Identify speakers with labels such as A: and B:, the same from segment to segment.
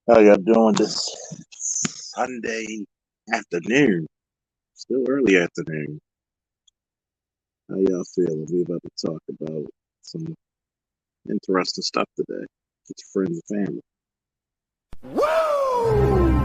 A: How y'all doing this Sunday afternoon? Still early afternoon. How y'all feeling? We about to talk about some interesting stuff today. With your friends and family.
B: Woo!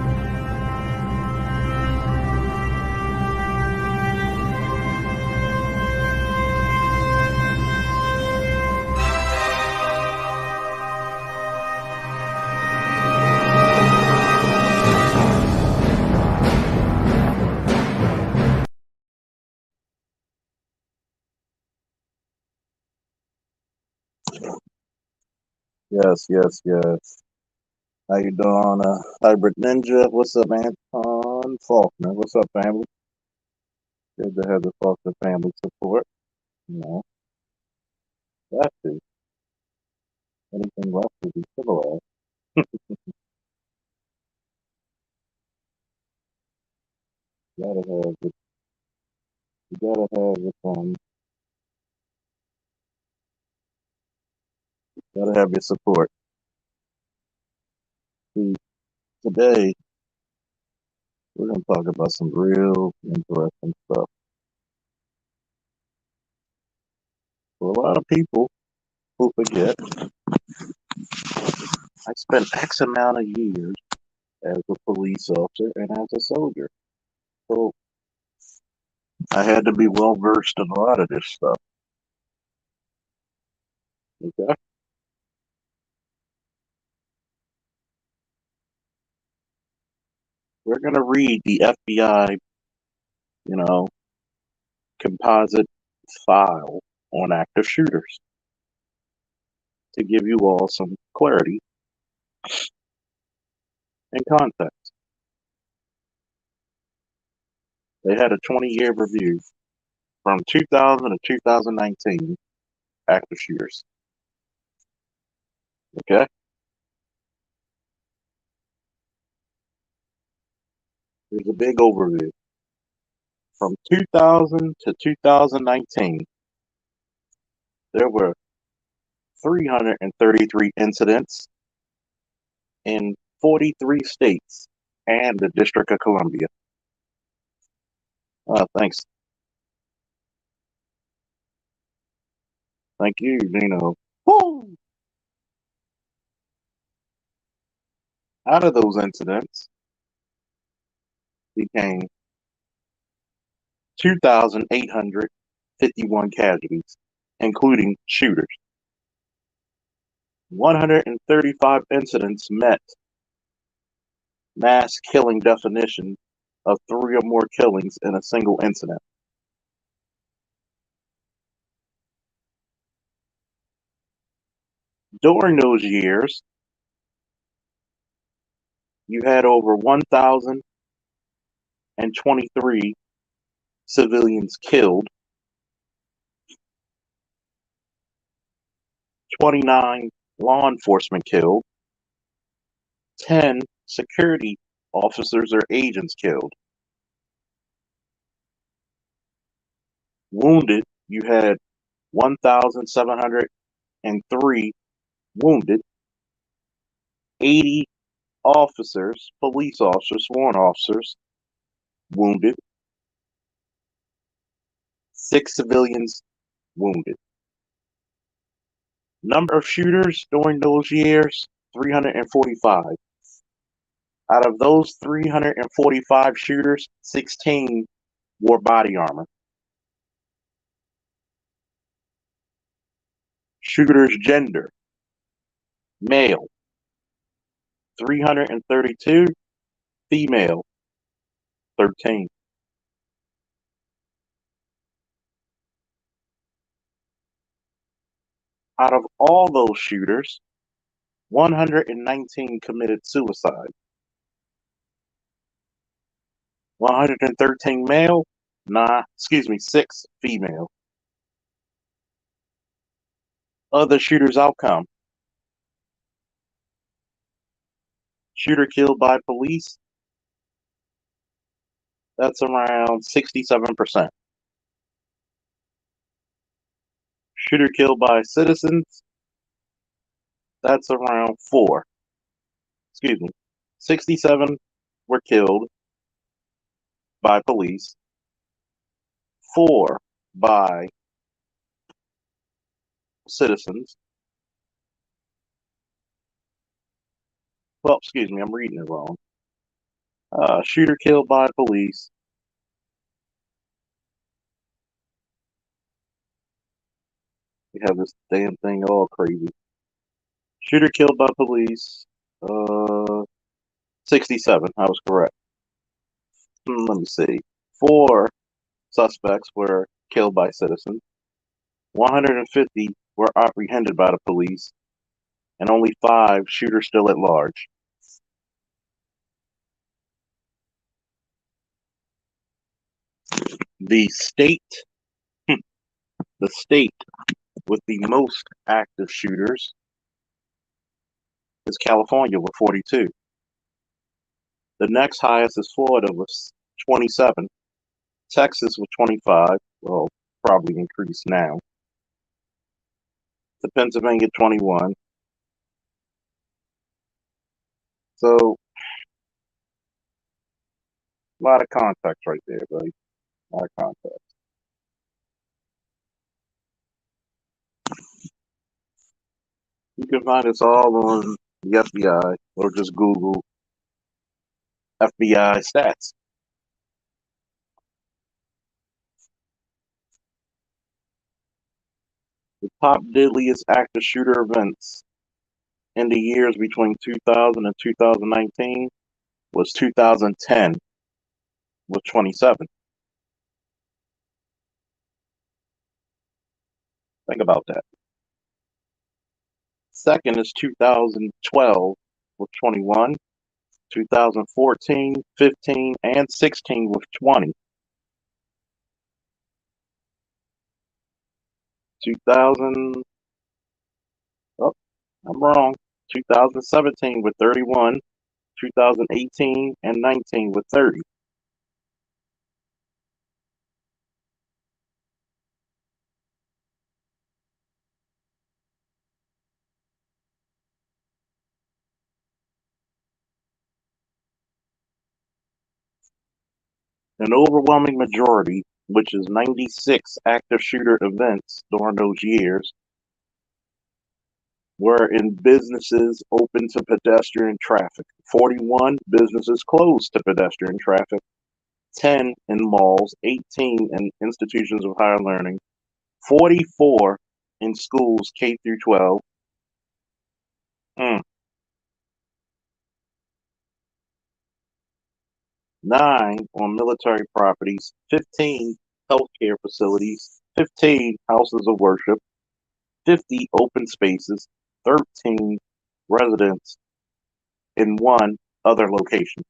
A: Yes. How you doing, Hybrid Ninja? What's up, Anton Faulkner? What's up, family? Good to have the Faulkner family support. You know, got to. Anything left to be civilized. Gotta have it. You gotta have it. Gotta have your support. See, today we're gonna talk about some real interesting stuff. For a lot of people who forget, I spent X amount of years as a police officer and as a soldier. So I had to be well versed in a lot of this stuff. Okay. We're gonna read the FBI, you know, composite file on active shooters to give you all some clarity and context. They had a 20-year review from 2000 to 2019 active shooters. Okay. Here's a big overview. From 2000 to 2019, there were 333 incidents in 43 states and the District of Columbia. Thanks. Thank you, Dino. Woo! Out of those incidents became 2,851 casualties, including shooters. 135 incidents met mass killing definition of 3 or more killings in a single incident. During those years, you had over 1,023 civilians killed, 29 law enforcement killed, 10 security officers or agents killed. Wounded, you had 1,703 wounded, 80 officers, police officers, sworn officers wounded, 6 civilians wounded. Number of shooters during those years, 345. Out of those 345 shooters, 16 wore body armor. Shooters gender, male, 332, female, 13. Out of all those shooters, 119 committed suicide. 113 male, 6 female. Other shooters' outcome. Shooter killed by police, that's around 67%. Shooter killed by citizens, that's around 4. 67 were killed by police, 4 by citizens. Well, I'm reading it wrong. Shooter killed by police. We have this damn thing all crazy. Shooter killed by police. 67. I was correct. Let me see. 4 suspects were killed by citizens. 150 were apprehended by the police, and only 5 shooters still at large. The state, the state with the most active shooters is California with 42. The next highest is Florida with 27. Texas with 25. Well, probably increased now. To Pennsylvania 21. So a lot of context right there, buddy. A lot of context. You can find this all on the FBI or just Google FBI stats. The top deadliest active shooter events in the years between 2000 and 2019 was 2010 with 27. Think about that. Second is 2012 with 21, 2014, 15, and 16 with 20. 2000, oh, I'm wrong. 2017 with 31, 2018 and 19 with 30. An overwhelming majority, which is 96 active shooter events during those years, were in businesses open to pedestrian traffic. 41 businesses closed to pedestrian traffic. 10 in malls, 18 in institutions of higher learning, 44 in schools K through 12, 9 on military properties, 15 healthcare facilities, 15 houses of worship, 50 open spaces, 13 residents in one other location.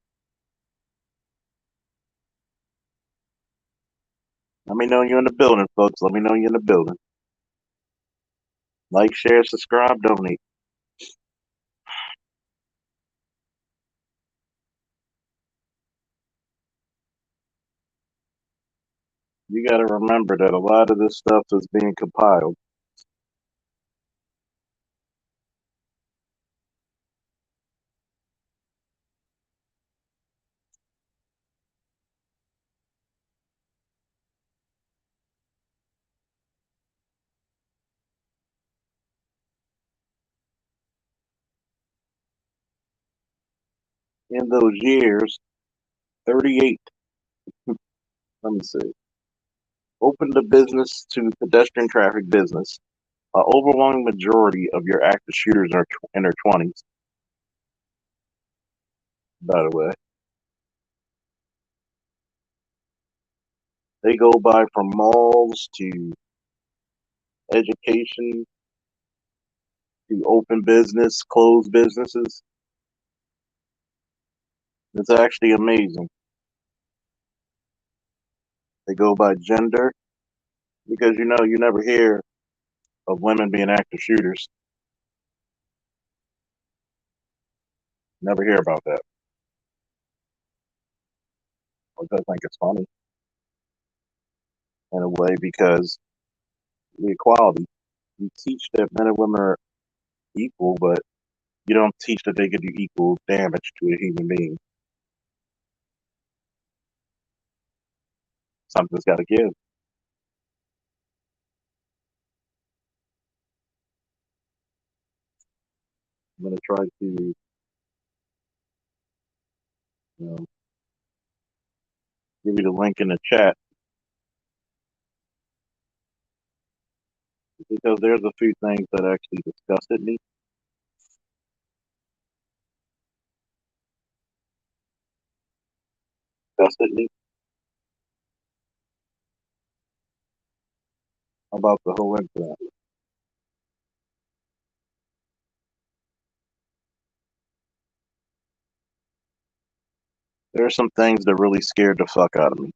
A: Let me know you're in the building, folks. Let me know you're in the building. Like, share, subscribe, donate. You got to remember that a lot of this stuff is being compiled. In those years, 38, let me see, opened the business to pedestrian traffic business. An overwhelming majority of your active shooters are in their 20s, by the way. They go by from malls to education to open business, closed businesses. It's actually amazing. They go by gender because you never hear of women being active shooters. Never hear about that. Which I think it's funny in a way because the equality. You teach that men and women are equal, but you don't teach that they can do equal damage to a human being. Something's got to give. I'm going to try to, know, give you the link in the chat because there's a few things that actually disgusted me. Disgusted me about the whole incident. There are some things that really scared the fuck out of me.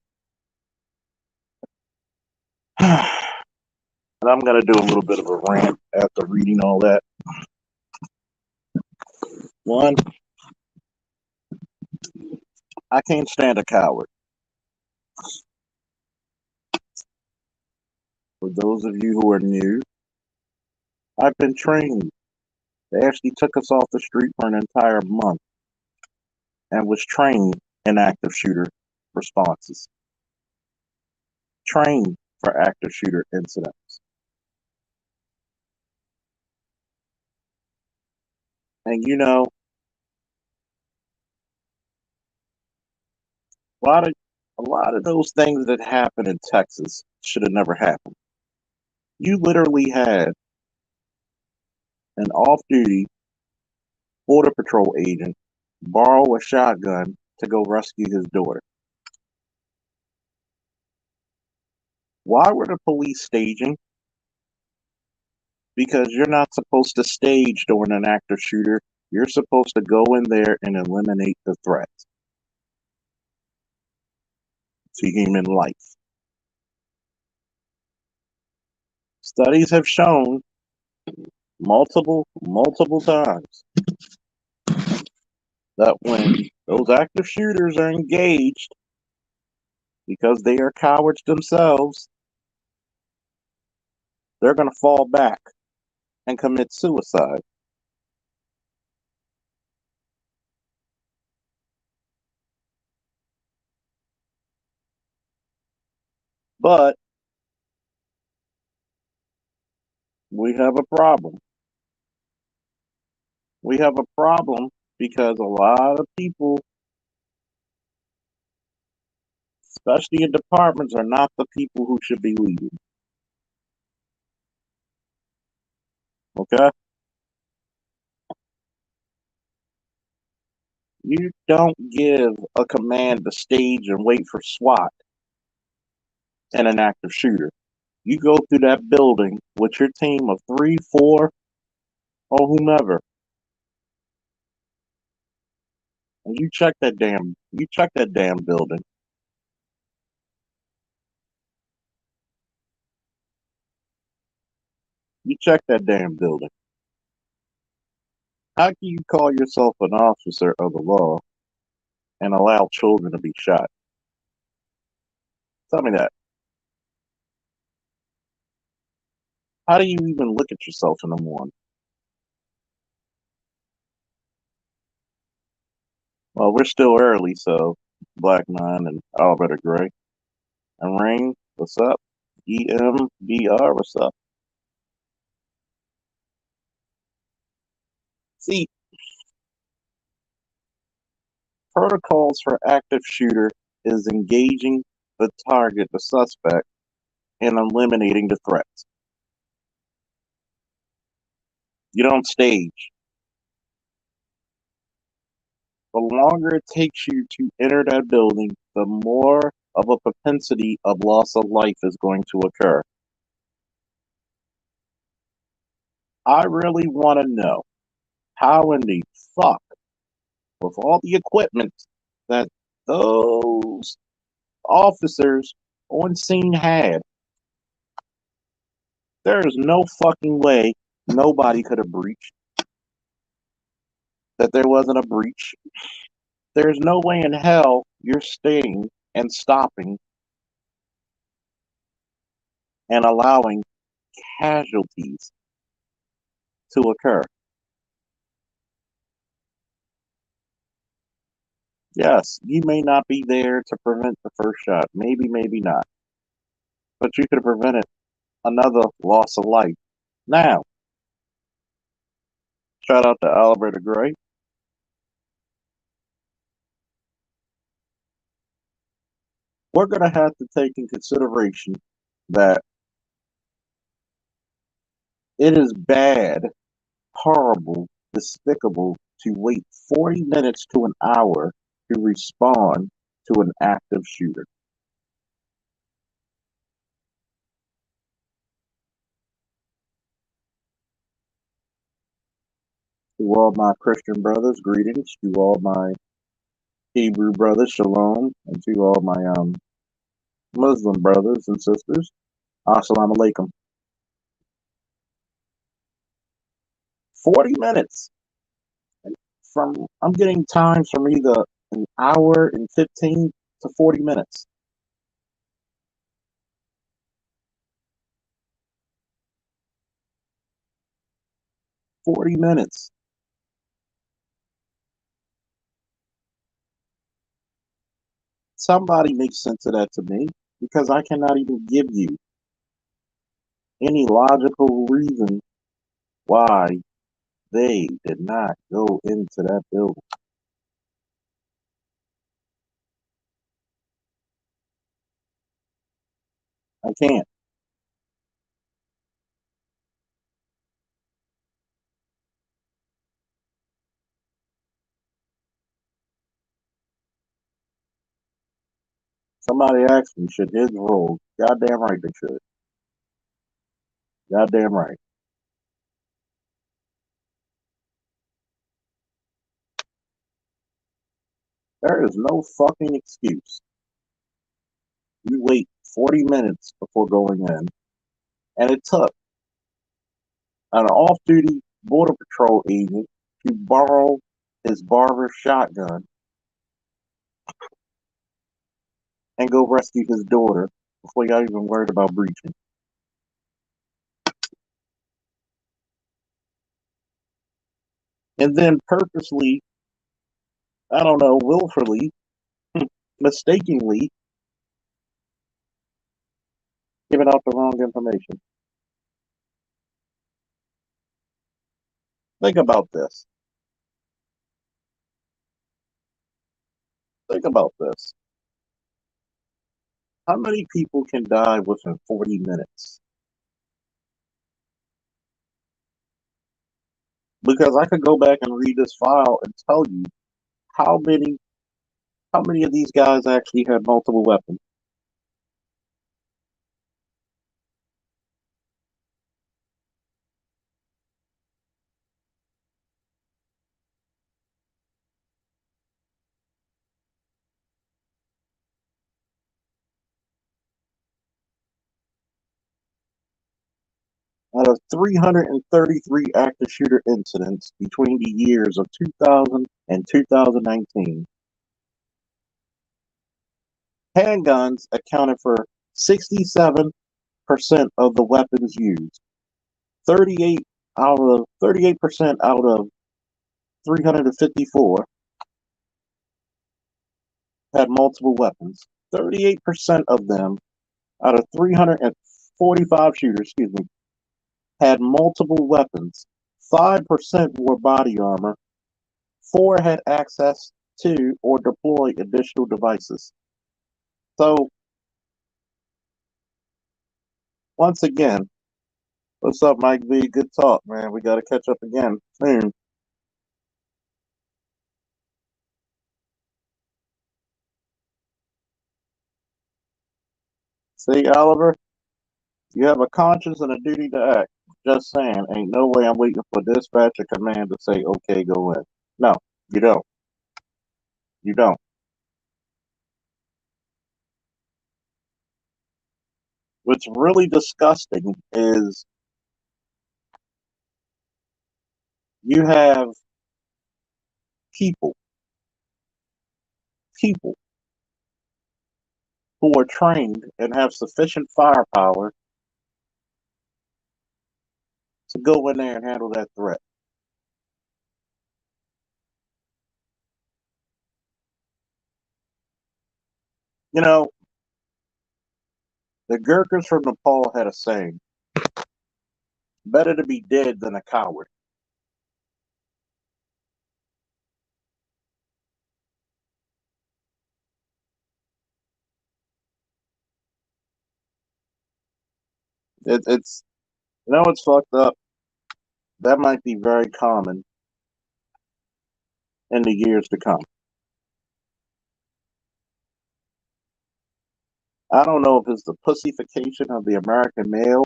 A: And I'm going to do a little bit of a rant after reading all that. One, I can't stand a coward. For those of you who are new, I've been trained. They actually took us off the street for an entire month and was trained in active shooter responses. Trained for active shooter incidents. And a lot of those things that happened in Texas should have never happened. You literally had an off-duty border patrol agent borrow a shotgun to go rescue his daughter. Why were the police staging? Because you're not supposed to stage during an active shooter. You're supposed to go in there and eliminate the threat to human life. Studies have shown multiple times that when those active shooters are engaged, because they are cowards themselves, they're going to fall back and commit suicide. But we have a problem. We have a problem because a lot of people, especially in departments, are not the people who should be leading. Okay? You don't give a command to stage and wait for SWAT and an active shooter. You go through that building with your team of three, four, or whomever, and you check that damn building. You check that damn building. How can you call yourself an officer of the law and allow children to be shot? Tell me that. How do you even look at yourself in the morning? Well, we're still early, so Black Nine and Alberta Gray and Rain, what's up? EMBR, what's up? See, protocols for active shooter is engaging the target, the suspect, and eliminating the threats. You don't stage. The longer it takes you to enter that building, the more of a propensity of loss of life is going to occur. I really want to know how in the fuck, with all the equipment that those officers on scene had, there is no fucking way nobody could have breached, that there wasn't a breach. There's no way in hell you're staying and stopping and allowing casualties to occur. Yes, you may not be there to prevent the first shot. Maybe, maybe not. But you could have prevented another loss of life. Now, shout out to Alberta Gray. We're going to have to take in consideration that it is bad, horrible, despicable to wait 40 minutes to an hour to respond to an active shooter. To all my Christian brothers, greetings. To all my Hebrew brothers, shalom. And to all my Muslim brothers and sisters, assalamu alaikum. 40 minutes. From I'm getting times from either an hour and 15 to 40 minutes. 40 minutes. Somebody make sense of that to me because I cannot even give you any logical reason why they did not go into that building. I can't. Somebody asked me, should his roll? Goddamn right they should. Goddamn right. There is no fucking excuse. You wait 40 minutes before going in, and it took an off duty Border Patrol agent to borrow his barber's shotgun and go rescue his daughter before y'all even worried about breaching. And then purposely, I don't know, willfully, mistakenly, giving out the wrong information. Think about this. Think about this. How many people can die within 40 minutes? Because I could go back and read this file and tell you how many how many of these guys actually had multiple weapons. Out of 333 active shooter incidents between the years of 2000 and 2019, handguns accounted for 67% of the weapons used. 38% out of 354 had multiple weapons. 38% of them out of 345 shooters, excuse me, had multiple weapons. 5% wore body armor. 4 had access to or deploy additional devices. So, once again, what's up, Mike V? Good talk, man. We got to catch up again soon. See, Oliver, you have a conscience and a duty to act. Just saying, ain't no way I'm waiting for dispatch or command to say, okay, go in. No, you don't. You don't. What's really disgusting is you have people, people who are trained and have sufficient firepower to go in there and handle that threat. You know, the Gurkhas from Nepal had a saying, better to be dead than a coward. It's, it's fucked up. That might be very common in the years to come. I don't know if it's the pussification of the American male,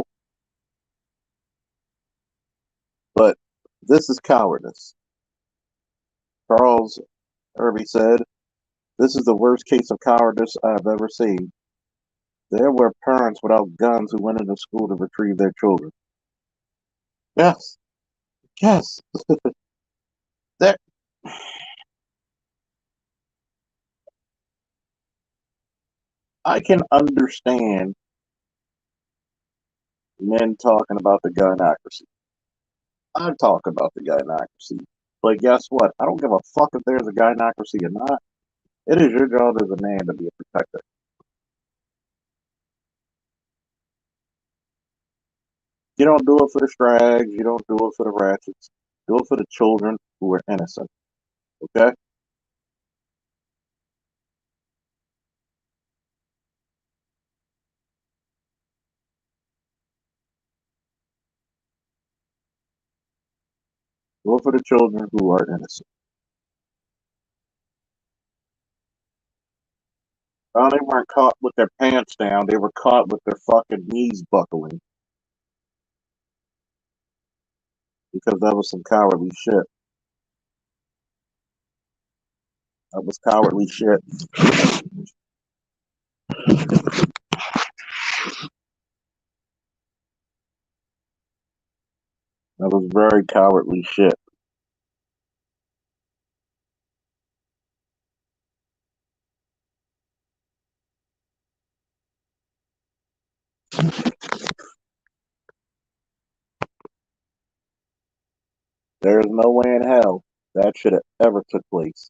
A: but this is cowardice. Charles Irby said, this is the worst case of cowardice I've ever seen. There were parents without guns who went into school to retrieve their children. Yes, yes. That I can understand men talking about the gunocracy. I talk about the gunocracy. But guess what? I don't give a fuck if there's a gunocracy or not. It is your job as a man to be a protector. You don't do it for the strags. You don't do it for the ratchets. Do it for the children who are innocent. Okay? Do it for the children who are innocent. Oh, they weren't caught with their pants down. They were caught with their fucking knees buckling because that was some cowardly shit. That was cowardly shit. That was very cowardly shit. There is no way in hell that should have ever took place.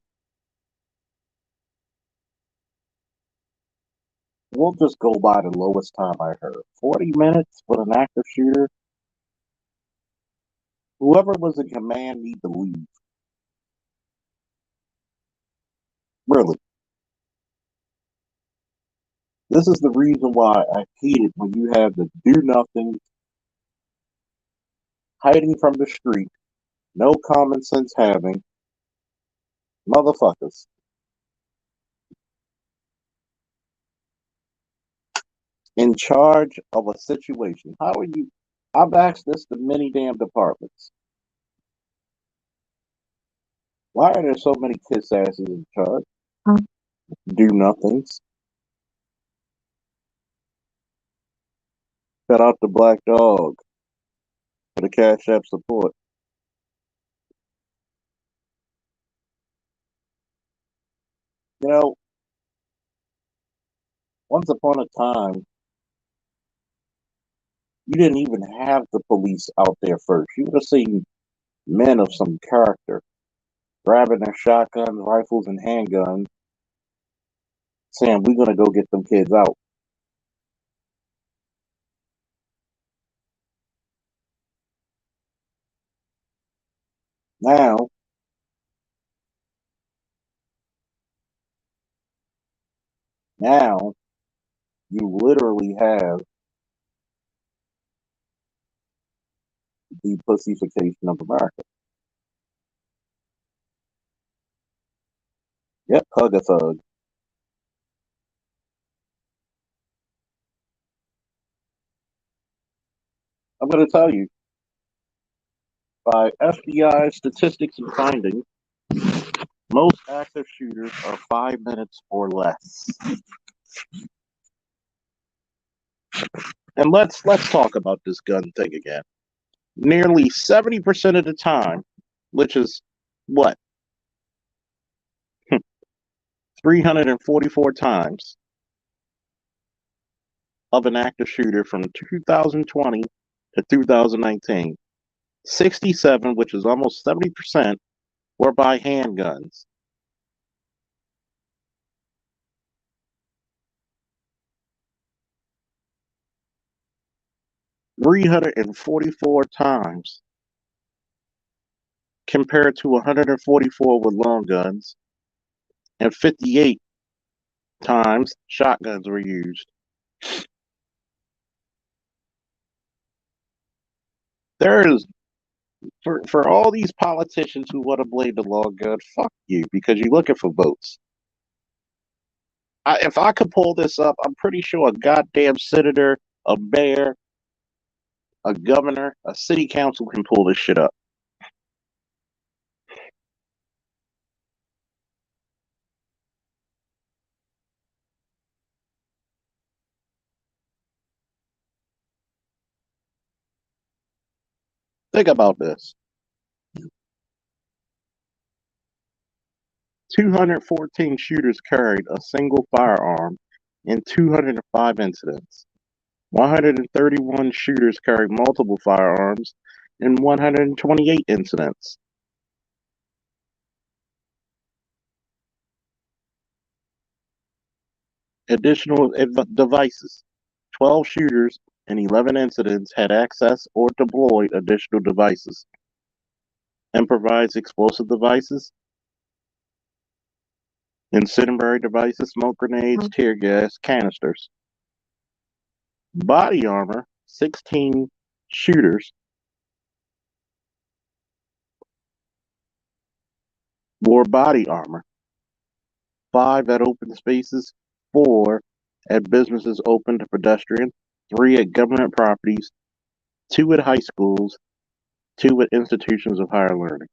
A: we'll just go by the lowest time I heard. 40 minutes with an active shooter. Whoever was in command need to leave. Really. This is the reason why I hate it when you have the do nothing, hiding from the street, no common sense having motherfuckers in charge of a situation. How are you? I've asked this to many damn departments. Why are there so many kiss asses in charge? Do nothings. Shout out to Black Dog for the Cash App support. You know, once upon a time, you didn't even have the police out there first. You would have seen men of some character grabbing their shotguns, rifles, and handguns, saying, "We're gonna go get them kids out." Now, now you literally have the pussification of America. Yep, hug a thug. I'm gonna tell you, by FBI statistics and findings, most active shooters are 5 minutes or less. And let's talk about this gun thing again. Nearly 70% of the time, which is what, 344 times of an active shooter from 2020 to 2019. 67, which is almost 70%, were by handguns. 344 times compared to 144 with long guns, and 58 times shotguns were used. There is for all these politicians who want to blame the long gun, fuck you, because you're looking for votes. If I could pull this up, I'm pretty sure a goddamn senator, a mayor, a governor, a city council can pull this shit up. Think about this. 214 shooters carried a single firearm in 205 incidents. 131 shooters carried multiple firearms in 128 incidents. Additional devices. 12 shooters in 11 incidents had access or deployed additional devices. Improvised explosive devices, incendiary devices, smoke grenades, tear gas, canisters. Body armor, 16 shooters wore body armor. 5 at open spaces, 4 at businesses open to pedestrians, 3 at government properties, 2 at high schools, 2 at institutions of higher learning.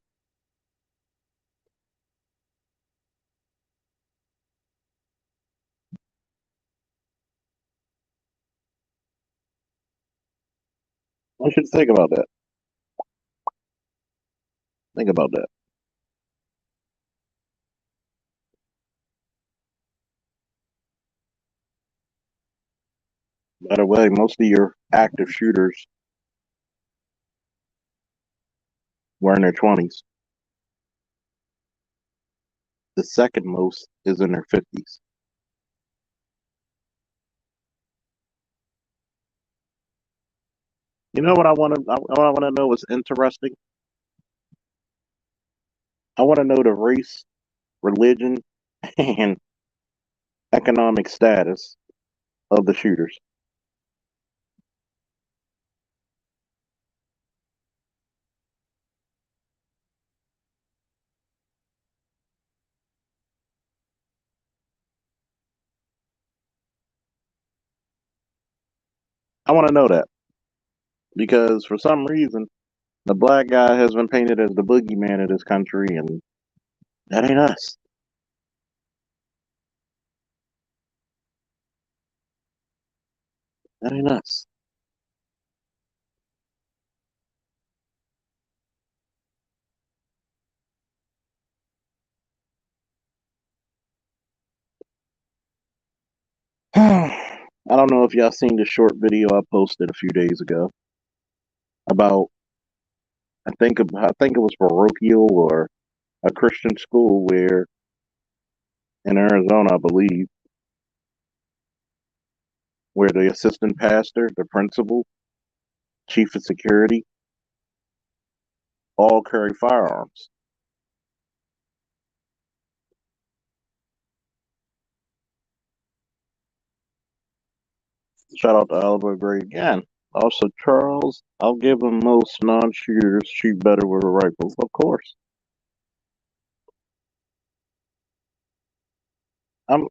A: I should think about that. Think about that. By the way, most of your active shooters were in their 20s. The second most is in their 50s. You know what I want to know is interesting. I want to know the race, religion, and economic status of the shooters. I want to know that because for some reason the black guy has been painted as the boogeyman of this country, and that ain't us. That ain't us. I don't know if y'all seen the short video I posted a few days ago about I think it was parochial or a Christian school where in Arizona, I believe, where the assistant pastor, the principal, chief of security, all carry firearms. Shout out to Oliver Gray again. Also, Charles, I'll give them most non-shooters shoot better with a rifle. Of course. I'm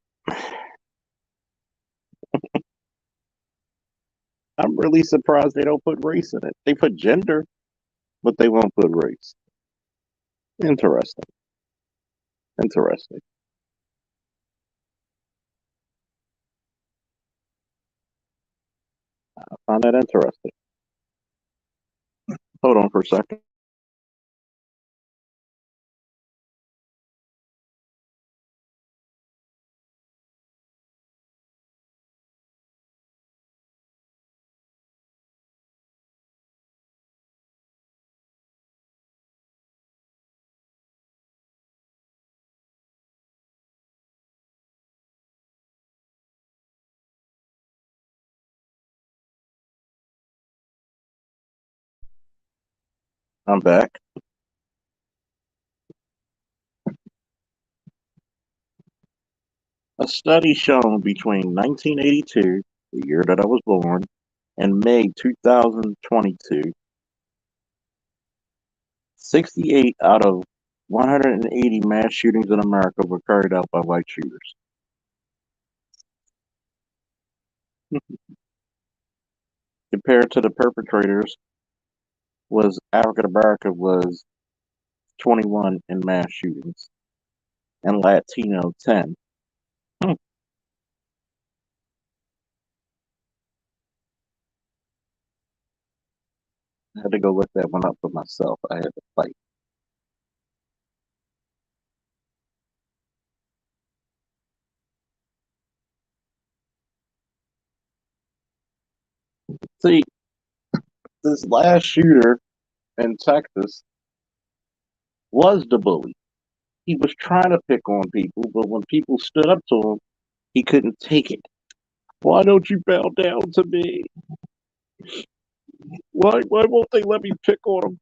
A: I'm really surprised they don't put race in it. They put gender, but they won't put race. Interesting. Interesting. I find that interesting. Hold on for a second. I'm back. A study shown between 1982, the year that I was born, and May 2022, 68 out of 180 mass shootings in America were carried out by white shooters. Compared to the perpetrators, was African American was 21 in mass shootings and Latino 10. I had to go look that one up for myself. I had to fight. See, this last shooter in Texas was the bully. He was trying to pick on people, but when people stood up to him, he couldn't take it. Why don't you bow down to me? Why won't they let me pick on them?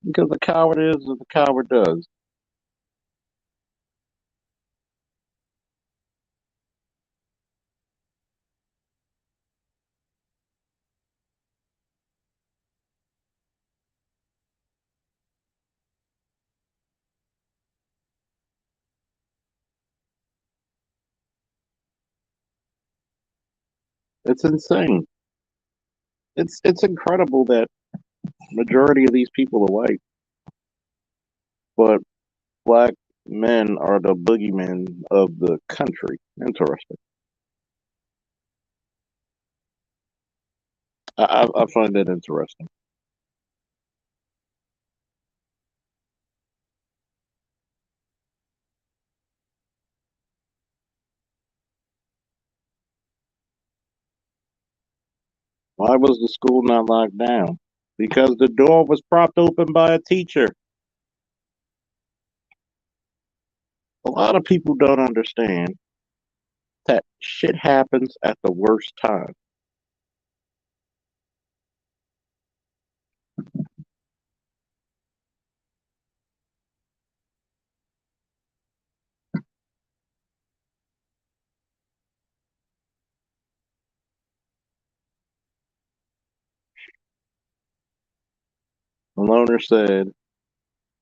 A: Because a coward is as a coward does. It's insane. It's incredible that majority of these people are white, but black men are the boogeymen of the country. Interesting. I find that interesting. Why was the school not locked down? Because the door was propped open by a teacher. A lot of people don't understand. that shit happens at the worst time. The loner said,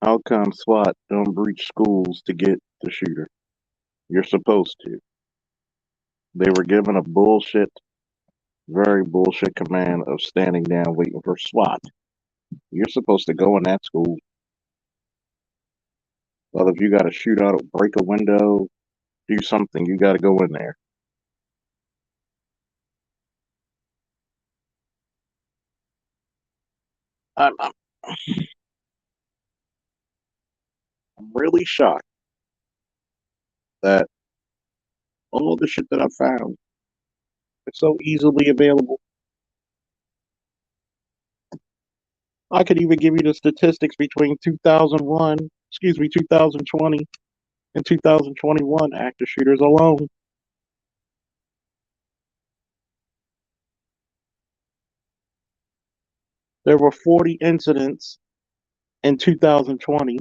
A: how come SWAT don't breach schools to get the shooter? You're supposed to. They were given a bullshit, very bullshit command of standing down waiting for SWAT. You're supposed to go in that school. Well, if you got to shoot out, break a window, do something, you got to go in there. I'm really shocked that all the shit that I found is so easily available. I could even give you the statistics between 2020 and 2021 active shooters alone. There were 40 incidents in 2020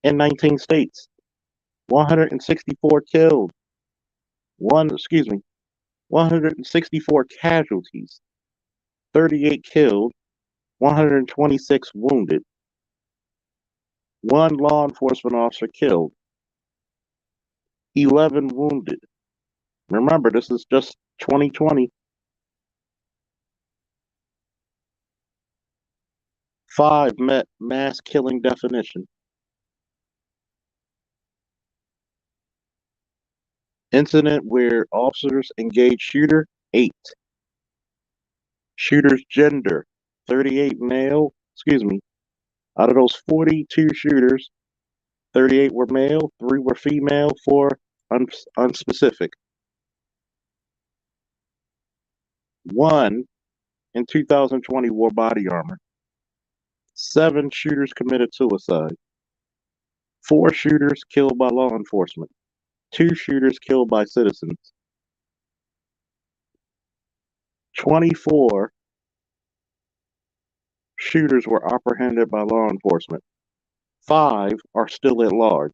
A: in 19 states. 164 killed. 164 casualties. 38 killed. 126 wounded. One law enforcement officer killed. 11 wounded. Remember, this is just 2020. 5 met mass killing definition. Incident where officers engaged shooter, 8. Shooter's gender, 38 male, out of those 42 shooters, 38 were male, 3 were female, 4 unspecific. 1 in 2020 wore body armor. 7 shooters committed suicide. 4 shooters killed by law enforcement. 2 shooters killed by citizens. 24 shooters were apprehended by law enforcement. 5 are still at large.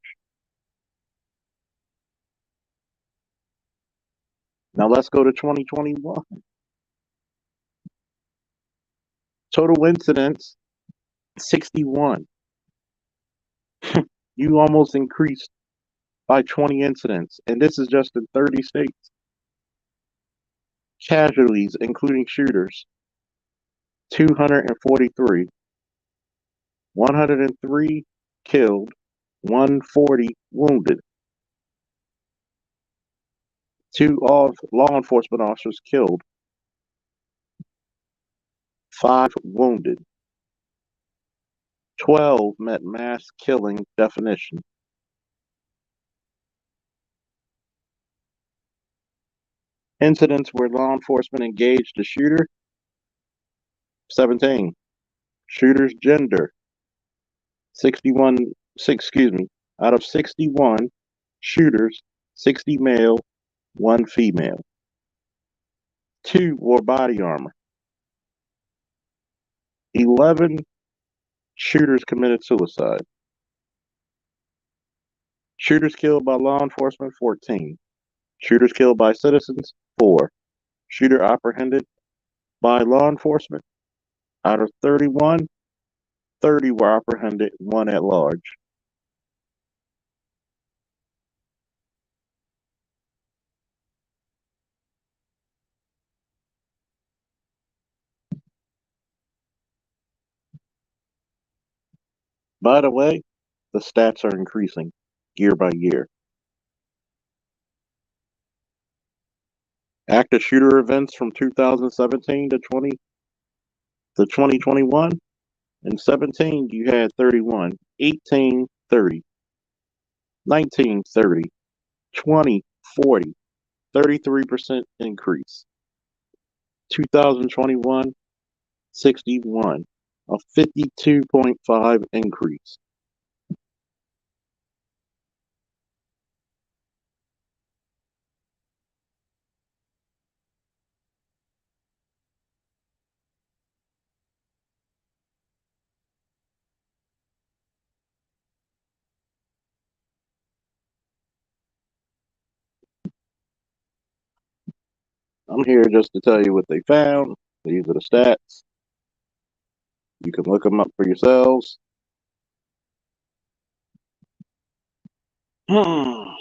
A: Now let's go to 2021. Total incidents, 61. You almost increased by 20 incidents, and this is just in 30 states. Casualties, including shooters, 243. 103 killed, 140 wounded. 2 law enforcement officers killed, 5 wounded. 12 met mass killing definition. Incidents where law enforcement engaged the shooter, 17. Shooter's gender, 61, out of 61 shooters, 60 male, 1 female. 2 wore body armor. 11 shooters committed suicide. Shooters killed by law enforcement, 14. Shooters killed by citizens, 4. Shooter apprehended by law enforcement. Out of 31, 30 were apprehended, 1 at large. By the way, the stats are increasing year by year. Active shooter events from 2017 to 2021. In 17, you had 31, 18, 30, 19, 30, 20, 40, 33% increase. 2021, 61, a 52.5 increase. I'm here just to tell you what they found. These are the stats. You can look them up for yourselves. I'm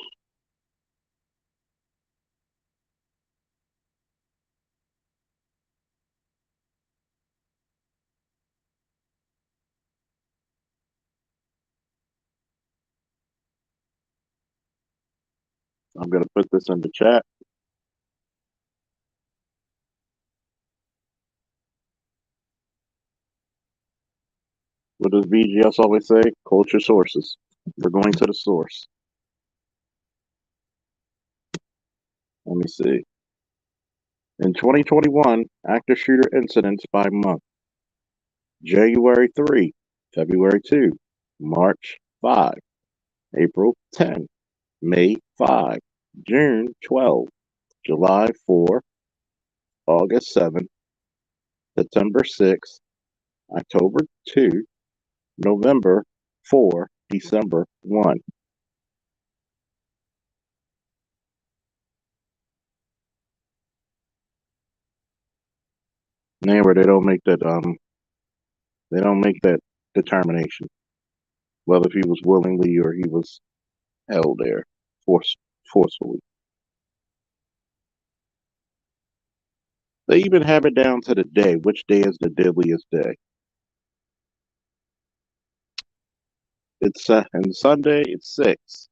A: going to put this in the chat. What does VGS always say? Culture sources. We're going to the source. Let me see. In 2021, active shooter incidents by month. January 3, February 2, March 5, April 10, May 5, June 12, July 4, August 7, September 6, October 2, November 4, December 1. Where they don't make that determination whether if he was willingly or he was held there forcefully. They even have it down to the day. Which day is the deadliest day? It's and Sunday it's 6,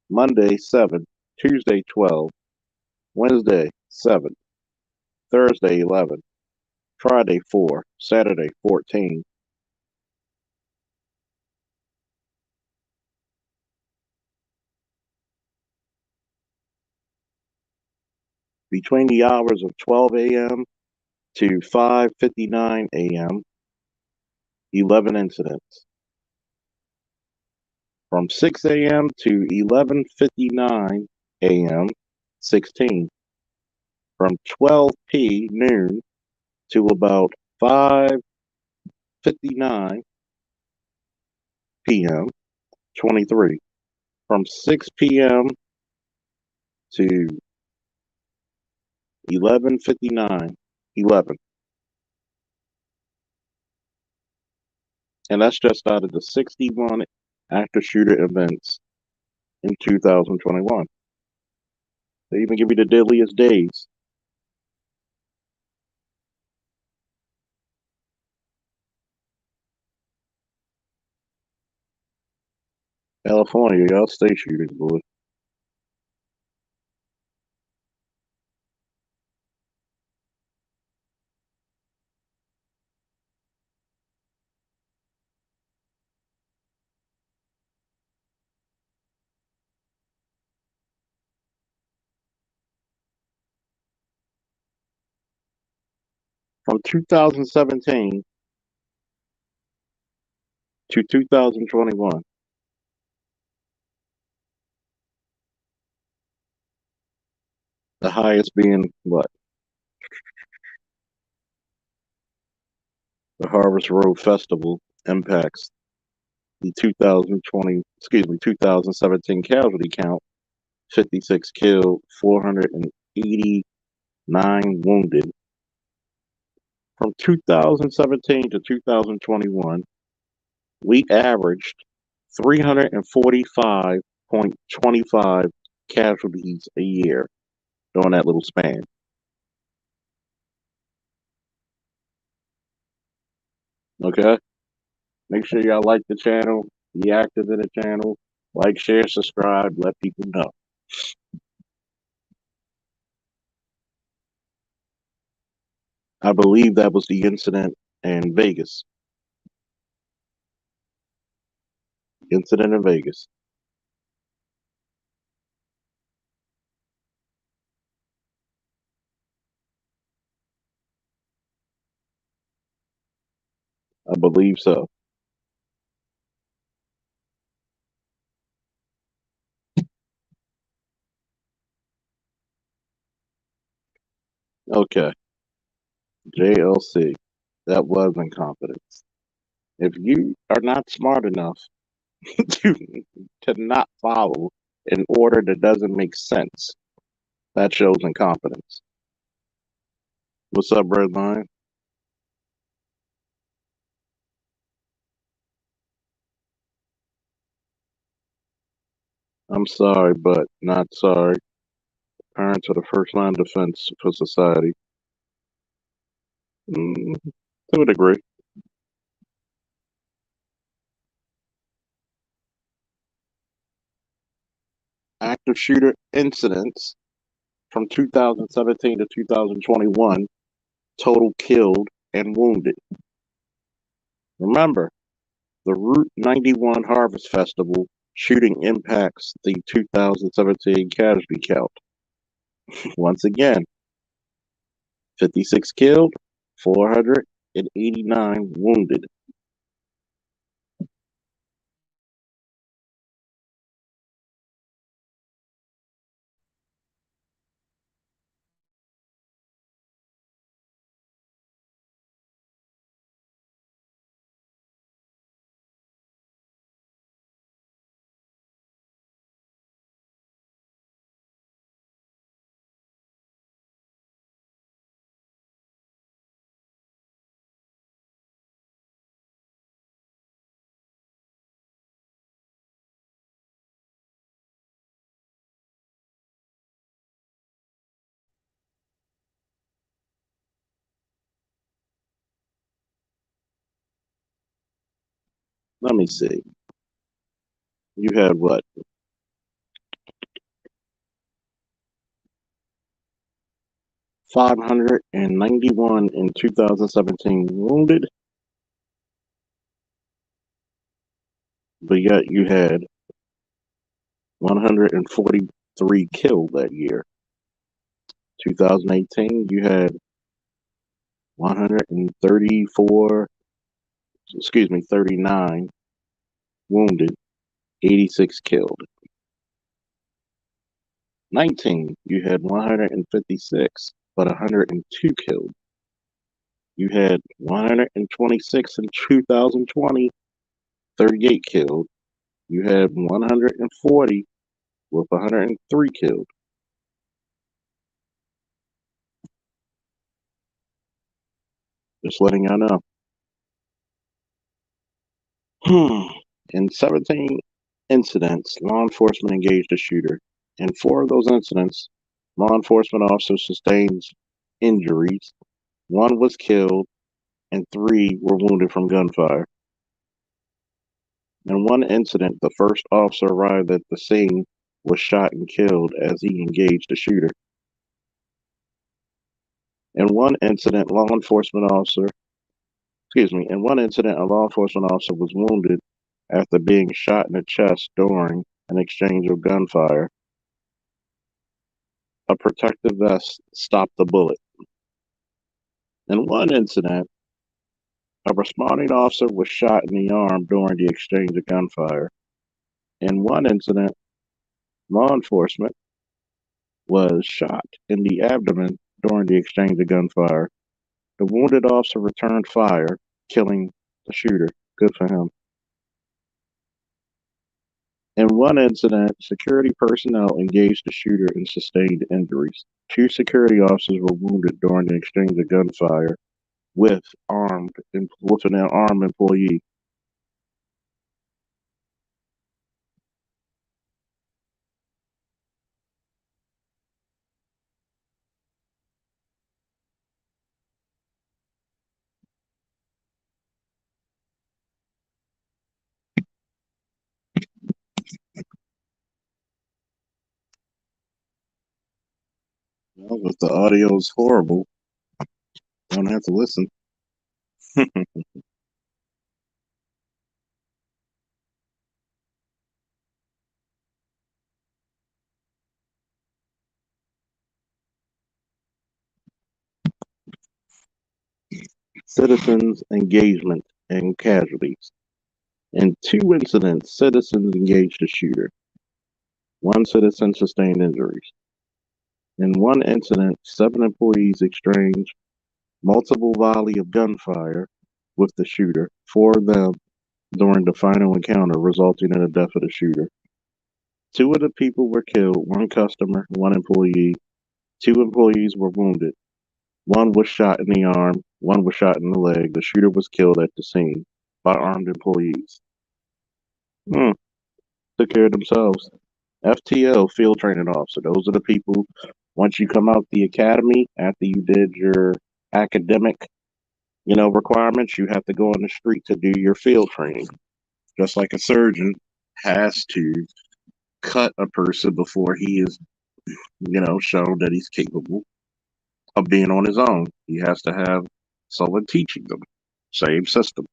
A: Monday 7, Tuesday 12, Wednesday 7, Thursday 11, Friday 4, Saturday 14. Between the hours of 12 a.m. to 5:59 a.m., 11 incidents. From 6 a.m. to 11:59 a.m., 16. From 12 noon to about 5:59 p.m., 23. From 6 p.m. to 11:59, 11. And that's just out of the 61 active shooter events in 2021. They even give you the deadliest days. California, y'all stay shooters, boy. From 2017 to 2021, the highest being what? The Harvest Road Festival impacts the 2017 casualty count, 56 killed, 489 wounded. From 2017 to 2021, we averaged 345.25 casualties a year during that little span. Okay? Make sure y'all like the channel, be active in the channel, like, share, subscribe, let people know. I believe that was the incident in Vegas. Incident in Vegas. I believe so. Okay. JLC. That was incompetence. If you are not smart enough to, to not follow an order that doesn't make sense, that shows incompetence. What's up, Redline? I'm sorry, but not sorry. Parents are the first line of defense for society. Mm, to a degree. Active shooter incidents from 2017 to 2021, total killed and wounded. Remember, the Route 91 Harvest Festival shooting impacts the 2017 casualty count. Once again, 56 killed, 489 wounded. Let me see. You had what? 591 in 2017 wounded, but yet you had 143 killed that year. 2018, you had 134, 39 wounded, 86 killed. 19, you had 156, but 102 killed. You had 126 in 2020, 38 killed. You had 140 with 103 killed. Just letting y'all know. In 17 incidents, law enforcement engaged a shooter. In 4 of those incidents, law enforcement officers sustained injuries. 1 was killed, and 3 were wounded from gunfire. In 1 incident, the first officer arrived at the scene was shot and killed as he engaged the shooter. In one incident, in one incident, a law enforcement officer was wounded after being shot in the chest during an exchange of gunfire. A protective vest stopped the bullet. In one incident, a responding officer was shot in the arm during the exchange of gunfire. In one incident, law enforcement was shot in the abdomen during the exchange of gunfire. The wounded officer returned fire, killing the shooter. Good for him. In one incident, security personnel engaged the shooter and sustained injuries. 2 security officers were wounded during the exchange of gunfire with an armed employee. Well, if the audio is horrible, don't have to listen. Citizens' engagement and casualties. In 2 incidents, citizens engaged the shooter. 1 citizen sustained injuries. In 1 incident, 7 employees exchanged multiple volley of gunfire with the shooter, 4 of them during the final encounter, resulting in the death of the shooter. 2 of the people were killed, 1 customer, 1 employee. 2 employees were wounded. One was shot in the arm, one was shot in the leg. The shooter was killed at the scene by armed employees. Hmm, took care of themselves. FTO, field training officer. Those are the people, once you come out the academy, after you did your academic, requirements, you have to go on the street to do your field training. Just like a surgeon has to cut a person before he is, shown that he's capable of being on his own. He has to have someone teaching them. Same system.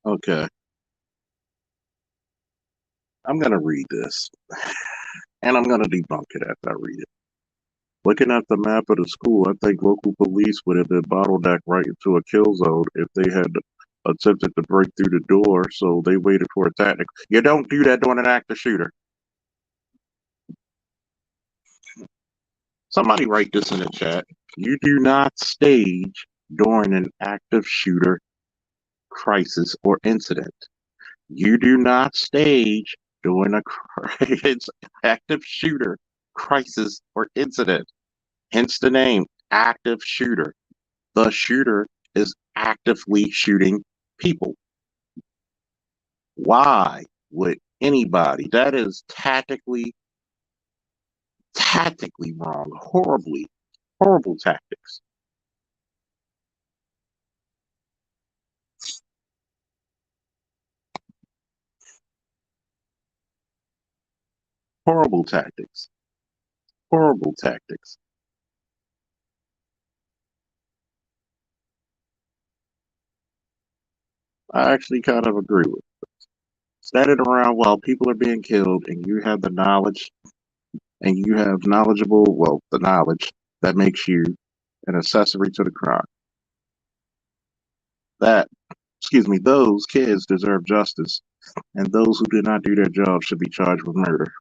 A: Okay, I'm going to read this, and I'm going to debunk it after I read it. Looking at the map of the school, I think local police would have been bottlenecked right into a kill zone if they had attempted to break through the door, so they waited for a tactic. You don't do that during an active shooter. Somebody write this in the chat. You do not stage during an active shooter crisis or incident. You do not stage during a active shooter crisis or incident. Hence the name active shooter. The shooter is actively shooting people. Why would anybody? That is tactically wrong. Horrible tactics. Horrible tactics. Horrible tactics. I actually kind of agree with. Standing around while people are being killed and you have the knowledge and you have the knowledge that makes you an accessory to the crime. That, excuse me, those kids deserve justice, and those who did not do their job should be charged with murder.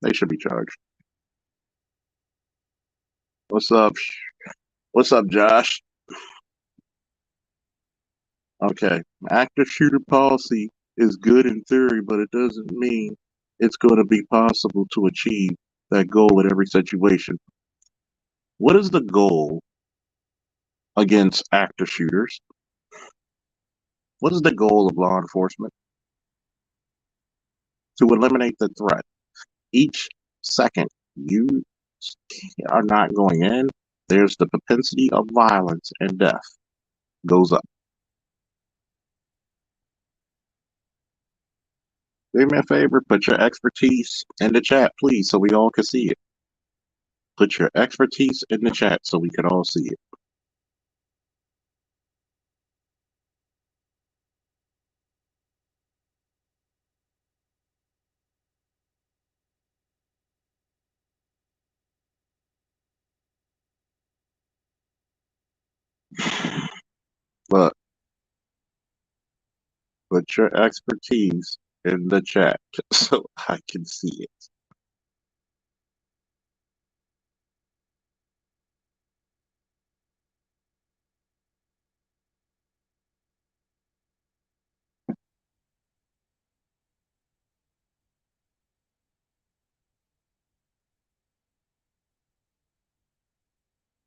A: They should be charged. What's up? What's up, Josh? Okay, active shooter policy is good in theory, but it doesn't mean it's going to be possible to achieve that goal in every situation. What is the goal against active shooters? What is the goal of law enforcement? To eliminate the threat. Each second you are not going in, there's the propensity of violence and death goes up. Do me a favor, put your expertise in the chat, please, so we all can see it. Put your expertise in the chat so we can all see it. But put your expertise in the chat so I can see it.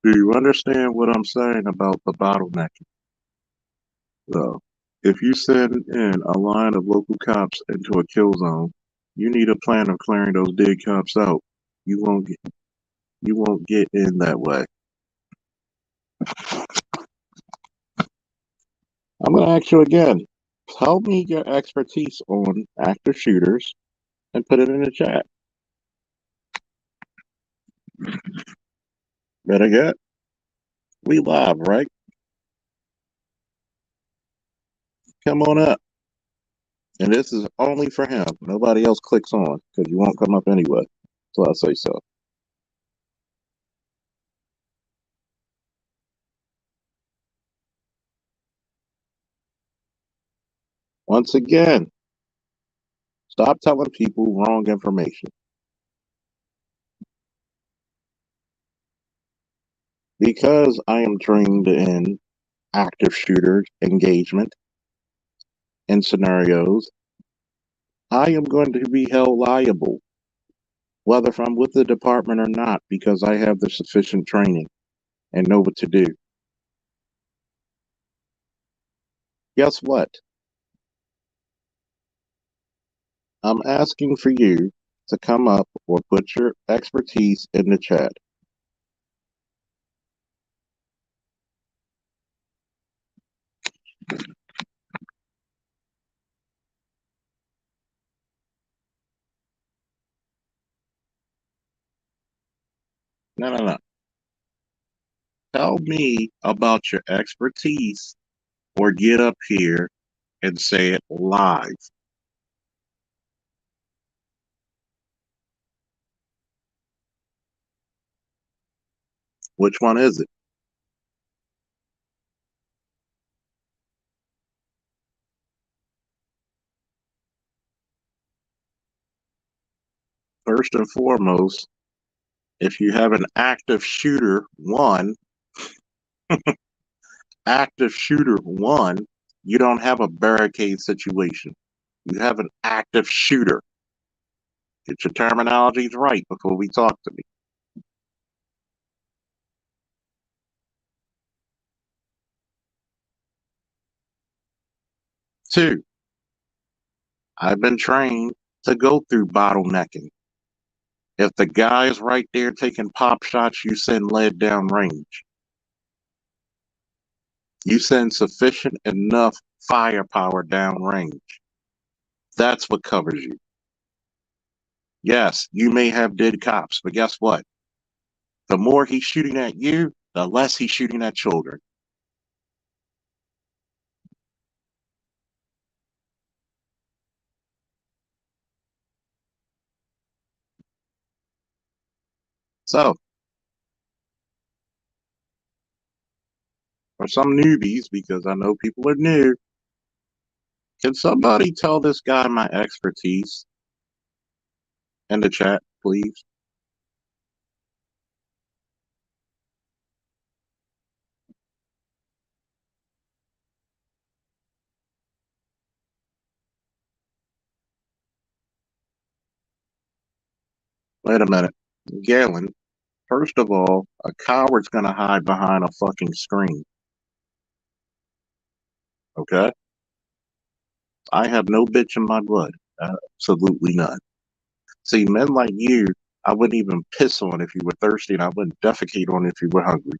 A: Do you understand what I'm saying about the bottlenecking? So, if you send in a line of local cops into a kill zone, you need a plan of clearing those dead cops out. You won't get in that way. I'm gonna ask you again. Tell me your expertise on active shooters and put it in the chat. Better get. We live, right? Come on up. And this is only for him. Nobody else clicks on because you won't come up anyway. So I say so. Once again, stop telling people wrong information. Because I am trained in active shooter engagement and scenarios, I am going to be held liable, whether if I'm with the department or not, because I have the sufficient training and know what to do. Guess what? I'm asking for you to come up or put your expertise in the chat. No, no, no. Tell me about your expertise or get up here and say it live. Which one is it? First and foremost, if you have an active shooter one, you don't have a barricade situation. You have an active shooter. Get your terminologies right before we talk to me. Two, I've been trained to go through bottlenecking. If the guy is right there taking pop shots, you send lead down range. You send sufficient enough firepower down range. That's what covers you. Yes, you may have dead cops, but guess what? The more he's shooting at you, the less he's shooting at children. So, for some newbies, because I know people are new, can somebody tell this guy my expertise in the chat, please? Wait a minute. Galen, first of all, a coward's going to hide behind a fucking screen. Okay? I have no bitch in my blood. Absolutely none. See, men like you, I wouldn't even piss on if you were thirsty, and I wouldn't defecate on if you were hungry.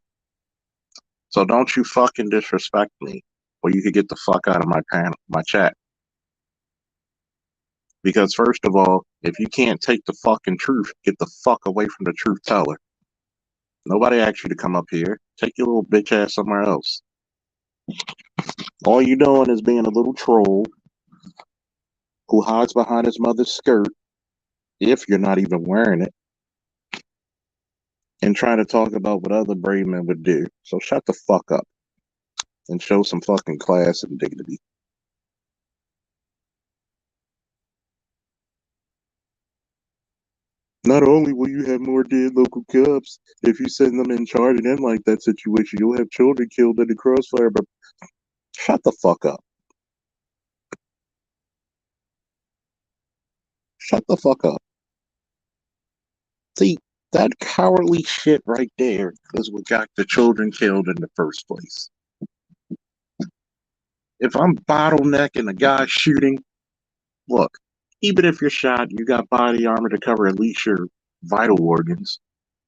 A: So don't you fucking disrespect me, or you could get the fuck out of my panel, my chat. Because first of all, if you can't take the fucking truth, get the fuck away from the truth teller. Nobody asked you to come up here. Take your little bitch ass somewhere else. All you doing is being a little troll who hides behind his mother's skirt, if you're not even wearing it, and trying to talk about what other brave men would do. So shut the fuck up and show some fucking class and dignity. Not only will you have more dead local cops if you send them in charge and in like that situation, you'll have children killed in the crossfire, but shut the fuck up. Shut the fuck up. See, that cowardly shit right there is what got the children killed in the first place. If I'm bottlenecking a guy shooting, look, even if you're shot, you got body armor to cover at least your vital organs.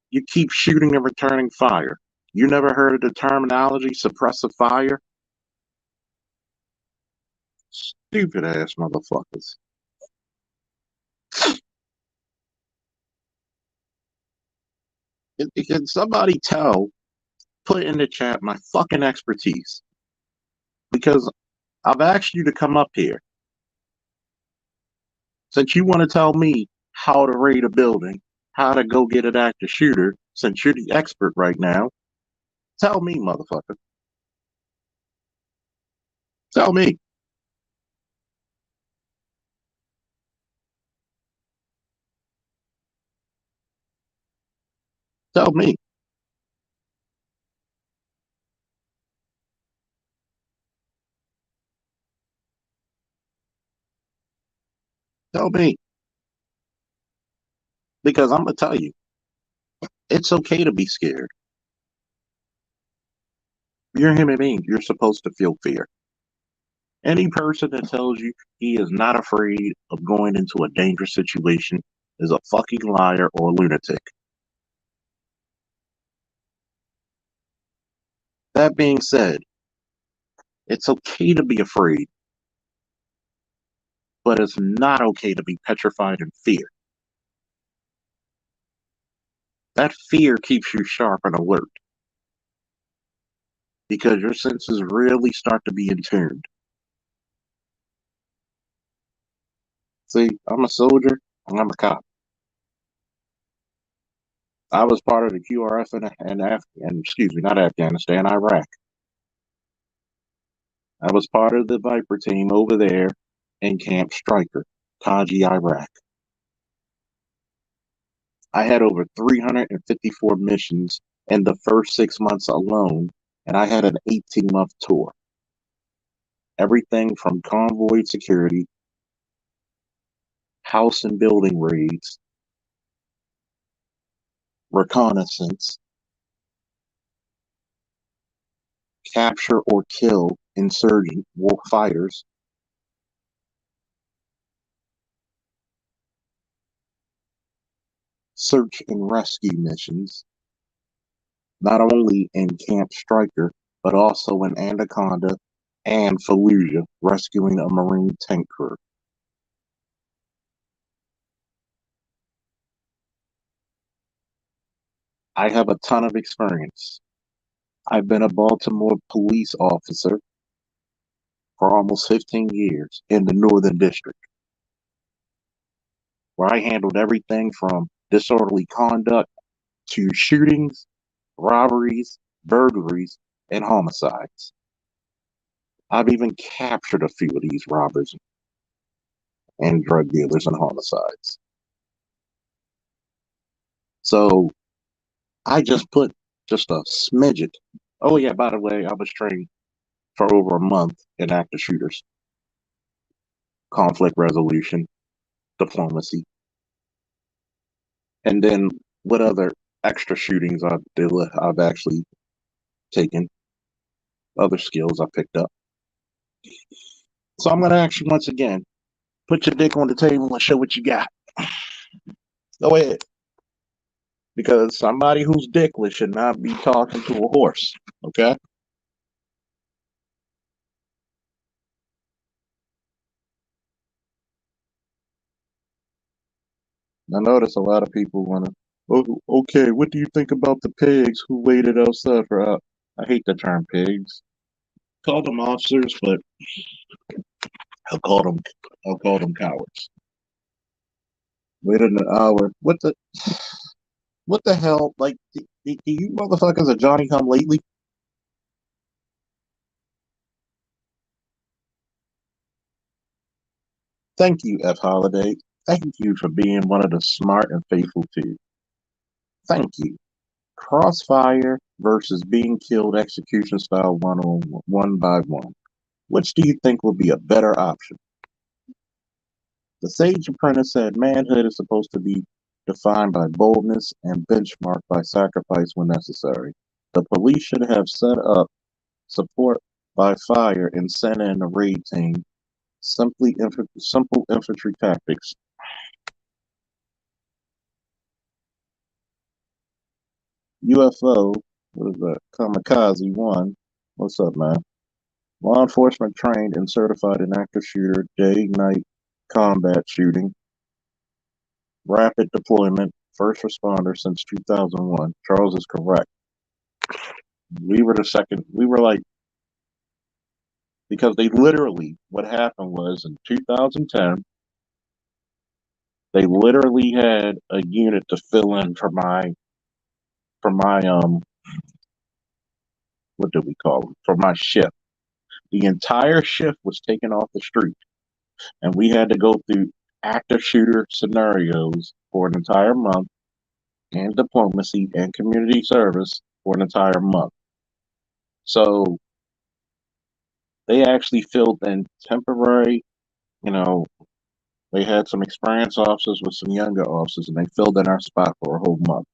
A: You keep shooting and returning fire. You never heard of the terminology suppressive fire? Stupid ass motherfuckers. Can somebody put in the chat my fucking expertise? Because I've asked you to come up here. Since you want to tell me how to raid a building, how to go get an active shooter, since you're the expert right now, tell me, motherfucker. Tell me. Tell me. Tell me. Because I'm going to tell you, it's okay to be scared. You're a human being. You're supposed to feel fear. Any person that tells you he is not afraid of going into a dangerous situation is a fucking liar or a lunatic. That being said, it's okay to be afraid, but it's not okay to be petrified in fear. That fear keeps you sharp and alert because your senses really start to be in tune. See, I'm a soldier and I'm a cop. I was part of the QRF excuse me, not Afghanistan, Iraq. I was part of the Viper team over there in Camp Stryker, Taji, Iraq. I had over 354 missions in the first 6 months alone, and I had an 18-month tour. Everything from convoy security, house and building raids, reconnaissance, capture or kill insurgent war fighters, search and rescue missions, not only in Camp Stryker, but also in Anaconda and Fallujah, rescuing a Marine tank crew. I have a ton of experience. I've been a Baltimore police officer for almost 15 years in the Northern District, where I handled everything from disorderly conduct to shootings, robberies, burglaries, and homicides. I've even captured a few of these robbers and drug dealers and homicides. So I just put just a smidget. Oh, yeah, by the way, I was trained for over a month in active shooters, conflict resolution, diplomacy, and then what other extra shootings I've actually taken, other skills I picked up. So I'm going to ask you once again, put your dick on the table and show what you got. Go ahead. Because somebody who's dickless should not be talking to a horse. Okay? I notice a lot of people want to, oh, okay, what do you think about the pigs who waited outside for out? I hate the term pigs. Call them officers, but I'll call them I'll call them cowards. Waited an hour. What the hell? Like, do you motherfuckers are Johnny come lately? Thank you, F. Holiday. Thank you for being one of the smart and faithful two. Thank you. Crossfire versus being killed execution style one by one. Which do you think would be a better option? The Sage Apprentice said manhood is supposed to be defined by boldness and benchmarked by sacrifice when necessary. The police should have set up support by fire and sent in a raid team. Simple infantry tactics. UFO, what is that? Kamikaze 1. What's up, man? Law enforcement trained and certified in active shooter, day, night, combat shooting, rapid deployment, first responder since 2001. Charles is correct. We were the second, we were like, because they literally, what happened was in 2010, they literally had a unit to fill in for my what do we call them? For my shift. The entire shift was taken off the street, and we had to go through active shooter scenarios for an entire month and diplomacy and community service for an entire month. So they actually filled in temporary, you know, they had some experienced officers with some younger officers, and they filled in our spot for a whole month.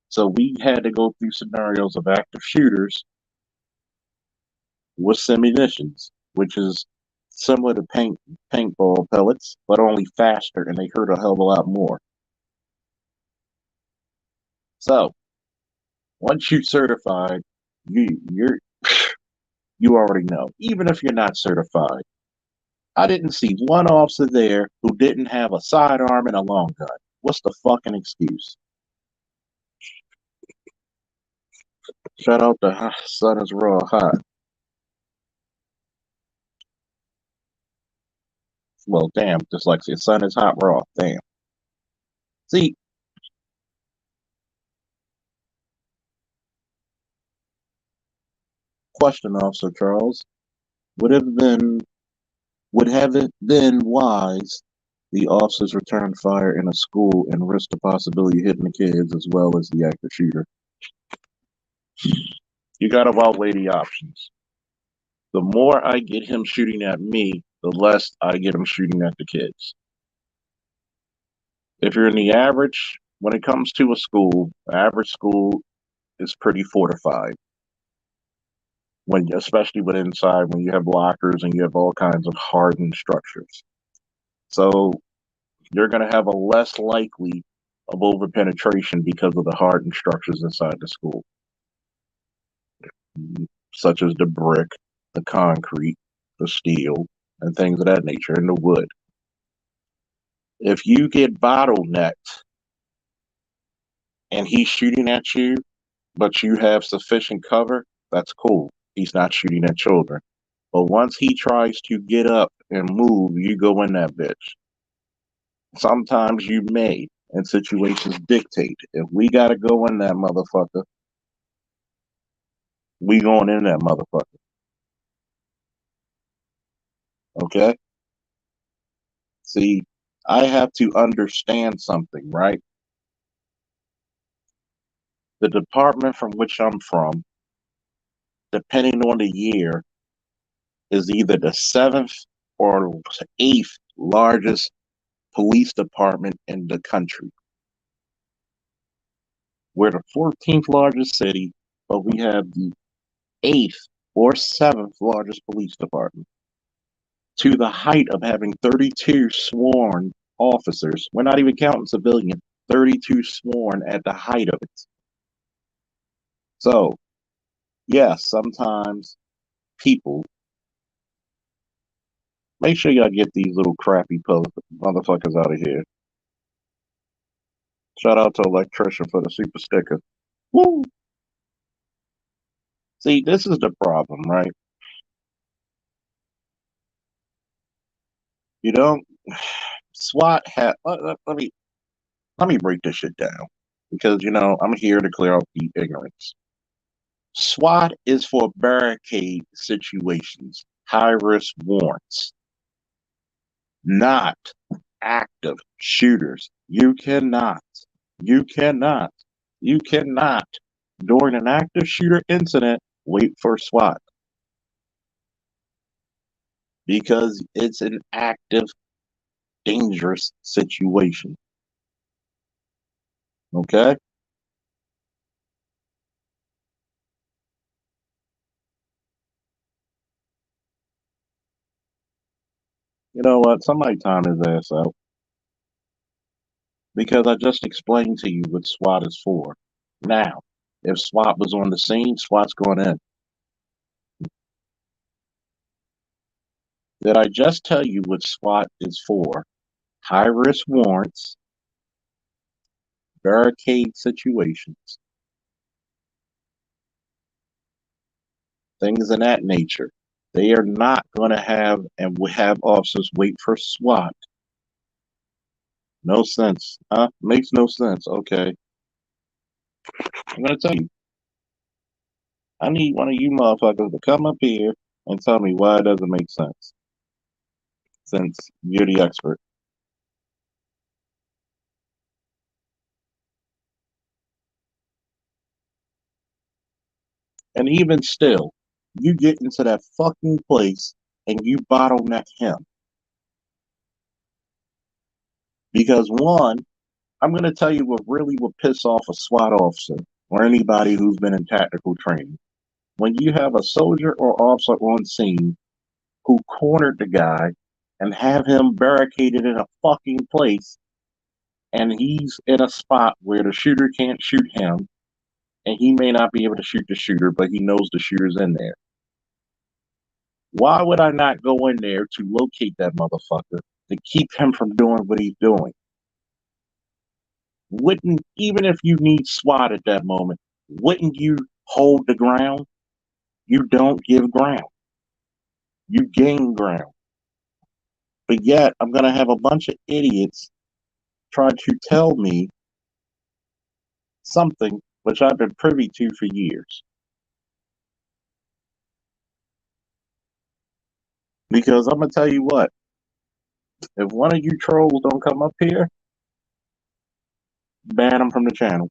A: So we had to go through scenarios of active shooters with simunitions, which is similar to paintball pellets, but only faster, and they hurt a hell of a lot more. So once you're certified, you're you already know. Even if you're not certified, I didn't see one officer there who didn't have a sidearm and a long gun. What's the fucking excuse? Shout out to Sun is Raw Hot. Well, damn, dyslexia. Sun is hot raw. Damn. See, question, Officer Charles. Would have been would have it been wise the officers return fire in a school and risk the possibility of hitting the kids as well as the active shooter? You gotta outweigh the options. The more I get him shooting at me, the less I get him shooting at the kids. If you're in the average, when it comes to a school, average school is pretty fortified. When, especially when inside, when you have lockers and you have all kinds of hardened structures, so you're going to have a less likely of over penetration because of the hardened structures inside the school, such as the brick, the concrete, the steel, and things of that nature, and the wood. If you get bottlenecked and he's shooting at you, but you have sufficient cover, that's cool. He's not shooting at children. But once he tries to get up and move, you go in that bitch. Sometimes you may, and situations dictate. If we gotta go in that motherfucker, we going in that motherfucker. Okay? See, I have to understand something, right? The department from which I'm from, depending on the year, is either the seventh or eighth largest police department in the country. We're the 14th largest city, but we have the eighth or seventh largest police department. To the height of having 32 sworn officers. We're not even counting civilian, 32 sworn at the height of it. So, yes, sometimes people, make sure y'all get these little crappy motherfuckers out of here. Shout out to Electrician for the super sticker. Woo! See, this is the problem, right? You don't SWAT let me break this shit down because I'm here to clear up the ignorance. SWAT is for barricade situations, high risk warrants, not active shooters. You cannot, you cannot, during an active shooter incident, wait for SWAT because it's an active, dangerous situation. Okay? You know what? Somebody time his ass out because I just explained to you what SWAT is for. Now, if SWAT was on the scene, SWAT's going in. Did I just tell you what SWAT is for? High risk warrants, barricade situations, things of that nature. They are not going to have and will have officers wait for SWAT. No sense. Huh? Makes no sense. Okay. I'm going to tell you. I need one of you motherfuckers to come up here and tell me why it doesn't make sense. Since you're the expert. And even still, you get into that fucking place and you bottleneck him. Because one, I'm going to tell you what really would piss off a SWAT officer or anybody who's been in tactical training. When you have a soldier or officer on scene who cornered the guy and have him barricaded in a fucking place and he's in a spot where the shooter can't shoot him and he may not be able to shoot the shooter, but he knows the shooter's in there. Why would I not go in there to locate that motherfucker to keep him from doing what he's doing? Wouldn't, even if you need SWAT at that moment, wouldn't you hold the ground? You don't give ground. You gain ground. But yet, I'm going to have a bunch of idiots try to tell me something which I've been privy to for years. Because I'm going to tell you what, if one of you trolls don't come up here, ban them from the channel.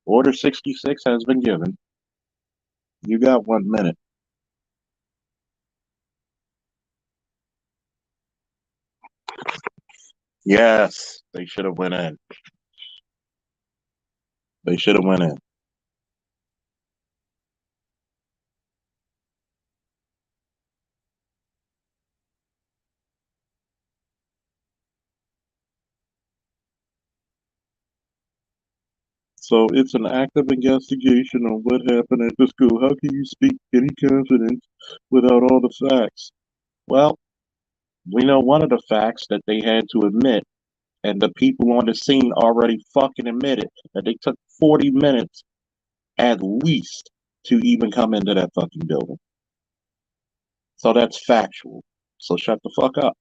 A: Order 66 has been given. You got 1 minute. Yes, they should have went in. They should have went in. So it's an active investigation on what happened at the school. How can you speak any confidence without all the facts? Well, we know one of the facts that they had to admit, and the people on the scene already fucking admitted that they took 40 minutes at least to even come into that fucking building. So that's factual. So shut the fuck up.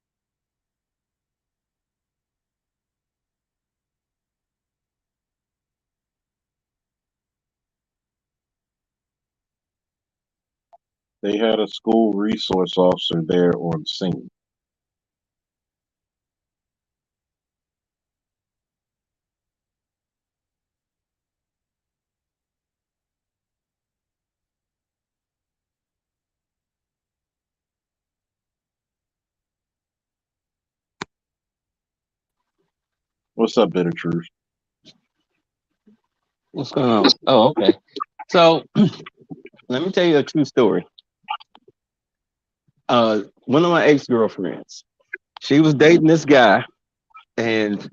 A: They had a school resource officer there on scene. What's up, Bitter Truth?
B: What's going on? Oh, okay. So let me tell you a true story. One of my ex-girlfriends, she was dating this guy, and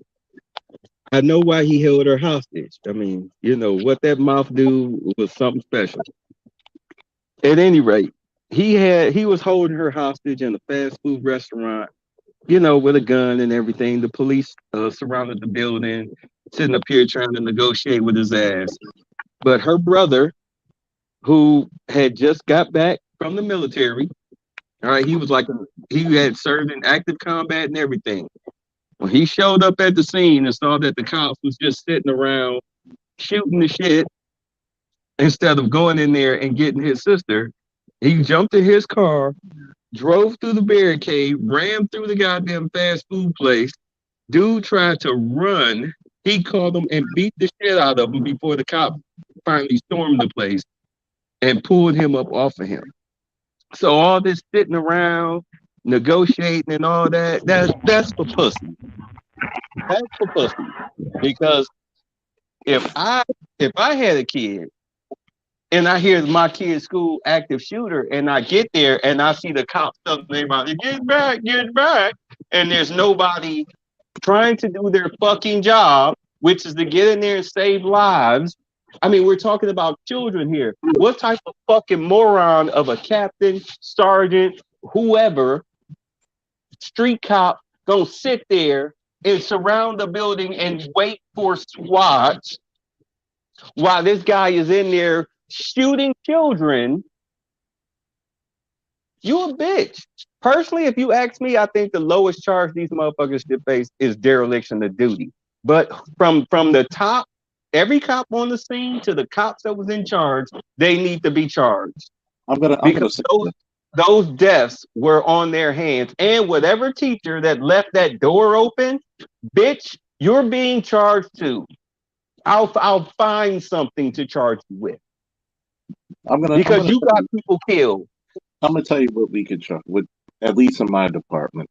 B: I know why he held her hostage. I mean, what that mouth do was something special. At any rate, he was holding her hostage in a fast food restaurant, with a gun and everything. The police surrounded the building, sitting up here trying to negotiate with his ass. But her brother, who had just got back from the military, all right, he had served in active combat and everything. When he showed up at the scene and saw that the cops was just sitting around shooting the shit instead of going in there and getting his sister, he jumped in his car, drove through the barricade, ran through the goddamn fast food place. Dude tried to run. He called him and beat the shit out of him before the cops finally stormed the place and pulled him up off of him. So all this sitting around, negotiating and all that's for pussy. That's for pussy. Because if I if I had a kid and I hear my kid's school active shooter and I get there and I see the cops telling everybody, get back, and there's nobody trying to do their fucking job, which is to get in there and save lives. I mean, we're talking about children here. What type of fucking moron of a captain, sergeant, whoever, street cop gonna sit there and surround the building and wait for SWAT while this guy is in there shooting children? You a bitch. Personally, if you ask me, I think the lowest charge these motherfuckers should face is dereliction of duty. But from the top, every cop on the scene to the cops that was in charge, they need to be charged. Because those deaths were on their hands. And whatever teacher that left that door open, bitch, you're being charged too. I'll find something to charge you with.
A: I'm
B: because
A: gonna
B: you got people killed.
A: I'm gonna tell you what we could charge with, at least in my department.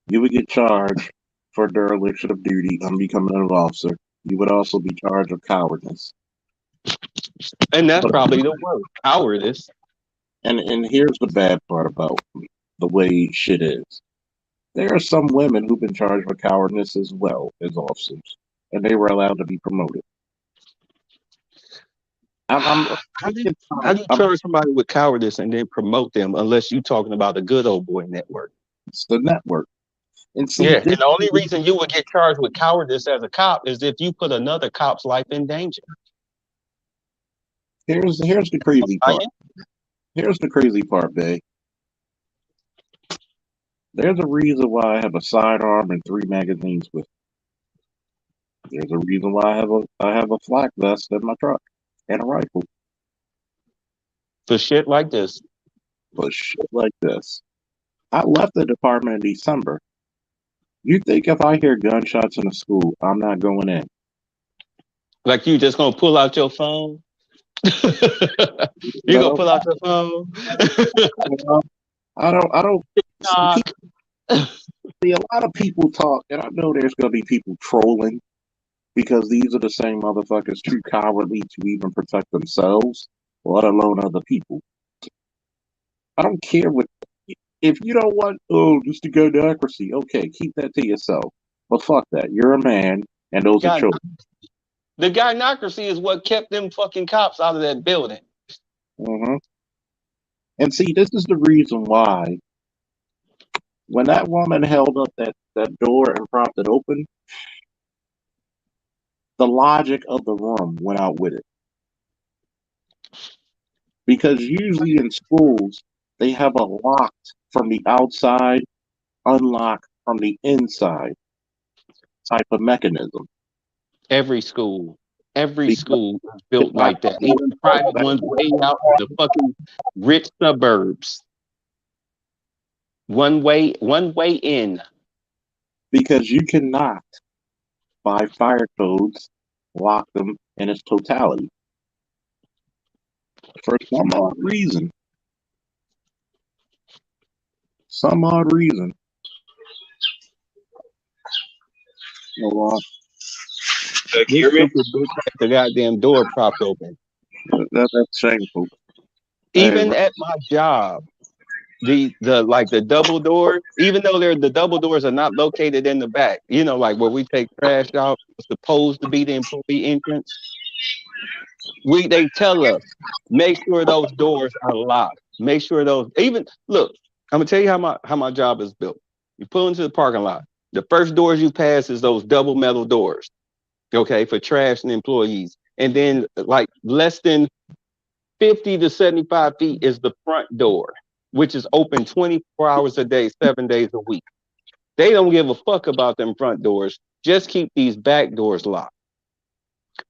A: You would get charged for dereliction of duty, unbecoming an officer. You would also be charged with cowardice.
B: And that's
A: But
B: probably the word, cowardice.
A: and here's the bad part about the way shit is. There are some women who've been charged with cowardice as well as officers, and they were allowed to be promoted. I'm
B: How do you, how
A: I'm,
B: do you
A: I'm
B: charge somebody with cowardice and then promote them unless you're talking about the good old boy network?
A: it's the network. And see,
B: Yeah, and the only reason you would get charged with cowardice as a cop is if you put another cop's life in danger.
A: here's the crazy part.
B: Ryan?
A: Here's the crazy part, Bay. There's a reason why I have a sidearm and three magazines with. There's a reason why I have a flak vest in my truck and a rifle
B: For shit like this.
A: for shit like this. I left the department in December. You think if I hear gunshots in a school, I'm not going in?
B: Like you just gonna pull out your phone? You gonna
A: No,
B: pull out your phone?
A: no, I don't. I don't. See,
B: Knock.
A: see, a lot of people talk, and I know there's gonna be people trolling because these are the same motherfuckers too cowardly to even protect themselves, let alone other people. I don't care what. If you don't want, oh, just to go to accuracy, okay, keep that to yourself. But fuck that. You're a man, and those are
B: God,
A: children.
B: the gynocracy is what kept them fucking cops out of that building.
A: Hmm. And see, this is the reason why when that woman held up that door and propped it open, the logic of the room went out with it. Because usually in schools, they have a locked from the outside, unlocked from the inside type of mechanism.
B: Every every
A: Because
B: school is built
A: if
B: like that. Even private ones way out in the fucking rich suburbs. One way in.
A: because you cannot, by fire codes, lock them in its totality. For some odd reason, some odd reason, you know,
B: This stupid bitch had the goddamn door propped open.
A: that's shameful. Hey,
B: Even at my job, the like the double door, even though the double doors are not located in the back, you know, like where we take trash out, it's supposed to be the employee entrance. They tell us make sure those doors are locked. Make sure those even look. I'm gonna tell you how my job is built. You pull into the parking lot. The first doors you pass is those double metal doors, okay, for trash and employees. And then like less than 50 to 75 feet is the front door, which is open 24 hours a day, 7 days a week. They don't give a fuck about them front doors. Just keep these back doors locked.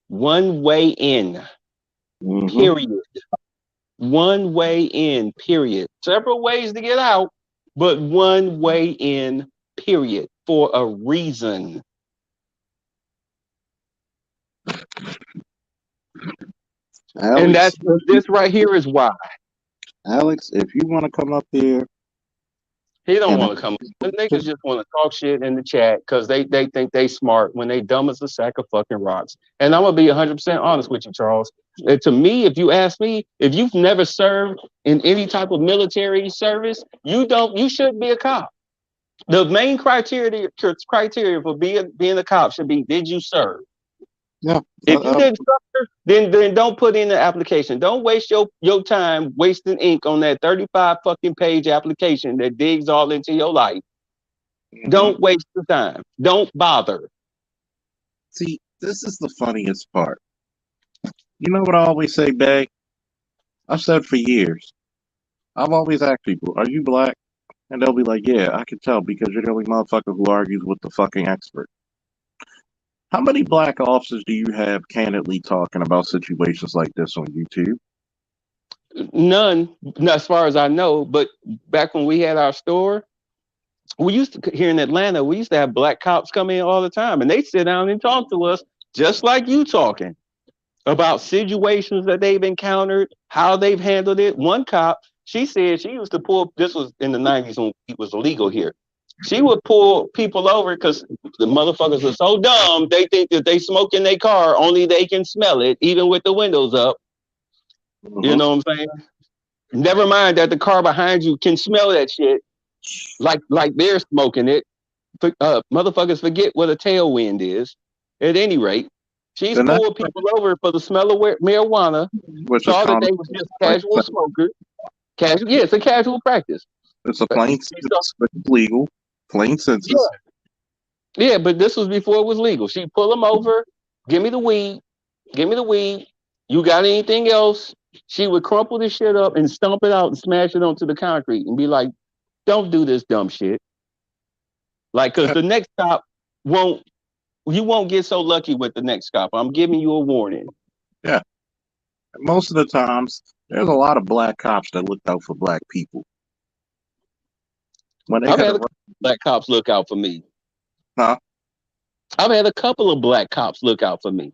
B: One way in,
A: mm-hmm.
B: period. One way in, period. Several ways to get out, but one way in, period, for a reason. And
A: Alex,
B: that's this right here is why.
A: Alex, if you want to come up here
B: He don't
A: and
B: want to come. The niggas just want to talk shit in the chat because they think they smart when they dumb as a sack of fucking rocks. And I'm gonna be 100% honest with you, Charles. To me, if you ask me, if you've never served in any type of military service, you shouldn't be a cop. The main criteria for being a cop should be did you serve?
A: yeah,
B: If you didn't serve, then don't put in the application. Don't waste your time wasting ink on that 35 fucking page application that digs all into your life.
A: mm-hmm.
B: Don't waste the time. Don't bother.
A: See, this is the funniest part. You know what I always say, Bay? I've said for years. I've always asked people, "Are you black?" And they'll be like, "Yeah, I can tell because you're the only motherfucker who argues with the fucking expert." How many black officers do you have candidly talking about situations like this on YouTube?
B: None, as far as I know. But back when we had our store, we used to here in Atlanta, we used to have black cops come in all the time, and they sit down and talk to us just like you talking. about situations that they've encountered, how they've handled it. One cop, she said she used to pull, this was in the 90s when it was illegal here. She would pull people over because the motherfuckers are so dumb, they think that they smoke in their car, only they can smell it, even with the windows up. You
A: Mm-hmm.
B: know what I'm saying? Never mind that the car behind you can smell that shit like they're smoking it. Motherfuckers forget what a tailwind is. At any rate, she's
A: The next,
B: pulled people over for the smell of marijuana,
A: which is
B: saw that
A: common,
B: they were just
A: plain
B: casual
A: sense.
B: smokers. Casual, yeah, it's a casual practice.
A: It's a
B: Uh,
A: plain
B: she saw,
A: sense, but it's legal. Plain senses.
B: yeah, yeah, but this was before it was legal. She pull them over, give me the weed, give me the weed. You got anything else? She would crumple the shit up and stomp it out and smash it onto the concrete and be like, "Don't do this dumb shit." Like, cause
A: Yeah.
B: the next cop won't. You won't get so lucky with the next cop. I'm giving you a warning.
A: Yeah. Most of the times, there's a lot of black cops that look out for black people when they
B: I've
A: could
B: had a
A: have.
B: couple of black cops look out for me.
A: Huh?
B: I've had a couple of black cops look out for me.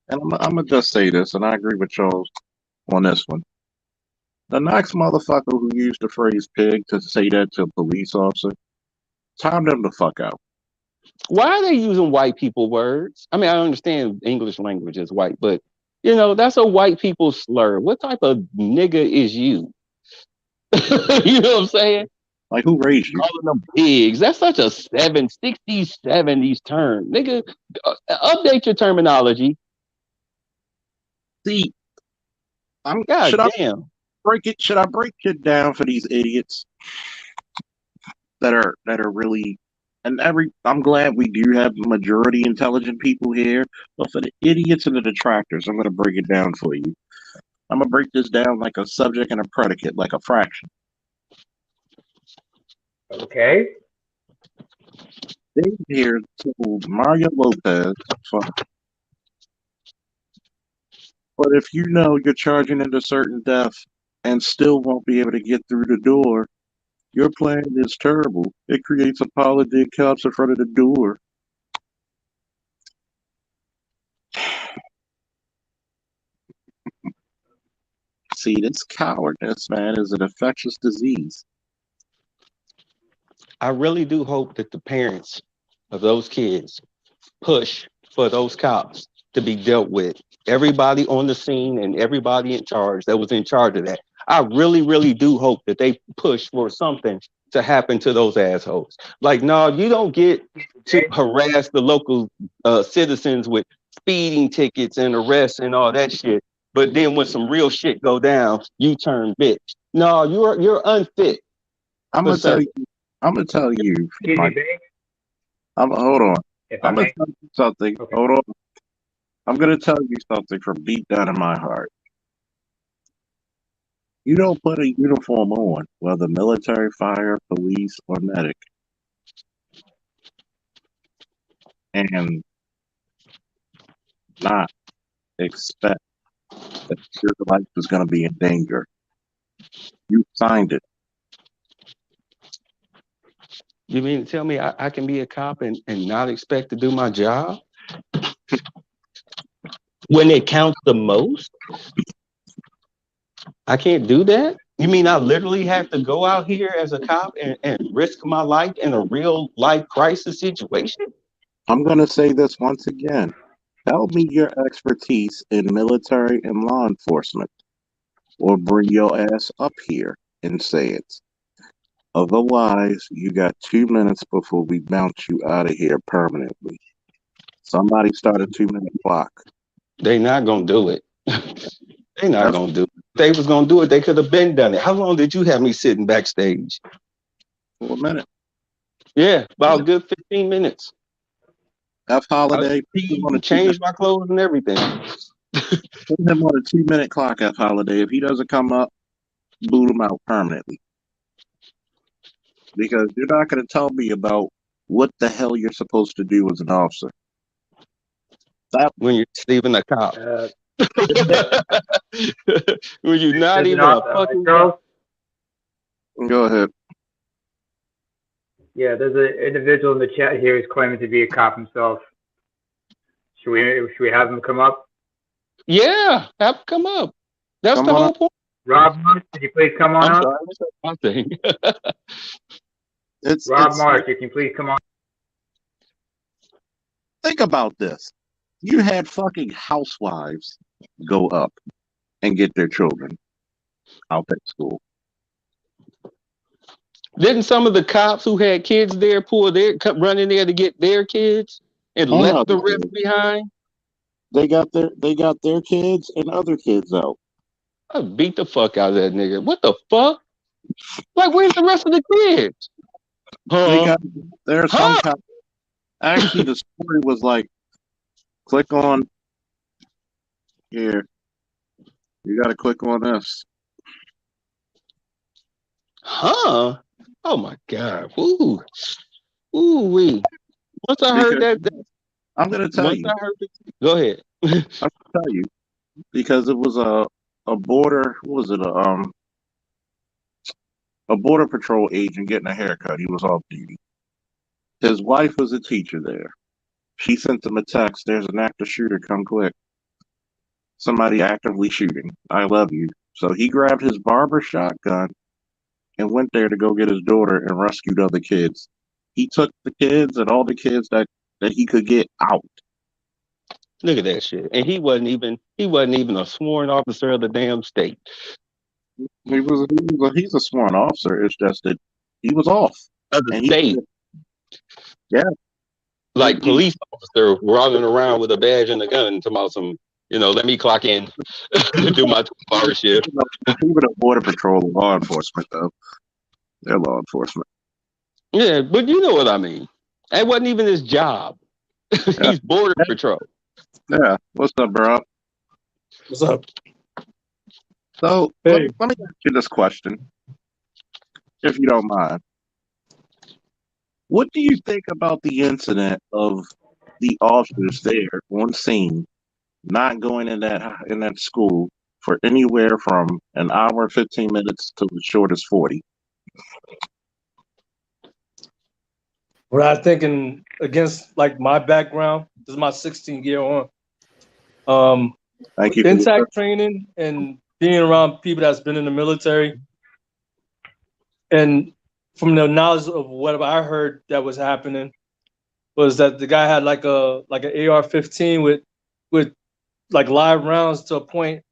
A: And I'm gonna just say this, and I agree with y'all on this one. The next motherfucker who used the phrase "pig" to say that to a police officer, time them the fuck out.
B: Why are they using white people words? I mean, I understand English language is white, but you know, that's a white people slur. What type of nigga is you? You know what I'm saying?
A: Like, who raised you?
B: Calling them pigs. That's such a 60s, 70s term. Nigga, update your terminology.
A: See,
B: God
A: should I
B: damn.
A: break it? Should I break it down for these idiots that are really? And I'm glad we do have majority intelligent people here, but for the idiots and the detractors, I'm gonna break it down for you. I'm gonna break this down like a subject and a predicate, like a fraction.
C: Okay.
A: David here told Mario Lopez, fuck, but if you know you're charging into certain death and still won't be able to get through the door, your plan is terrible. It creates a pile of dead cops in front of the door. See, this cowardness, man, is an infectious disease.
B: I really do hope that the parents of those kids push for those cops to be dealt with. Everybody on the scene and everybody in charge that was in charge of that. I really, really do hope that they push for something to happen to those assholes. Like, no, you don't get to
C: Okay.
B: harass the local citizens with speeding tickets and arrests and all that shit. But then when some real shit go down, you turn bitch. No, you're unfit
A: I'm
B: for
A: gonna tell
B: service.
A: you. I'm gonna tell you.
C: Excuse me,
A: My,
C: Big,
A: hold on.
C: if I
A: I'm gonna
C: may.
A: tell you something.
C: Okay.
A: Hold on. I'm gonna tell you something from deep down in my heart. You don't put a uniform on, whether military, fire, police, or medic, and not expect that your life is gonna be in danger. You signed it.
B: You mean to tell me I can be a cop and not expect to do my job when it counts the most? I can't do that? You mean I literally have to go out here as a cop and risk my life in a real life crisis situation?
A: I'm gonna say this once again. Tell me your expertise in military and law enforcement, or bring your ass up here and say it. Otherwise, you got 2 minutes before we bounce you out of here permanently. Somebody start a 2 minute clock.
B: They not gonna do it. They not
A: That's
B: gonna do it. If they was gonna do it, they could have been done it. How long did you have me sitting backstage?
A: for a minute.
B: Yeah, about a good 15 minutes.
A: F
B: I
A: Holiday, put him on a two minute.
B: changed my clothes and everything.
A: Put him on a 2 minute clock. F Holiday. If he doesn't come up, boot him out permanently. Because you're not going to tell me about what the hell you're supposed to do as an officer. That
B: When you're Stephen a cop.
C: Uh, th-
B: When you're not
C: there's an
B: even a
C: op,
B: fucking cop.
C: Charles.
A: go ahead.
C: Yeah, there's an individual in the chat here who's claiming to be a cop himself. Should we have him come up?
B: Yeah, have to come up. That's
A: Come
B: the
A: on
B: whole
A: up.
B: point.
C: Rob Marsh, could you please come on
B: I'm
C: up?
B: sorry, what's up? My thing.
C: Rob
A: It's
C: Marsh, you can please come on.
A: think about this. You had fucking housewives go up and get their children out at school.
B: Didn't some of the cops who had kids there run in there to get their kids and
A: Oh no,
B: left the rest behind?
A: they got their kids and other kids out.
B: I beat the fuck out of that nigga. What the fuck? Like, where's the rest of the kids?
A: They
B: Huh?
A: got there are some
B: Huh?
A: cops. Actually, the story was like, click on here. You got to click on this
B: Huh? Oh my god. Ooh. Ooh wee. Once I heard
A: because
B: that,
A: I'm gonna tell
B: once
A: you.
B: I heard it, go ahead.
A: I'm gonna tell you because it was a border. What was it? A border patrol agent getting a haircut. He was off duty. His wife was a teacher there. She sent him a text. There's an active shooter. Come quick. Somebody actively shooting. I love you. So he grabbed his barber shotgun and went there to go get his daughter and rescued other kids. He took the kids and all the kids that he could get out.
B: Look at that shit. And he wasn't even a sworn officer of the damn state.
A: He's a sworn officer. It's just that he was off.
B: Of the
A: And
B: state.
A: yeah,
B: Like
A: he
B: police officer running around with a badge and a gun talking about some, let me clock in to do my 12-hour shift.
A: even a border patrol law enforcement though. They're law enforcement.
B: Yeah, but you know what I mean. That wasn't even his job.
A: Yeah.
B: He's border patrol.
A: Yeah. What's up, bro?
D: What's up?
A: So
D: Hey.
A: let me ask you this question, if you don't mind. What do you think about the incident of the officers there on scene not going in that school for anywhere from an hour, 15 minutes to the shortest 40?
D: What I thinking against like my background, this is my 16th year on.
A: Thank you for
D: Intact training and being around people that's been in the military, and from the knowledge of what I heard that was happening was that the guy had like an AR-15 with like live rounds to a point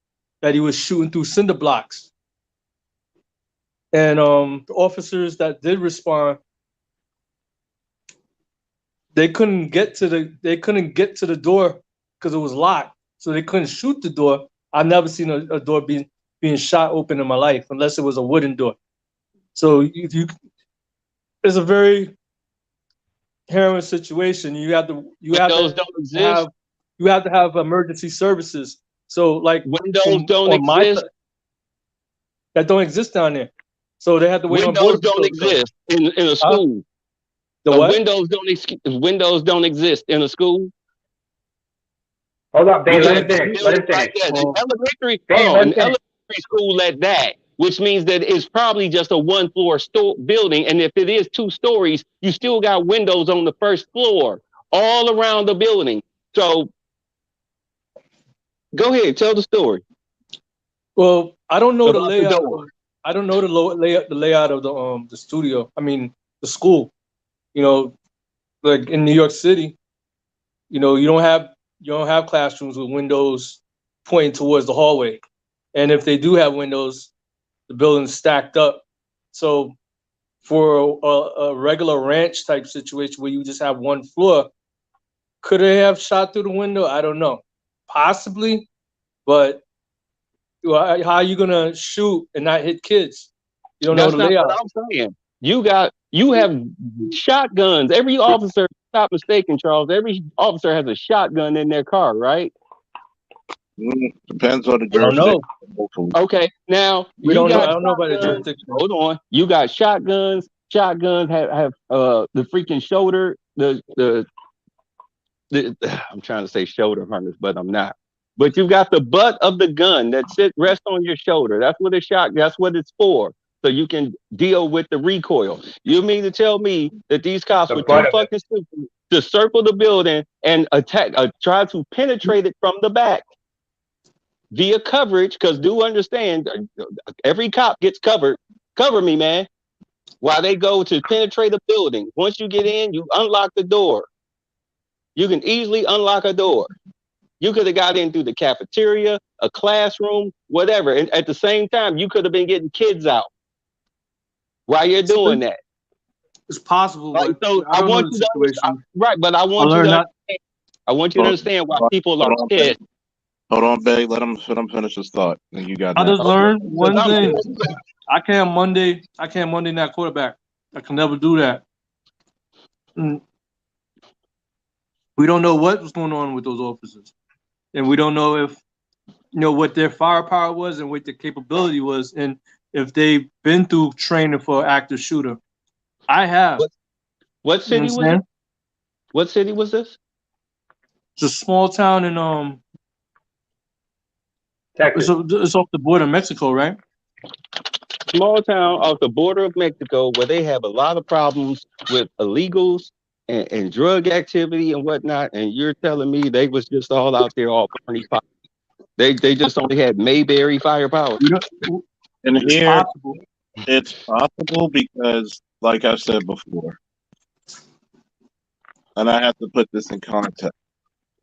D: that he was shooting through cinder blocks. And the officers that did respond, they couldn't get to the door because it was locked, so they couldn't shoot the door. I've never seen a door being shot open in my life unless it was a wooden door. So it's a very harrowing situation. You have to
B: Windows don't exist.
D: have emergency services. So like
B: Windows don't
D: on my
B: exist.
D: side, that don't exist down there. So they have to wait on
B: Windows
D: border
B: don't
D: patrol.
B: exist in a school.
D: The what?
B: Windows don't exist in a school.
C: Hold on, Dave. Let him
B: Because
C: finish. Let him finish.
B: an elementary school at that, which means that it's probably just a one-floor building. And if it is 2 stories, you still got windows on the first floor all around the building. So go ahead, tell the story.
D: Well, I don't know the
B: About the
D: layout.
B: door.
D: I don't know the layout of the studio. I mean the school. Like in New York City, you don't have classrooms with windows pointing towards the hallway. And if they do have windows, the building's stacked up. So for a regular ranch type situation where you just have one floor, could they have shot through the window? I don't know. Possibly, but how are you gonna shoot and not hit kids? You don't know
B: That's
D: the
B: not
D: layout.
B: what I'm saying. You have shotguns. Every officer, not mistaken, Charles. Every officer has a shotgun in their car, right?
A: Depends on the
D: I don't
A: jurisdiction.
D: know.
B: Okay. Now
D: We
B: you
D: don't know.
B: got
D: I don't know about the
B: shotguns.
D: jurisdiction.
B: Hold on. You got shotguns. Shotguns have the freaking shoulder. The I'm trying to say shoulder harness, but I'm not. But you've got the butt of the gun that rests on your shoulder. That's what that's what it's for. So you can deal with the recoil. You mean to tell me that these cops
C: The
B: were
C: butt
B: too
C: of it.
B: fucking stupid? to circle the building and attack, try to penetrate it from the back via coverage. Because do understand, every cop gets covered. Cover me, man. While they go to penetrate a building. Once you get in, you unlock the door. You can easily unlock a door. You could have got in through the cafeteria, a classroom, whatever. And at the same time, you could have been getting kids out while you're doing that.
D: It's possible,
B: Right?
D: but
B: So
D: I don't know the situation.
B: but I
D: I
B: want you
D: learned
B: to
D: that.
B: I want you to understand why people are
A: Hold on,
B: scared.
A: Hold on, Bay. Let him finish his thought. And you got
D: I
A: that.
D: just learned one
B: I'm
D: thing. I can't Monday night quarterback. I can never do that. Mm. We don't know what was going on with those officers, and we don't know if what their firepower was and what their capability was, and if they've been through training for an active shooter. I have.
B: What city was it? What city was this?
D: It's a small town in
C: Texas.
D: it's off the border of Mexico, right?
B: Small town off the border of Mexico where they have a lot of problems with illegals and drug activity and whatnot. And you're telling me they was just all out there all Bernie Pop. They just only had Mayberry firepower.
A: And
D: It's
A: here,
D: possible.
A: it's possible because, like I said before, and I have to put this in context.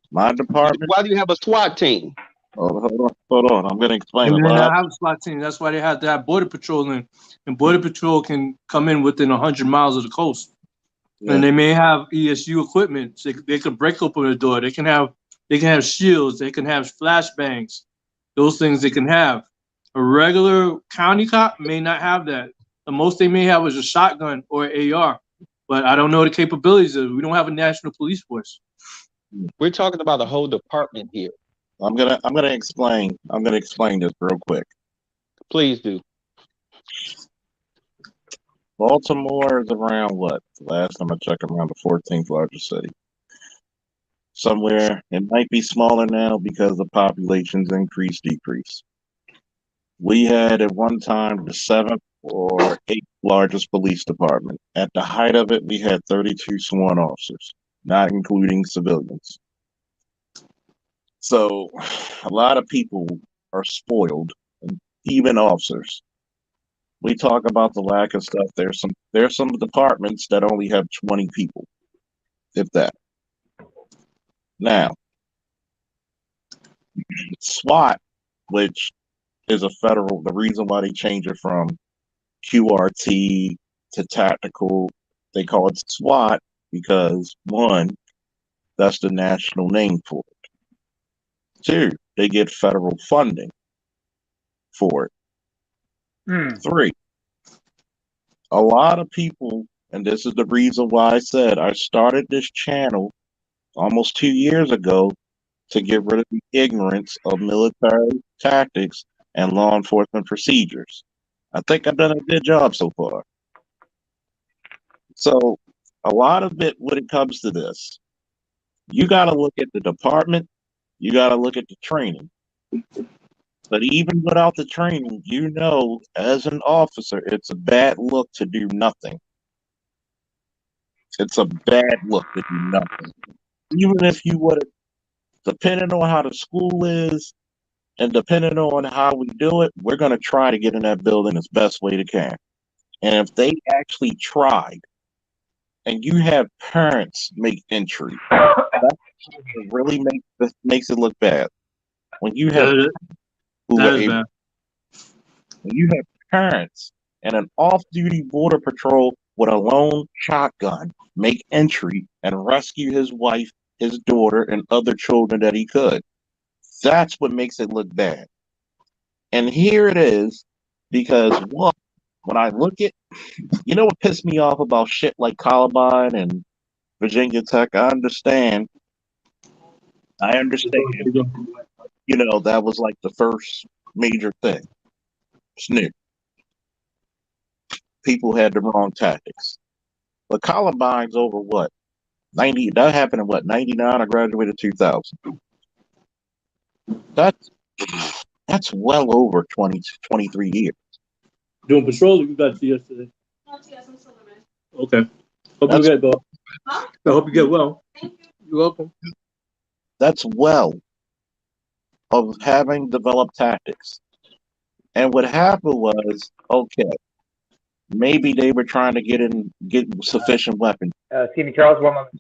A: My department.
B: Why do you have a SWAT team?
A: Hold on. I'm going to explain
D: And
A: a
D: then
A: lot.
D: I have a SWAT team. That's why they have to have border patrol in, and border patrol can come in within 100 miles of the coast.
A: Yeah.
D: And they may have ESU equipment. So they can break open the door. They can have shields. They can have flashbangs. Those things they can have. A regular county cop may not have that. The most they may have is a shotgun or an AR. But I don't know the capabilities of it. We don't have a national police force.
B: We're talking about a whole department here.
A: I'm gonna explain. I'm gonna explain this real quick.
B: Please do.
A: Baltimore is around what? Last time I checked, around the 14th largest city. Somewhere it might be smaller now because the population's decrease. We had at one time the 7th or 8th largest police department. At the height of it, we had 32 sworn officers, not including civilians. So a lot of people are spoiled, even officers. We talk about the lack of stuff. There's some departments that only have 20 people, if that. Now, SWAT, which is a federal, the reason why they change it from QRT to tactical, they call it SWAT because one, that's the national name for it. Two, they get federal funding for it. 3, a lot of people, and this is the reason why I said I started this channel almost 2 years ago to get rid of the ignorance of military tactics and law enforcement procedures. I think I've done a good job so far. So a lot of it when it comes to this, you got to look at the department, you got to look at the training. But even without the training, as an officer, it's a bad look to do nothing. It's a bad look to do nothing. Even if you would have, depending on how the school is and depending on how we do it, we're going to try to get in that building as best way to can. And if they actually tried and you have parents make entry, that really makes it look bad. When you have when you have parents and an off-duty border patrol with a lone shotgun make entry and rescue his wife, his daughter, and other children that he could, that's what makes it look bad. And here it is, because when I look at, what pissed me off about shit like Columbine and Virginia Tech, I understand. That was like the first major thing. It's new. People had the wrong tactics. But Columbine's over what? 90, that happened in what, 99? I graduated 2000. That's well over 23 years.
D: Doing patrol, you got to yesterday. Okay. Hope you get, bro. I hope you get well. You're welcome.
A: That's well of having developed tactics. And what happened was, okay, maybe they were trying to get sufficient weapons.
C: Excuse me, Charles, one moment.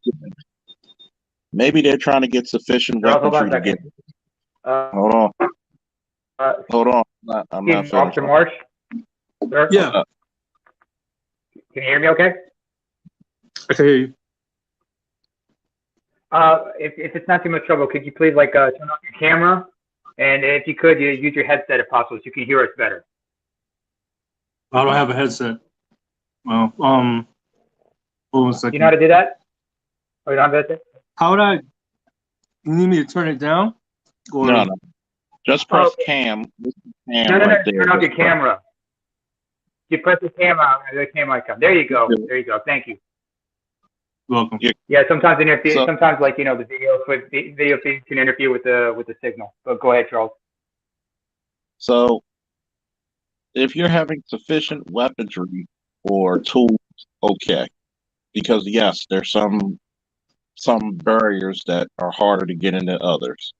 A: Maybe they're trying to get sufficient
C: Charles, hold on
A: weaponry
C: a
A: to get.
C: second.
A: Hold on,
C: Uh,
A: hold on. I'm not
C: excuse me,
A: finished.
C: Officer Marsh, sir?
D: Yeah,
C: Can you hear me okay?
D: I can hear you.
C: If it's not too much trouble, could you please turn off your camera? And if you could, you use your headset if possible so you can hear us better.
D: I don't have a headset. Well, hold on a second.
C: You know how to do that? Oh, you don't have a headset?
D: How would I? You need me to turn it down? Or,
A: No. Just press
C: Okay.
A: cam. This is cam
C: No,
A: right there.
C: turn off your camera. You press the camera, the camera icon. There you go. There you go. Thank you.
D: welcome.
C: Yeah, sometimes interfere.
A: So-
C: Sometimes, the video feed can interfere with the signal. But go ahead, Charles.
A: So, if you're having sufficient weaponry or tools, okay, because yes, there's some barriers that are harder to get into others.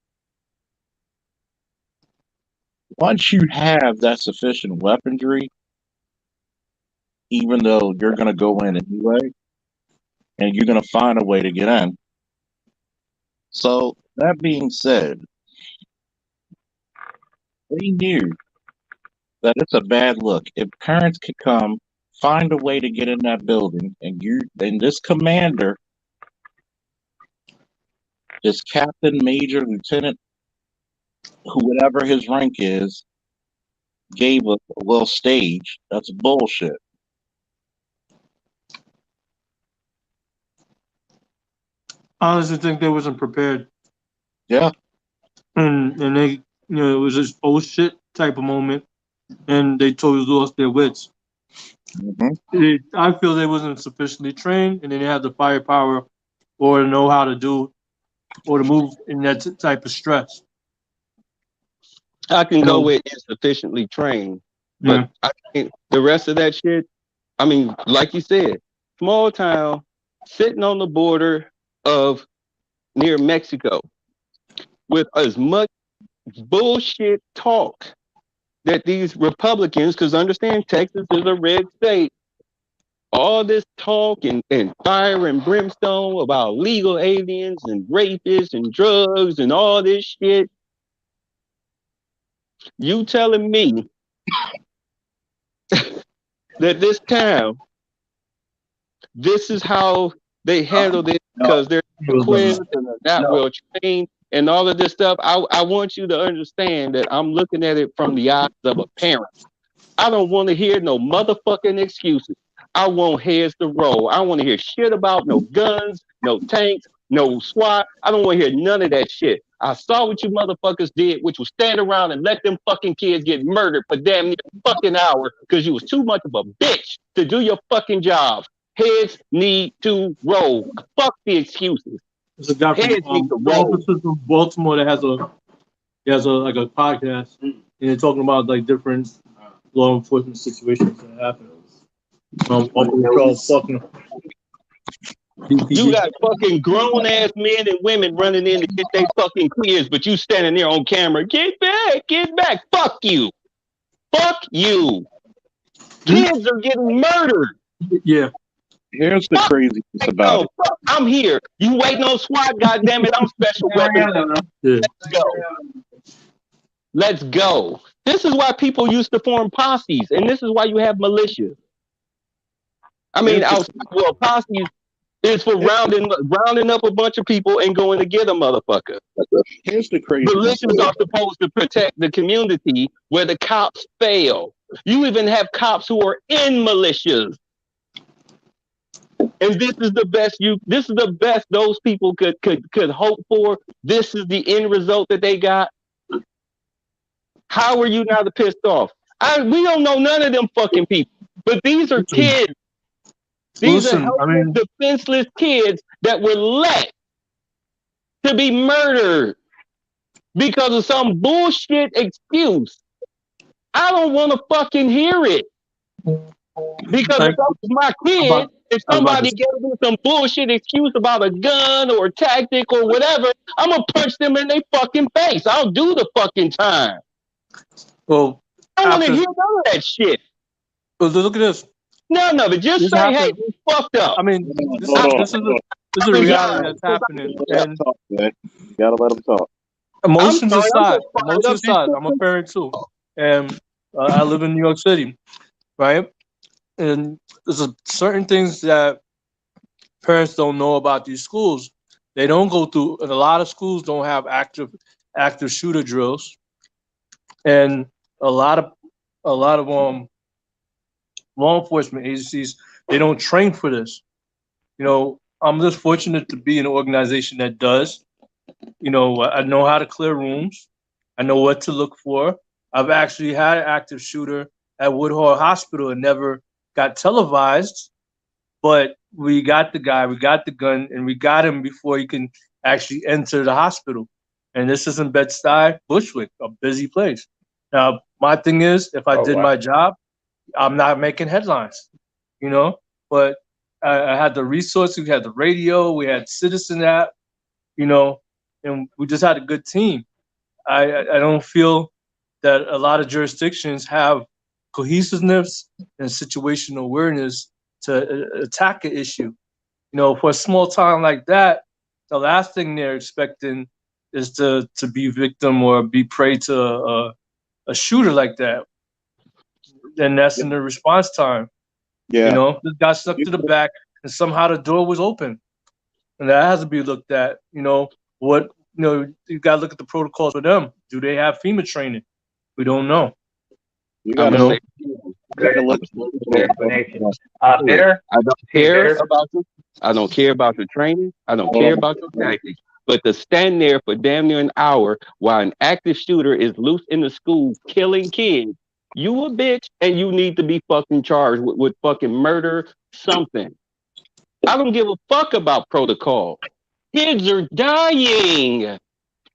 A: Once you have that sufficient weaponry, even though you're going to go in anyway, and you're going to find a way to get in. So, that being said, they knew that it's a bad look. If parents could come, find a way to get in that building, and this commander, this captain, major, lieutenant, whatever his rank is, gave us a little stage. That's bullshit.
D: I honestly think they wasn't prepared.
A: Yeah.
D: And they, it was this oh shit type of moment, and they totally lost their wits.
A: Mm-hmm.
D: I feel they wasn't sufficiently trained, and they didn't have the firepower or to know how to do or to move in that type of stress.
B: I can go with insufficiently trained, but I think the rest of that shit, I mean, like you said, small town, sitting on the border of near Mexico with as much bullshit talk that these Republicans, because understand Texas is a red state, all this talk and fire and brimstone about legal aliens and rapists and drugs and all this shit. You telling me that this town, this is how they handle it because they're equipped and they're not well trained and all of this stuff. I want you to understand that I'm looking at it from the eyes of a parent. I don't want to hear no motherfucking excuses. I want heads to roll. I don't want to hear shit about no guns, no tanks, no SWAT. I don't want to hear none of that shit. I saw what you motherfuckers did, which was stand around and let them fucking kids get murdered for damn near a fucking hour because you was too much of a bitch to do your fucking job. Heads need to roll. Fuck the excuses.
D: There's a guy from officer from Baltimore that has a a podcast, and they're talking about like different law enforcement situations that happen.
B: You got fucking grown ass men and women running in to get their fucking kids, but you standing there on camera. Get back. Fuck you. Fuck you. Kids are getting murdered.
D: Yeah.
A: Here's the crazy thing about it.
B: I'm here. You waiting on SWAT? God damn it! I'm special weapons.
D: Yeah.
B: Let's go. Let's go. This is why people used to form posses, and this is why you have militias. I mean, posses is for rounding up a bunch of people and going to get a motherfucker.
A: Here's the crazy.
B: Militias are supposed to protect the community where the cops fail. You even have cops who are in militias. And this is the best those people could hope for. This is the end result that they got. How are you now pissed off? We don't know none of them fucking people. But these are kids. These are defenseless kids that were let to be murdered because of some bullshit excuse. I don't want to fucking hear it. Because if that was my kid, If
C: I was about
B: somebody
C: to.
B: gives me some bullshit excuse about a gun or a tactic or whatever, I'm gonna punch them in their fucking face. I'll do the fucking time.
D: Well,
B: I don't want to
D: after
B: hear none of that shit.
D: look at this.
B: None of it. Just
D: This
B: say, hey,
D: happened.
B: you fucked up.
D: I mean, this
A: Hold
D: is
A: on.
D: this is a this is a
B: I'm
D: reality
B: sorry.
D: that's happening.
A: Let him
D: And
A: talk, man. You gotta let him talk.
B: I'm
D: emotions
B: sorry. I'm
D: aside,
B: just fired up.
D: emotions aside, I'm a parent too, and I live in New York City, right? And there's certain things that parents don't know about these schools. They don't go through, and a lot of schools don't have active shooter drills, and a lot of a lot of law enforcement agencies, they don't train for this. You know, I'm just fortunate to be in an organization that does. You know, I know how to clear rooms. I know what to look for. I've actually had an active shooter at Woodhull Hospital and never got televised, but we got the guy, we got the gun, and we got him before he can actually enter the hospital. And this is in Bed-Stuy, Bushwick, a busy place. Now, my thing is, if I
C: Oh
D: did
C: wow.
D: my job, I'm not making headlines, you know. But I had the resources, we had the radio, we had Citizen app, you know, and we just had a good team. I don't feel that a lot of jurisdictions have cohesiveness and situational awareness to attack an issue. You know, for a small town like that, the last thing they're expecting is to be victim or be prey to a shooter like that. And that's in the response time. You
A: Yeah.
D: know, this got stuck to the back, and somehow the door was open, and that has to be looked at. You know, what you got to look at the protocols for them. Do they have FEMA training? We don't know.
A: You
B: I'm
A: gotta
B: gonna
D: You
B: say,
D: know,
C: Good,
A: look.
C: good explanation.
B: I
C: Bitter.
B: don't
C: Team
B: care
C: bitter.
B: about you. I don't care about your training. I don't
A: Hold
B: care
A: on.
B: about your tactics. But to stand there for damn near an hour while an active shooter is loose in the school killing kids, you a bitch and you need to be fucking charged with fucking murder, something. I don't give a fuck about protocol. Kids are dying.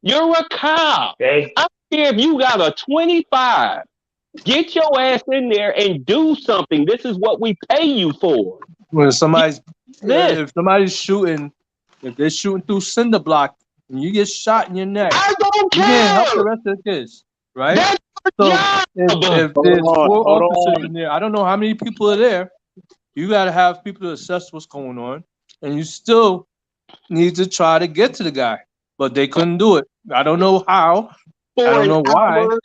B: You're a cop.
C: Okay.
B: I don't care if you got a 25. Get your ass in there and do something. This is what we pay you for.
D: when
B: Get
D: somebody's
B: this.
D: if somebody's shooting, if they're shooting through cinder block and you get shot in your neck,
B: I don't
D: you can't help the
B: care.
D: rest of the kids, right?
B: That's your
D: So
B: job.
D: if
A: Hold
D: there's
A: on.
D: 4
A: Hold
D: officers
A: on.
D: in there, I don't know how many people are there. You got to have people to assess what's going on, and you still need to try to get to the guy, but they couldn't do it. I don't know how. I
B: For
D: don't
B: an
D: know why.
B: hour.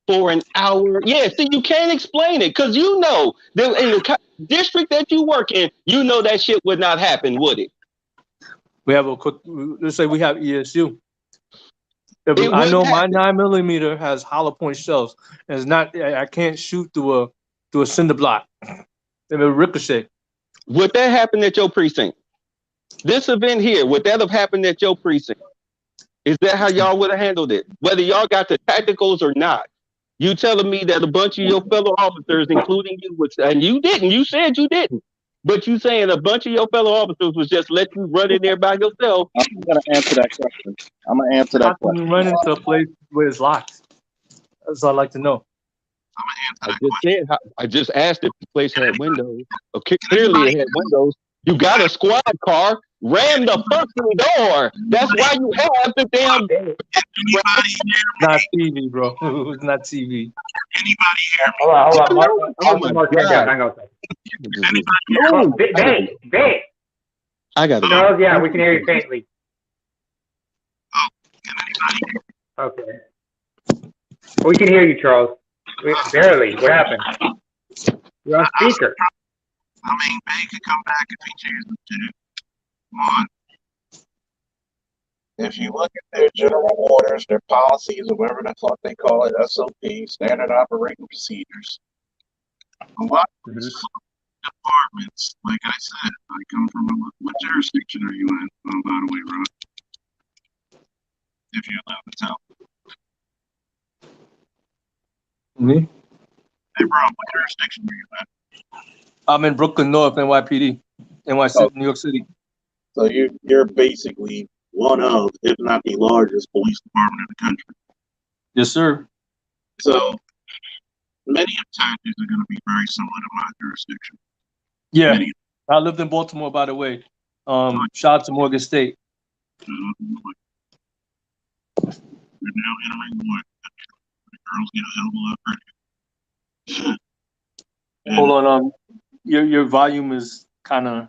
B: For an hour. Yeah, see, you can't explain it because you know that in the district that you work in, you know that shit would not happen, would it?
D: We have a quick. Let's say we have ESU.
B: It
D: I
B: wouldn't
D: know my
B: happen.
D: 9mm has hollow point shells, and it's not. I can't shoot through a cinder block. It will ricochet.
B: Would that happen at your precinct? This event here, would that have happened at your precinct? Is that how y'all would have handled it? Whether y'all got the tacticals or not? You telling me that a bunch of your fellow officers, including you, and you didn't. You said you didn't. But you saying a bunch of your fellow officers was just let you run in there by yourself.
A: I'm gonna answer that question. I'm gonna answer
D: How
A: that
D: can you
A: question.
D: run into a place where it's locked? That's what I'd like to know.
B: I just asked if the place had windows. Okay, clearly it had windows. You got a squad car. Ram the fucking door. That's why you have the damn.
E: Anybody hear
D: Not
E: me?
D: TV, bro. It's not TV.
E: Anybody hear me?
C: Hold on. Mark,
B: Oh my
C: Mark, hang
B: god.
C: on a second.
E: Anybody hear me?
B: Oh,
C: Babe.
B: I got it.
C: Charles, yeah, we can hear you faintly.
E: Oh, can anybody hear me?
C: Okay. We can hear you, Charles. Barely. What happened? You're on speaker.
E: I mean, Bay could come back if he chooses to. Come on.
A: If you look at their general orders, their policies, or whatever the fuck they call it, SOP, standard operating procedures.
E: A lot of departments, like I said, I come from what jurisdiction are you in? Oh, by the way, Ron. If you live in town.
D: Me?
E: Hey, Ron, what jurisdiction are you in?
D: I'm in Brooklyn North, NYPD, NYC, New York City.
A: So you're basically one of, if not the largest police department in the country.
D: Yes, sir.
E: So many of tactics are going to be very similar to my jurisdiction.
D: Yeah.
E: Many.
D: I lived in Baltimore, by the way. Shout out to Morgan State.
E: We're now entering what? The girls get a hell of a lot prettier.
D: Hold on, your volume is kind of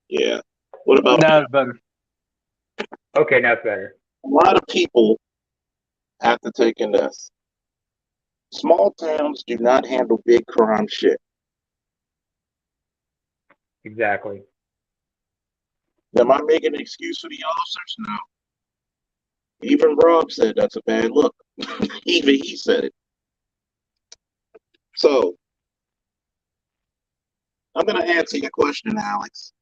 E: Yeah. What about
D: now it's better.
C: Okay, now it's better.
E: a lot of people have to take in this? Small towns do not handle big crime shit.
C: Exactly.
E: Am I making an excuse for the officers? No. Even Rob said that's a bad look. Even he said it. So, I'm going to answer your question, Alex.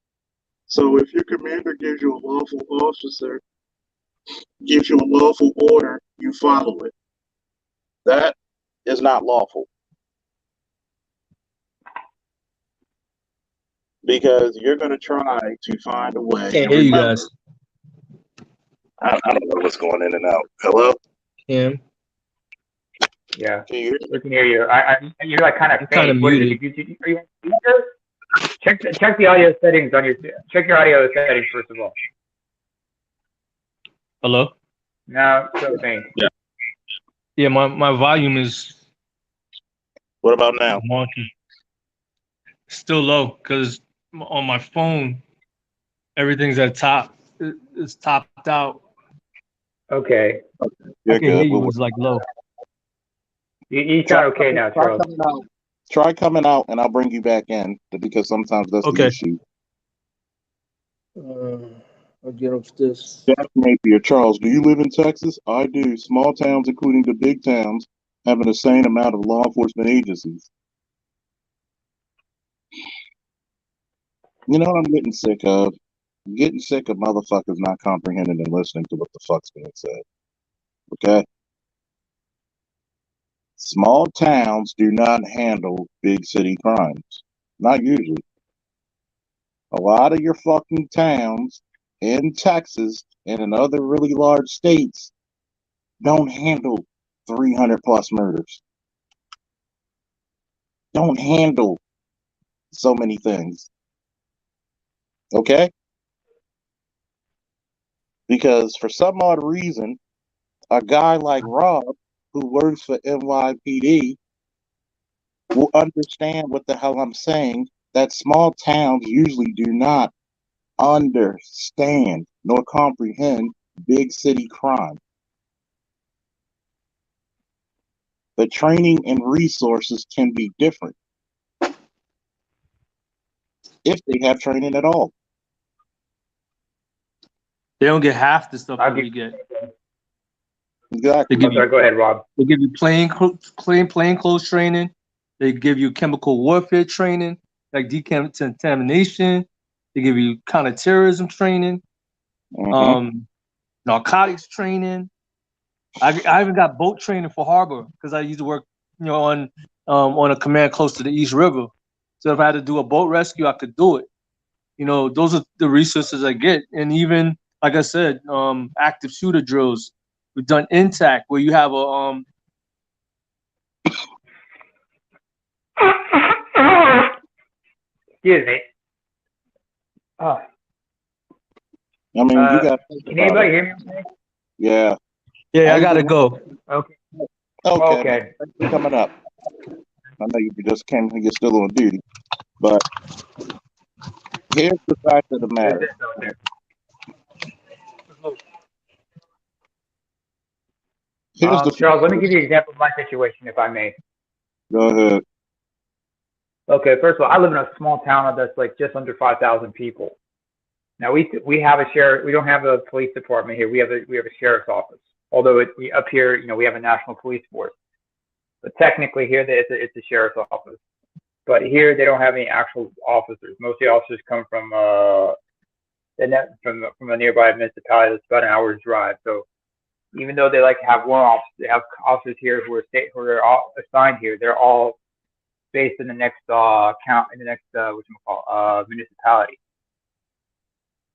E: So, if your commander gives you a lawful officer, gives you a lawful order, you follow it. That is not lawful. Because you're going to try to find a way.
D: Can't hear you guys.
E: I don't know what's going in and out. Hello?
D: Cam,
C: Yeah,
E: Can you hear me?
C: we can hear you. You're like kind of
D: you're kind of
C: faint. What is
D: muted.
C: it? Are you on speaker? Check the audio settings on your. Check your audio settings first of all.
D: Hello.
C: No, so faint.
D: Yeah, my volume is
E: What about now?
D: wonky. Still low because on my phone everything's at top. It's topped out.
C: Okay,
E: You're
D: I can hear
E: good.
D: you. It's like low.
C: you sound okay now, Charles.
E: Try coming out and I'll bring you back in because sometimes that's the
D: Okay.
E: issue.
D: I'll get off this.
E: Jack Napier, Charles, do you live in Texas? I do. Small towns, including the big towns, have an insane amount of law enforcement agencies. You know what I'm getting sick of? I'm getting sick of motherfuckers not comprehending and listening to what the fuck's being said. Okay? Small towns do not handle big city crimes. Not usually. A lot of your fucking towns in Texas and in other really large states don't handle 300 plus murders. Don't handle so many things. Okay? Because for some odd reason, a guy like Rob, who works for NYPD, will understand what the hell I'm saying, that small towns usually do not understand nor comprehend big city crime. The training and resources can be different if they have training at all.
D: They don't get half the stuff
C: I'll
D: that
C: give-
D: we get.
E: Exactly.
D: They give
C: Sorry, go ahead, Rob.
D: They give you plain clothes training. They give you chemical warfare training, like decontamination. They give you counterterrorism training, narcotics training. I even got boat training for harbor because I used to work, on a command close to the East River. So if I had to do a boat rescue, I could do it. Those are the resources I get, and even like I said, active shooter drills. We've done intact where you have a
C: Excuse me. Oh,
E: I mean, you got.
C: can anybody hear me?
E: Yeah.
D: I gotta go.
C: Okay.
E: Okay. Thanks for coming up. I know you just came and you're still on duty, but here's the fact of the matter.
C: Charles, let me give you an example of my situation, if I may.
E: Go ahead.
C: Okay, first of all, I live in a small town that's like just under 5,000 people. Now we have a sheriff. We don't have a police department here. We have a sheriff's office. Although up here, we have a national police force. But technically here, it's a sheriff's office. But here they don't have any actual officers. Most of the officers come from a nearby municipality that's about an hour's drive. So even though they like to have one officer, they have officers here who are all assigned here. They're all based in the next municipality.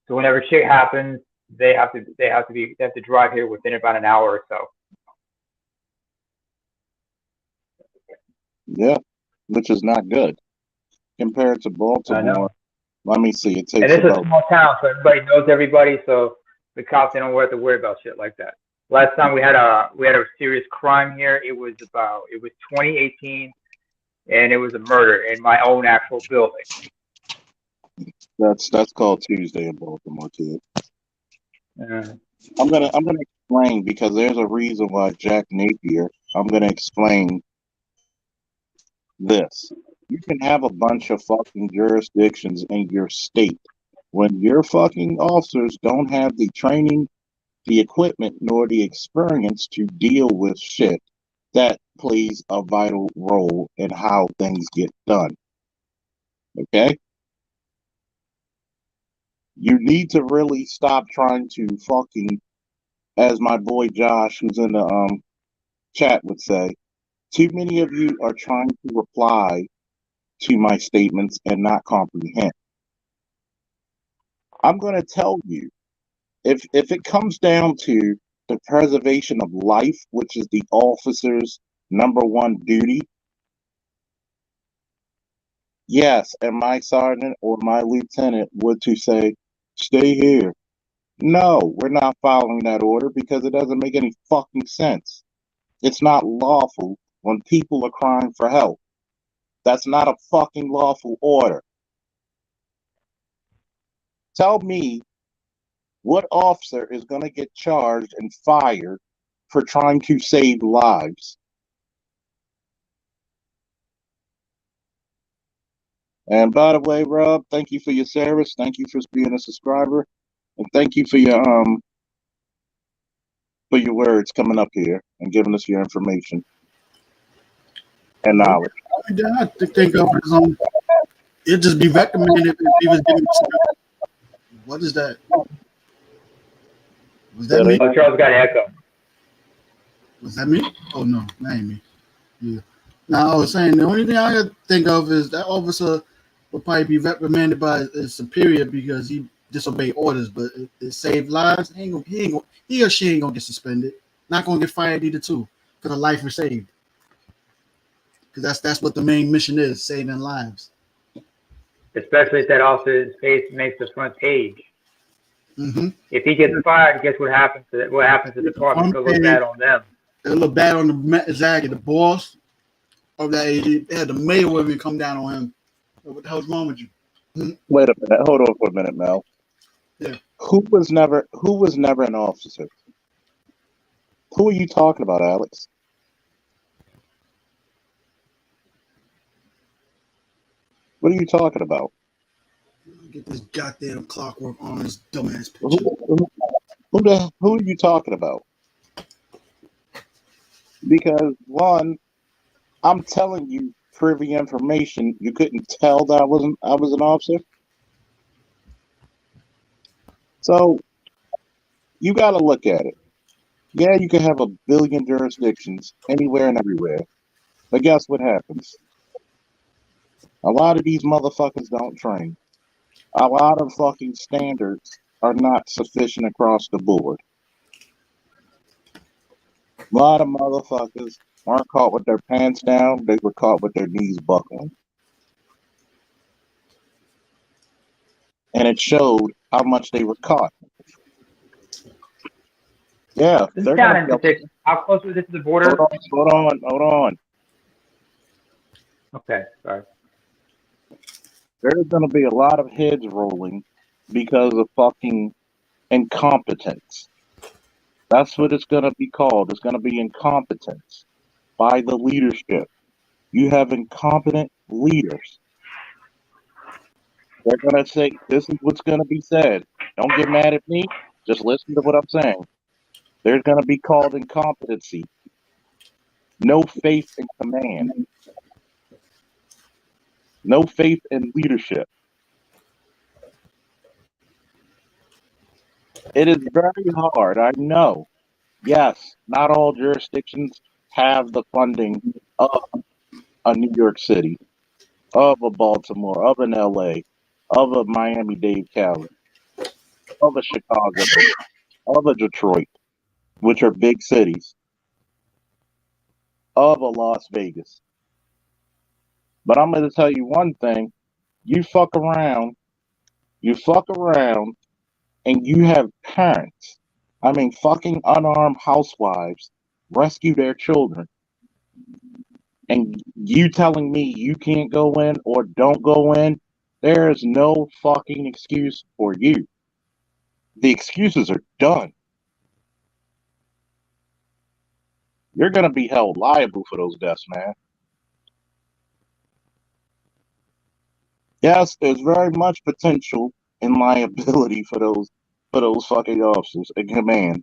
C: So whenever shit happens, they have to drive here within about an hour or so.
E: Yeah, which is not good compared to Baltimore, Let me see. It
C: And
E: takes
C: it's a
E: about.
C: small town, so everybody knows everybody. So the cops, they don't have to worry about shit like that. Last time we had a serious crime here. It was 2018, and it was a murder in my own actual building.
E: That's called Tuesday in Baltimore, kid.
C: Uh,
E: I'm gonna explain because there's a reason why Jack Napier. I'm gonna explain this. You can have a bunch of fucking jurisdictions in your state. When your fucking officers don't have the training, the equipment, nor the experience to deal with shit, that plays a vital role in how things get done. Okay? You need to really stop trying to fucking, as my boy Josh, who's in the chat would say, too many of you are trying to reply to my statements and not comprehend. I'm going to tell you, if it comes down to the preservation of life, which is the officer's number one duty, yes, and my sergeant or my lieutenant would to say, stay here. No, we're not following that order because it doesn't make any fucking sense. It's not lawful when people are crying for help. That's not a fucking lawful order. Tell me what officer is going to get charged and fired for trying to save lives? And by the way, Rob, thank you for your service. Thank you for being a subscriber, and thank you for your words coming up here and giving us your information and knowledge.
F: I think of it as it'd just be recommended if he was giving. What is that? Was that me?
C: Oh, Charles got an echo.
F: Was that me? Oh no, that ain't me. Yeah. Now I was saying the only thing I could think of is that officer will probably be reprimanded by his superior because he disobeyed orders, but it saved lives. He or she ain't gonna get suspended. Not gonna get fired either too, because the life is saved. Because that's what the main mission is, saving lives.
C: Especially if that officer's face makes the front page.
F: Mm-hmm.
C: If he gets fired, guess what happens to the department? It'll look bad on them.
F: It'll look bad on the boss of that AG. They had the mayor women come down on him. What the hell's wrong with you?
E: Wait a minute. Hold on for a minute, Mel.
F: Yeah.
E: Who was never an officer? Who are you talking about, Alex? What are you talking about?
F: Get this goddamn clockwork on this dumbass picture.
E: Who are you talking about? Because one, I'm telling you privy information. You couldn't tell that I was an officer. So you got to look at it. Yeah, you can have a billion jurisdictions anywhere and everywhere, but guess what happens? A lot of these motherfuckers don't train. A lot of fucking standards are not sufficient across the board. A lot of motherfuckers aren't caught with their pants down, they were caught with their knees buckling. And it showed how much they were caught. Yeah.
C: This is down in particular. How close is it to the border?
E: Hold on.
C: Okay, sorry.
E: There's going to be a lot of heads rolling because of fucking incompetence. That's what it's going to be called. It's going to be incompetence by the leadership. You have incompetent leaders. They're going to say, this is what's going to be said. Don't get mad at me. Just listen to what I'm saying. There's going to be called incompetency. No faith in command. No faith in leadership. It is very hard, I know. Yes, not all jurisdictions have the funding of a New York City, of a Baltimore, of an LA, of a Miami-Dade County, of a Chicago, of a Detroit, which are big cities, of a Las Vegas. But I'm going to tell you one thing. You fuck around You fuck around and you have parents, I mean fucking unarmed housewives, rescue their children. And you telling me you can't go in or don't go in, there is no fucking excuse for you. The excuses are done. You're going to be held liable for those deaths, man. Yes, there's very much potential in liability for those fucking officers in command.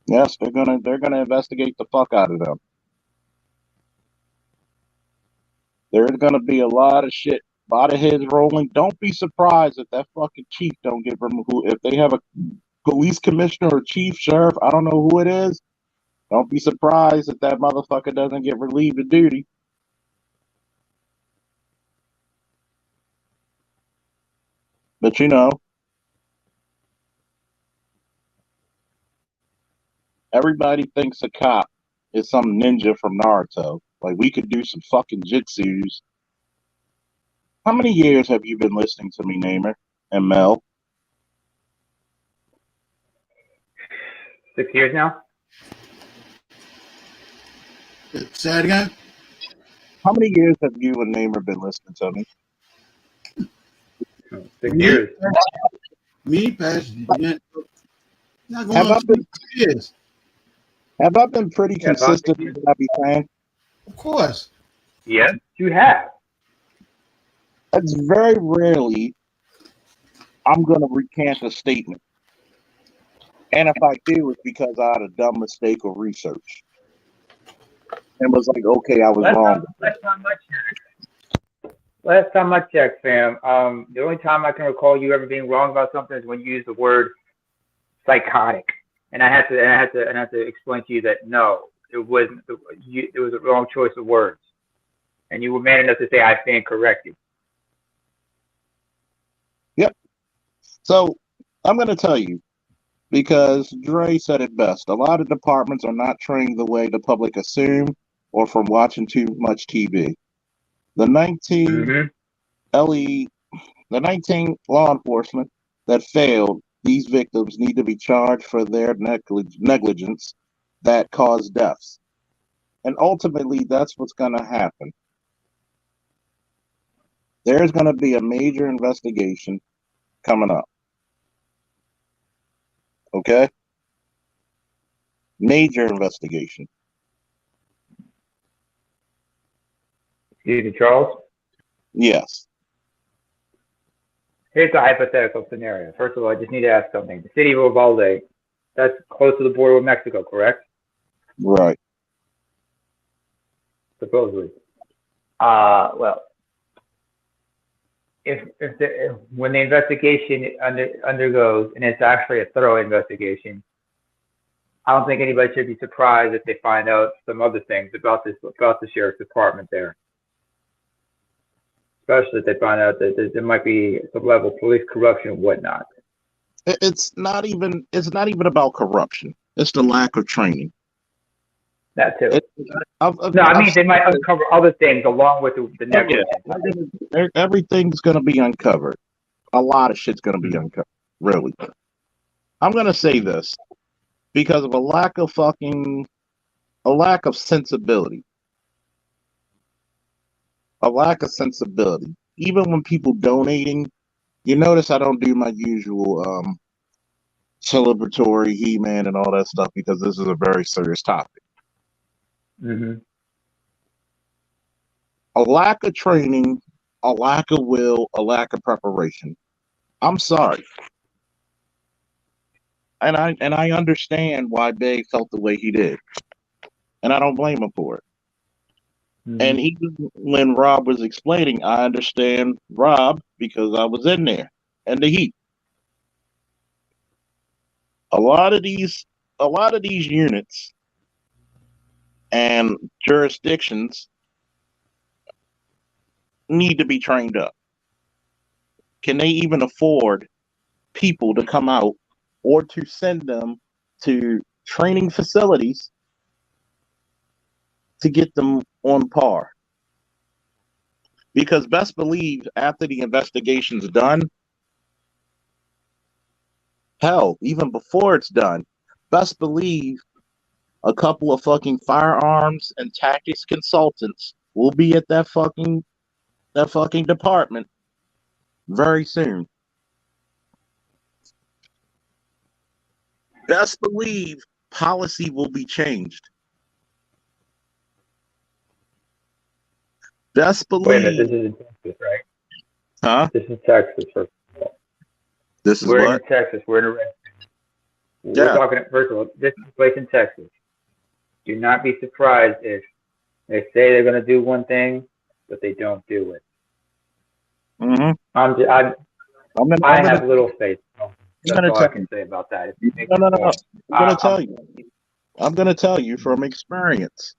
E: Yes, they're gonna investigate the fuck out of them. There's gonna be a lot of shit, a lot of heads rolling. Don't be surprised if that fucking chief don't get removed. If they have a police commissioner or chief, sheriff, I don't know who it is. Don't be surprised if that motherfucker doesn't get relieved of duty. But you know, everybody thinks a cop is some ninja from Naruto. Like we could do some fucking jitsus. How many years have you been listening to me, Namer and Mel?
C: 6 years now.
F: Say it again.
E: How many years have you and Namer been listening to me?
C: 6 years.
F: Me, Pastor, not going
E: Have
F: on
E: I been
F: 2 years.
E: have I been pretty
C: Yeah, about 6
E: consistent
C: years.
E: with what I be saying?
F: Of course.
C: Yes, you have.
E: That's very rarely I'm gonna recant a statement. And if I do, it's because I had a dumb mistake of research. And was like, okay, I was wrong.
C: Last time I checked, fam, the only time I can recall you ever being wrong about something is when you used the word psychotic, and I had to explain to you that no, it wasn't. It was a wrong choice of words, and you were man enough to say I stand corrected.
E: Yep. So I'm gonna tell you, because Dre said it best. A lot of departments are not trained the way the public assume or from watching too much TV. The 19 LE, the 19 law enforcement that failed, these victims need to be charged for their negligence that caused deaths. And ultimately, that's what's going to happen. There's going to be a major investigation coming up. Okay? Major investigation.
C: Excuse me, Charles.
E: Yes.
C: Here's a hypothetical scenario. First of all, I just need to ask something. The city of Uvalde, that's close to the border with Mexico, correct?
E: Right.
C: Supposedly. Well, when the investigation undergoes, and it's actually a thorough investigation, I don't think anybody should be surprised if they find out some other things about the sheriff's department there. Especially if they find out that there might be some level of police corruption and whatnot.
E: It's not even about corruption. It's the lack of training.
C: That too.
E: No,
C: I mean they might uncover other things along with the negligence.
E: Yeah. Everything's going to be uncovered. A lot of shit's going to be uncovered. Really. I'm going to say this because of a lack of sensibility. A lack of sensibility. Even when people donating, you notice I don't do my usual celebratory He-Man and all that stuff because this is a very serious topic.
C: Mm-hmm.
E: A lack of training, a lack of will, a lack of preparation. I'm sorry. And I understand why Big felt the way he did. And I don't blame him for it. Mm-hmm. And even when Rob was explaining, I understand Rob because I was in there and the heat. A lot of these units and jurisdictions need to be trained up. Can they even afford people to come out or to send them to training facilities to get them on par. Because best believe after the investigation's done, hell, even before it's done, best believe a couple of fucking firearms and tactics consultants will be at that fucking department very soon. Best believe policy will be changed. Best
C: Wait a minute, this
E: believe,
C: is in Texas, right?
E: huh?
C: This is Texas, first of all.
E: This is
C: We're
E: what?
C: in Texas. We're in a red. We're
E: Yeah.
C: talking, first of all, this is a place in Texas. Do not be surprised if they say they're going to do one thing, but they don't do it.
E: Mm-hmm.
C: I have little faith. That's all I
E: tell
C: can
E: you.
C: say about that.
E: No. I'm gonna tell you. I'm gonna tell you from experience.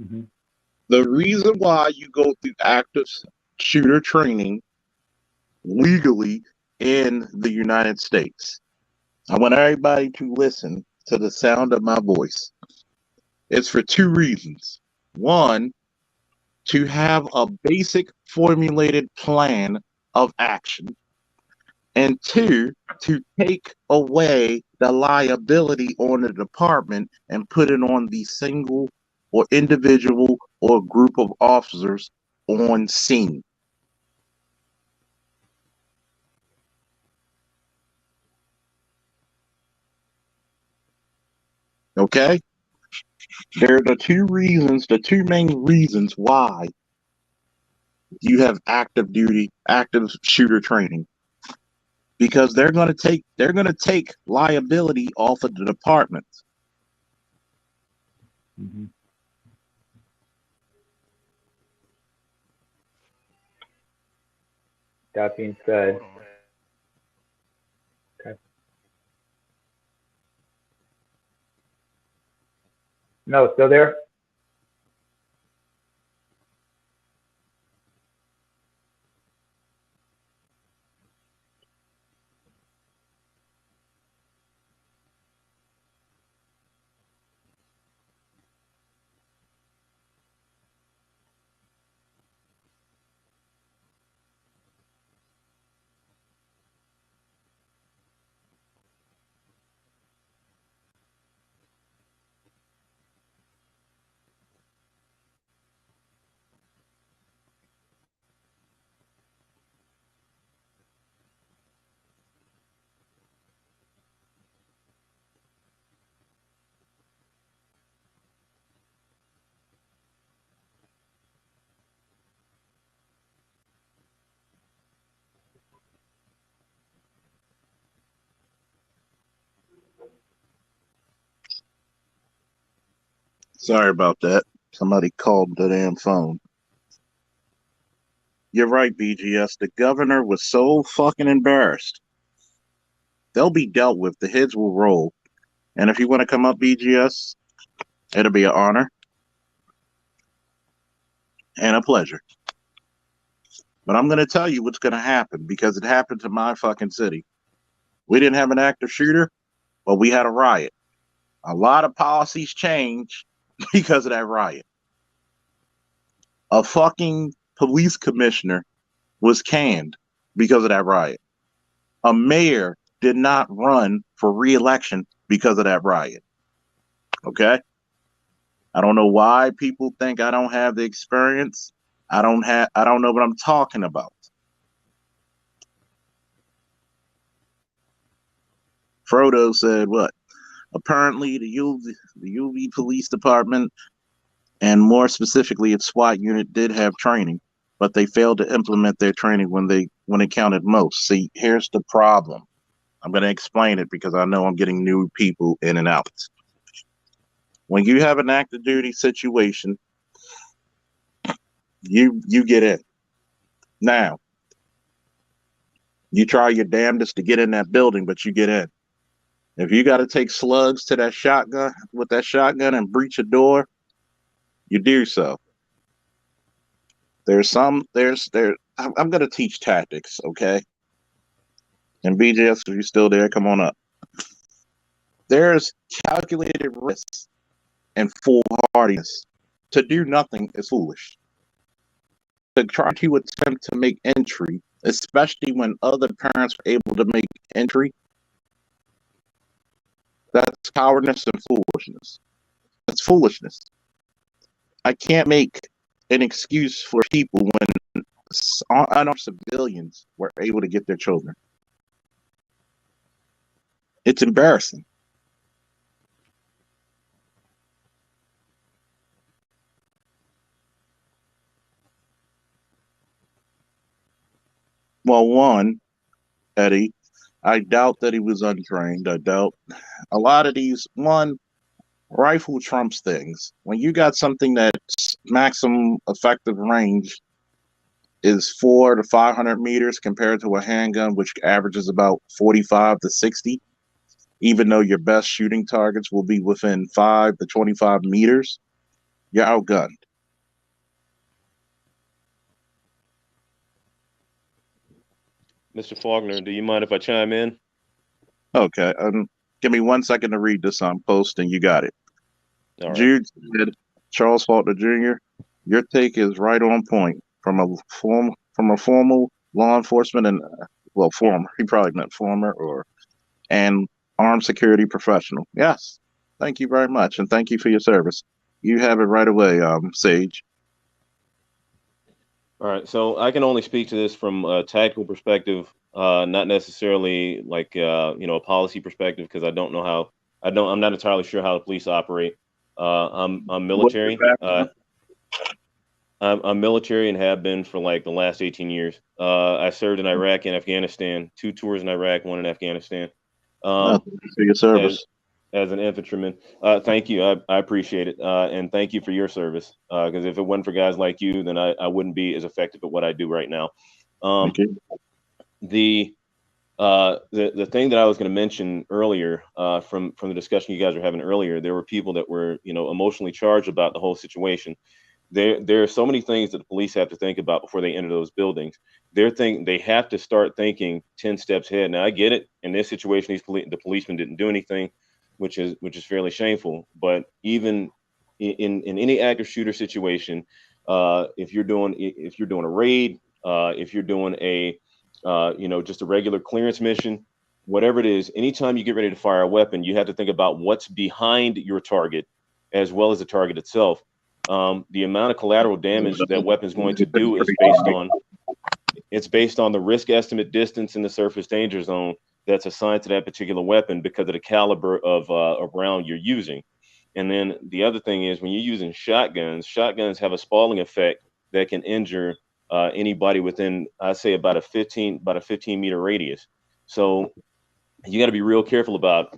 C: Mm-hmm.
E: The reason why you go through active shooter training legally in the United States, I want everybody to listen to the sound of my voice. It's for two reasons. One, to have a basic formulated plan of action. And two, to take away the liability on the department and put it on the single or individual or group of officers on scene. Okay? They're the two main reasons why you have active shooter training. Because they're gonna take liability off of the department.
C: Mm-hmm. That being said, okay. No, still there?
E: Sorry about that. Somebody called the damn phone. You're right, BGS. The governor was so fucking embarrassed. They'll be dealt with. The heads will roll. And if you want to come up, BGS, it'll be an honor and a pleasure. But I'm going to tell you what's going to happen because it happened to my fucking city. We didn't have an active shooter, but we had a riot. A lot of policies changed because of that riot. A fucking police commissioner was canned because of that riot. A mayor did not run for re-election because of that riot. Okay? I don't know why people think I don't have the experience. I don't know what I'm talking about. Frodo said what? Apparently the UV police department and more specifically its SWAT unit did have training, but they failed to implement their training when it counted most. See, here's the problem. I'm going to explain it because I know I'm getting new people in and out. When you have an active duty situation, you get in. Now, you try your damnedest to get in that building, but you get in. If you got to take slugs to that shotgun and breach a door, you do so. I'm going to teach tactics, okay? And BJS, if you're still there, come on up. There's calculated risks and foolhardy hardiness. To do nothing is foolish. To try to attempt to make entry, especially when other parents are able to make entry, that's cowardice and foolishness. That's foolishness. I can't make an excuse for people when unarmed civilians were able to get their children. It's embarrassing. Well, one, Eddie, I doubt that he was untrained. I doubt a lot of these, one, rifle trumps things. When you got something that's maximum effective range is 400 to 500 meters compared to a handgun, which averages about 45 to 60, even though your best shooting targets will be within 5 to 25 meters, you're outgunned.
G: Mr. Faulkner, do you mind if I chime in?
E: Okay, give me 1 second to read this on post, and you got it.
G: All right.
E: Jude said, Charles Faulkner Jr., your take is right on point. From a formal law enforcement and former, he probably meant former and armed security professional. Yes, thank you very much, and thank you for your service. You have it right away, Sage.
G: All right, so I can only speak to this from a tactical perspective, not necessarily like a policy perspective, because I don't know how. I'm not entirely sure how the police operate. I'm military. I'm military and have been for like the last 18 years. I served in Iraq and Afghanistan, 2 tours in Iraq, 1 in Afghanistan.
E: For your service.
G: As an infantryman. Thank you. I appreciate it. And thank you for your service. Because if it wasn't for guys like you, then I wouldn't be as effective at what I do right now.
E: Thank you.
G: The thing that I was going to mention earlier, from the discussion you guys were having earlier, there were people that were, emotionally charged about the whole situation. There are so many things that the police have to think about before they enter those buildings. They have to start thinking 10 steps ahead. Now I get it. In this situation, the policemen didn't do anything, which is fairly shameful. But even in any active shooter situation, if you're doing a raid, if you're doing a just a regular clearance mission, whatever it is, anytime you get ready to fire a weapon, you have to think about what's behind your target as well as the target itself. The amount of collateral damage that weapon is going to do is based on the risk estimate distance in the surface danger zone that's assigned to that particular weapon because of the caliber of round you're using. And then the other thing is when you're using shotguns have a spalling effect that can injure anybody within, I say, about a 15 meter radius. So you got to be real careful about,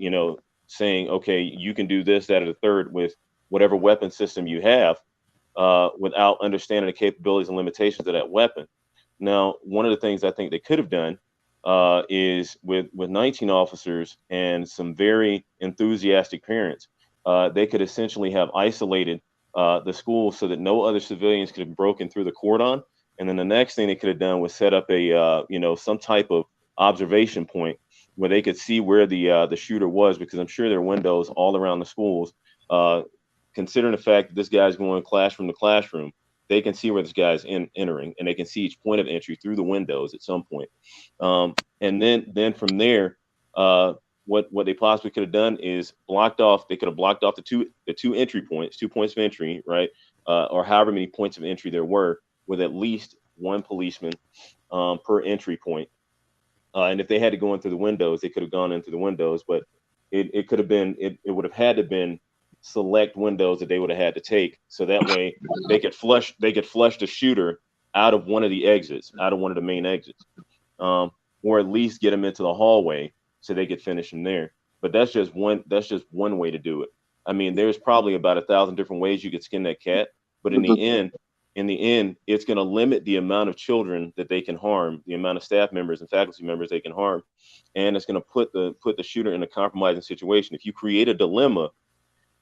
G: saying, okay, you can do this, that, or the third with whatever weapon system you have, without understanding the capabilities and limitations of that weapon. Now, one of the things I think they could have done is with 19 officers and some very enthusiastic parents, they could essentially have isolated the school so that no other civilians could have broken through the cordon. And then the next thing they could have done was set up a some type of observation point where they could see where the shooter was, because I'm sure there are windows all around the schools. Considering the fact that this guy's going classroom to classroom, they can see where this guy's entering, and they can see each point of entry through the windows at some point. And then from there, what they possibly could have done is they could have blocked off the two entry points, 2 points of entry, right? Or however many points of entry there were, with at least 1 policeman per entry point. And if they had to go in through the windows, they could have gone in through the windows, but it could have been, it would have had to been select windows that they would have had to take. So that way they could flush the shooter out of one of the exits, out of one of the main exits, or at least get them into the hallway so they could finish them there. But that's just one way to do it. I mean, there's probably about 1,000 different ways you could skin that cat, but in the end, it's going to limit the amount of children that they can harm, the amount of staff members and faculty members they can harm, and it's going to put the shooter in a compromising situation. If you create a dilemma,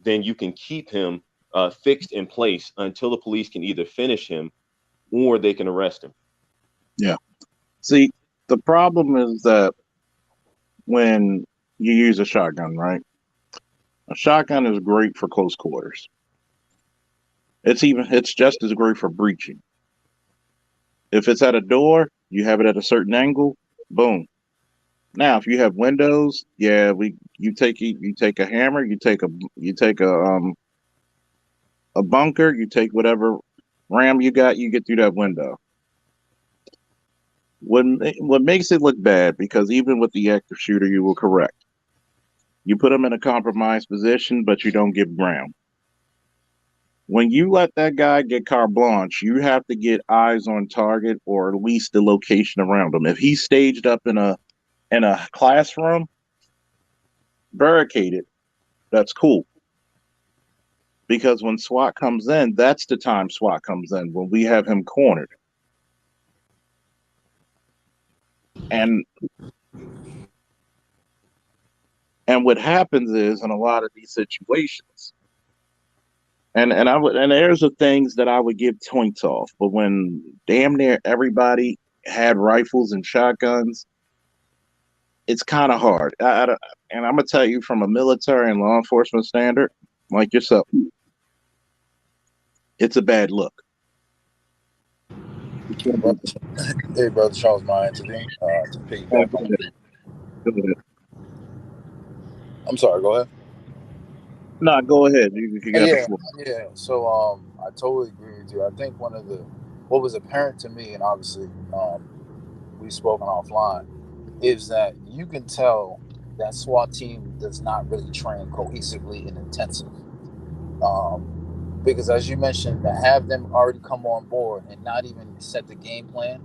G: then you can keep him fixed in place until the police can either finish him or they can arrest him.
E: Yeah. See, the problem is that when you use a shotgun, right? A shotgun is great for close quarters. It's just as great for breaching. If it's at a door, you have it at a certain angle, boom. Now, if you have windows, yeah, you take a hammer, you take a bunker, you take whatever ram you got, you get through that window. What makes it look bad, because even with the active shooter, you will correct. You put them in a compromised position, but you don't give ground. When you let that guy get carte blanche, you have to get eyes on target, or at least the location around him. If he's staged up in a classroom, barricaded, that's cool. Because when SWAT comes in, that's the time SWAT comes in, when we have him cornered. And what happens is, in a lot of these situations, and there's the things that I would give points off, but when damn near everybody had rifles and shotguns, it's kind of hard. And I'm gonna tell you, from a military and law enforcement standard, like yourself, it's a bad look.
H: Hey, brother Charles, my intervene to piggyback on it. I'm sorry. Go ahead.
E: No, go ahead. You got the floor.
H: Yeah. So I totally agree with you. I think what was apparent to me, and obviously we've spoken offline, is that you can tell that SWAT team does not really train cohesively and intensive. Because as you mentioned, to have them already come on board and not even set the game plan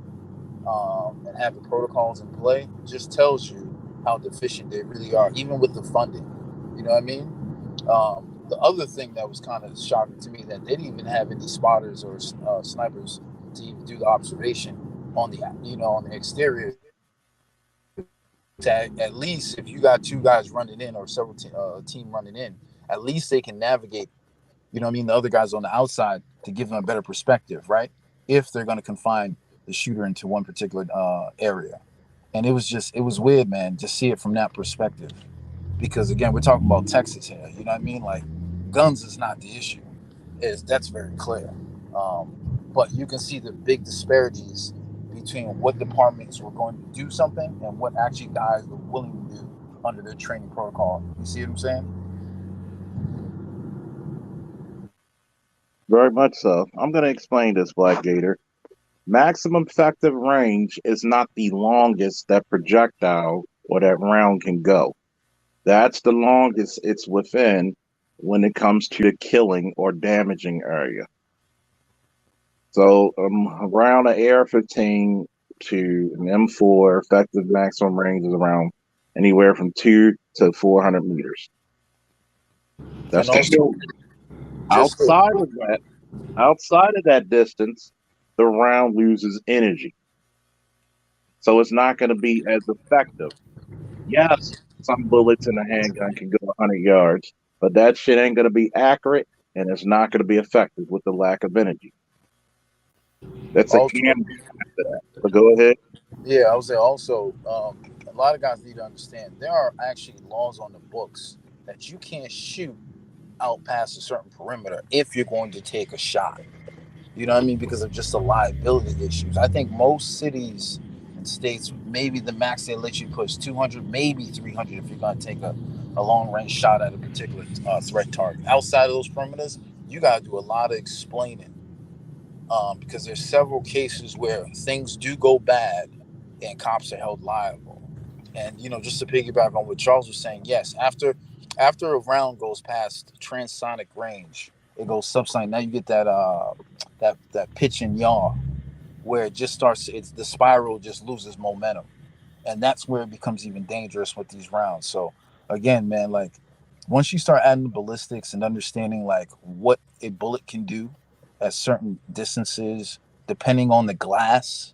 H: and have the protocols in play just tells you how deficient they really are, even with the funding. You know what I mean? The other thing that was kind of shocking to me, that they didn't even have any spotters or snipers to even do the observation on the exterior. At least if you got two guys running in or several team running in, at least they can navigate. You know what I mean? The other guys on the outside, to give them a better perspective, right? If they're going to confine the shooter into one particular area. And it was weird, man, to see it from that perspective. Because again, we're talking about Texas here. You know what I mean? Like, guns is not the issue. That's very clear. But you can see the big disparities between what departments were going to do something and what actually guys were willing to do under their training protocol. You see what I'm saying?
E: Very much so. I'm going to explain this, Black Gator. Maximum effective range is not the longest that projectile or that round can go. That's the longest it's within when it comes to the killing or damaging area. So around an AR-15 to an M4, effective maximum range is around anywhere from 200 to 400 meters. That's the kill. Outside of that distance, the round loses energy. So it's not going to be as effective. Yes, some bullets in a handgun can go 100 yards, but that shit ain't going to be accurate, and it's not going to be effective with the lack of energy. That's a caveat to that. But go ahead.
H: Yeah, I would say also, a lot of guys need to understand there are actually laws on the books that you can't shoot out past a certain perimeter if you're going to take a shot. You know what I mean? Because of just the liability issues. I think most cities and states, maybe the max they let you push 200, maybe 300 if you're going to take a long range shot at a particular threat target. Outside of those perimeters, you got to do a lot of explaining. Because there's several cases where things do go bad and cops are held liable. And just to piggyback on what Charles was saying, yes, after a round goes past transonic range, it goes subsonic. Now you get that pitch and yaw, where it just starts. The spiral just loses momentum, and that's where it becomes even dangerous with these rounds. So again, man, like, once you start adding the ballistics and understanding like what a bullet can do at certain distances, depending on the glass,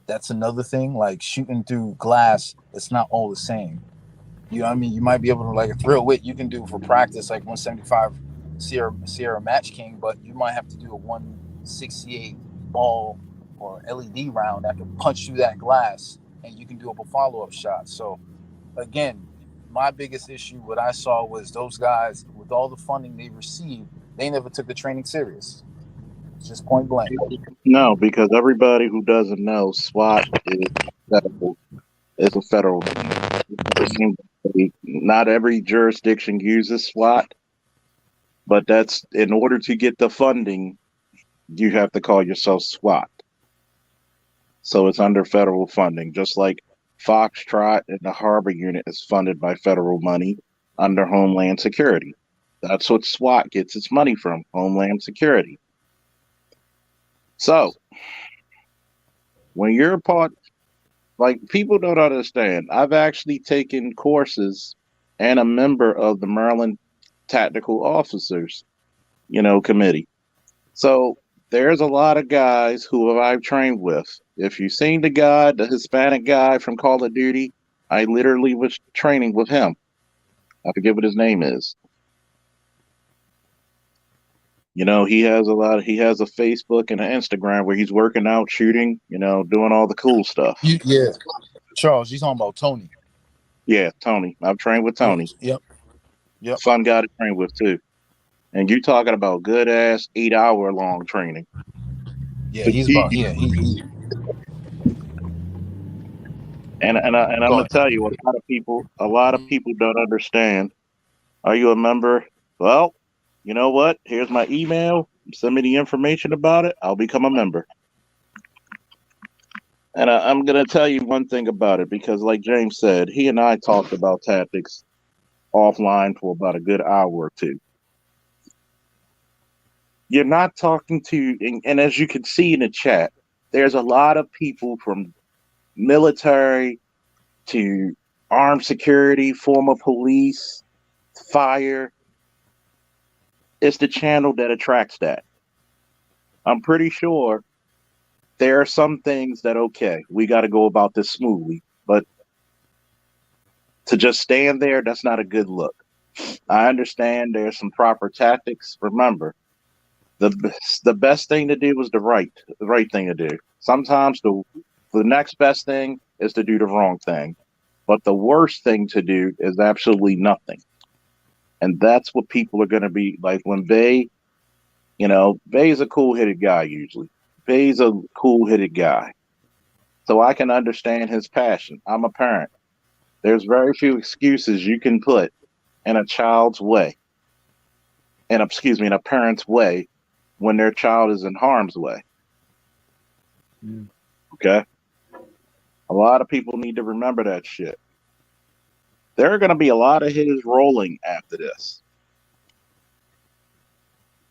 H: that's another thing. Like, shooting through glass, it's not all the same. You know what I mean? You might be able to, like, a thrill wit you can do for practice, like 175 Sierra Match King, but you might have to do a 168 ball or LED round that can punch through that glass, and you can do a follow-up shot. So again, my biggest issue, what I saw, was those guys, with all the funding they received, they never took the training serious. Just point blank.
E: No, because everybody who doesn't know, SWAT federal, is a federal thing. Not every jurisdiction uses SWAT, but that's in order to get the funding, you have to call yourself SWAT. So it's under federal funding, just like Foxtrot and the Harbor Unit is funded by federal money under Homeland Security. That's what SWAT gets its money from, Homeland Security. So when you're part, like, people don't understand, I've actually taken courses and a member of the Maryland Tactical Officers, committee. So there's a lot of guys who I've trained with. If you've seen the Hispanic guy from Call of Duty, I literally was training with him. I forget what his name is. He has a Facebook and an Instagram where he's working out, shooting, doing all the cool stuff.
H: Yeah. Charles, you talking about Tony.
E: Yeah, Tony. I've trained with Tony.
H: Yep.
E: Fun guy to train with too. And you talking about good ass 8-hour long training.
H: Yeah, he's about he.
E: And I'm gonna tell you, a lot of people don't understand. Are you a member? Well, you know what? Here's my email. Send me the information about it. I'll become a member. And I'm gonna tell you one thing about it, because like James said, he and I talked about tactics offline for about a good hour or two. You're not talking to, and as you can see in the chat, there's a lot of people from military to armed security, former police, fire. It's the channel that attracts that. I'm pretty sure there are some things that, okay, we got to go about this smoothly, but to just stand there, that's not a good look. I understand there's some proper tactics. Remember, the best thing to do was the right thing to do. Sometimes the next best thing is to do the wrong thing, but the worst thing to do is absolutely nothing. And that's what people are going to be like when Bay is a cool-headed guy usually. Bay's a cool-headed guy. So I can understand his passion. I'm a parent. There's very few excuses you can put in a child's way, in a parent's way, when their child is in harm's way. Okay? A lot of people need to remember that shit. There are going to be a lot of hitters rolling after this.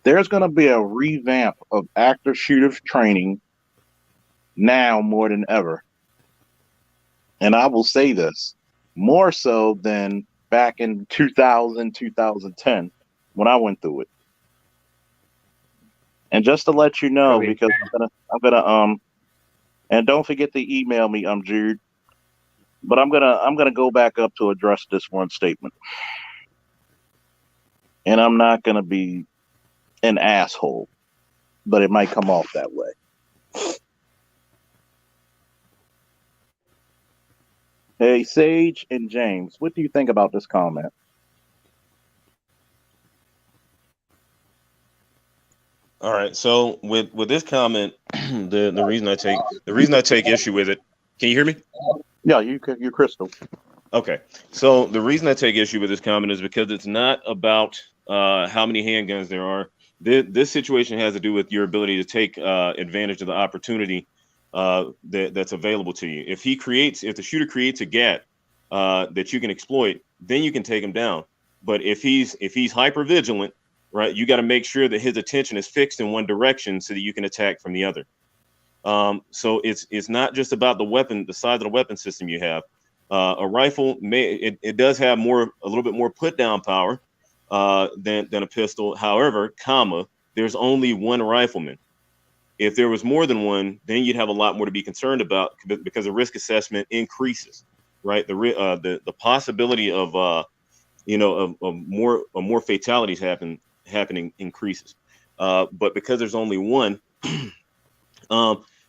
E: There's going to be a revamp of active shooter training now more than ever. And I will say this, more so than back in 2000, 2010, when I went through it. And just to let you know, because I'm gonna and don't forget to email me, Jude. But I'm gonna go back up to address this one statement. And I'm not gonna be an asshole, but it might come off that way. Hey, Sage and James, what do you think about this comment?
G: All right. So with this comment, the reason I take issue with it. Can you hear me?
E: Yeah, you're crystal.
G: Okay. So the reason I take issue with this comment is because it's not about how many handguns there are. This situation has to do with your ability to take advantage of the opportunity that's available to you. If the shooter creates a gap that you can exploit, then you can take him down. But if he's hyper vigilant, right, you got to make sure that his attention is fixed in one direction so that you can attack from the other. So it's not just about the weapon, the size of the weapon system you have. A rifle it does have a little bit more put down power than a pistol. However, there's only one rifleman. If there was more than one, then you'd have a lot more to be concerned about because the risk assessment increases, right? The possibility of more fatalities happening increases. But because there's only one,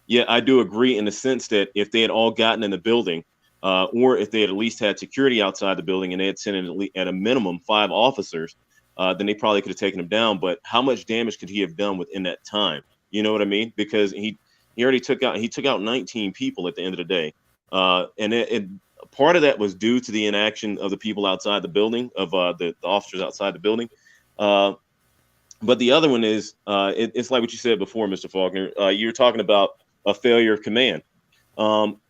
G: yeah, I do agree in the sense that if they had all gotten in the building, or if they had at least had security outside the building and they had sent in at a minimum 5 officers, then they probably could have taken him down. But how much damage could he have done within that time? You know what I mean? Because he already took out 19 people at the end of the day. And part of that was due to the inaction of the people outside the building, of the officers outside the building. But the other one is, it's like what you said before, Mr. Faulkner. You're talking about a failure of command.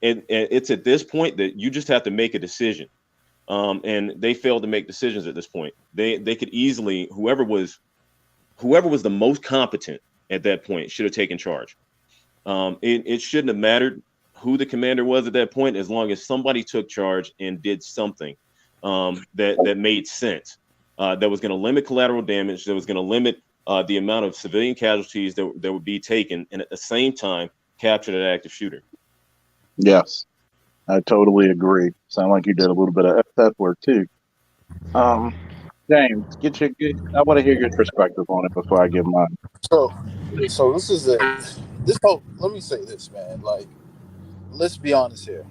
G: It's at this point that you just have to make a decision. And they failed to make decisions at this point. They could easily, whoever was the most competent at that point should have taken charge. It shouldn't have mattered who the commander was at that point, as long as somebody took charge and did something that made sense, that was going to limit collateral damage, that was going to limit the amount of civilian casualties that would be taken, and at the same time capture that active shooter.
E: Yes, I totally agree. Sound like you did a little bit of that work too. James, I want to hear your perspective on it before I give mine.
H: So let me say this, man. Like, let's be honest here.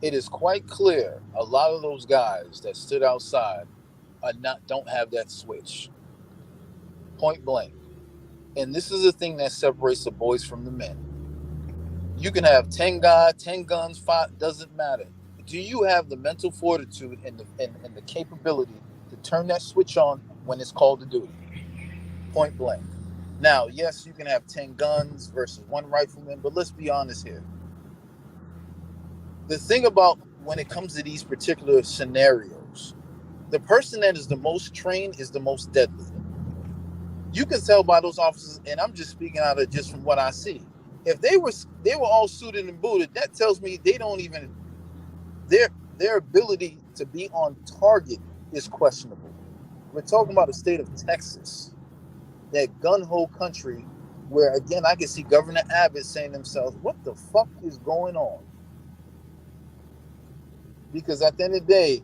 H: It is quite clear a lot of those guys that stood outside don't have that switch. Point blank. And this is the thing that separates the boys from the men. You can have 10 guns, 5, doesn't matter. Do you have the mental fortitude and the capability to turn that switch on when it's called to duty? Point blank. Now, yes, you can have 10 guns versus one rifleman, but let's be honest here. The thing about when it comes to these particular scenarios, the person that is the most trained is the most deadly. You can tell by those officers, and I'm just speaking out of just from what I see. If they were all suited and booted, that tells me they don't even their ability to be on target is questionable. We're talking about the state of Texas, that gun-ho country, where again I can see Governor Abbott saying to themselves, "What the fuck is going on?" Because at the end of the day,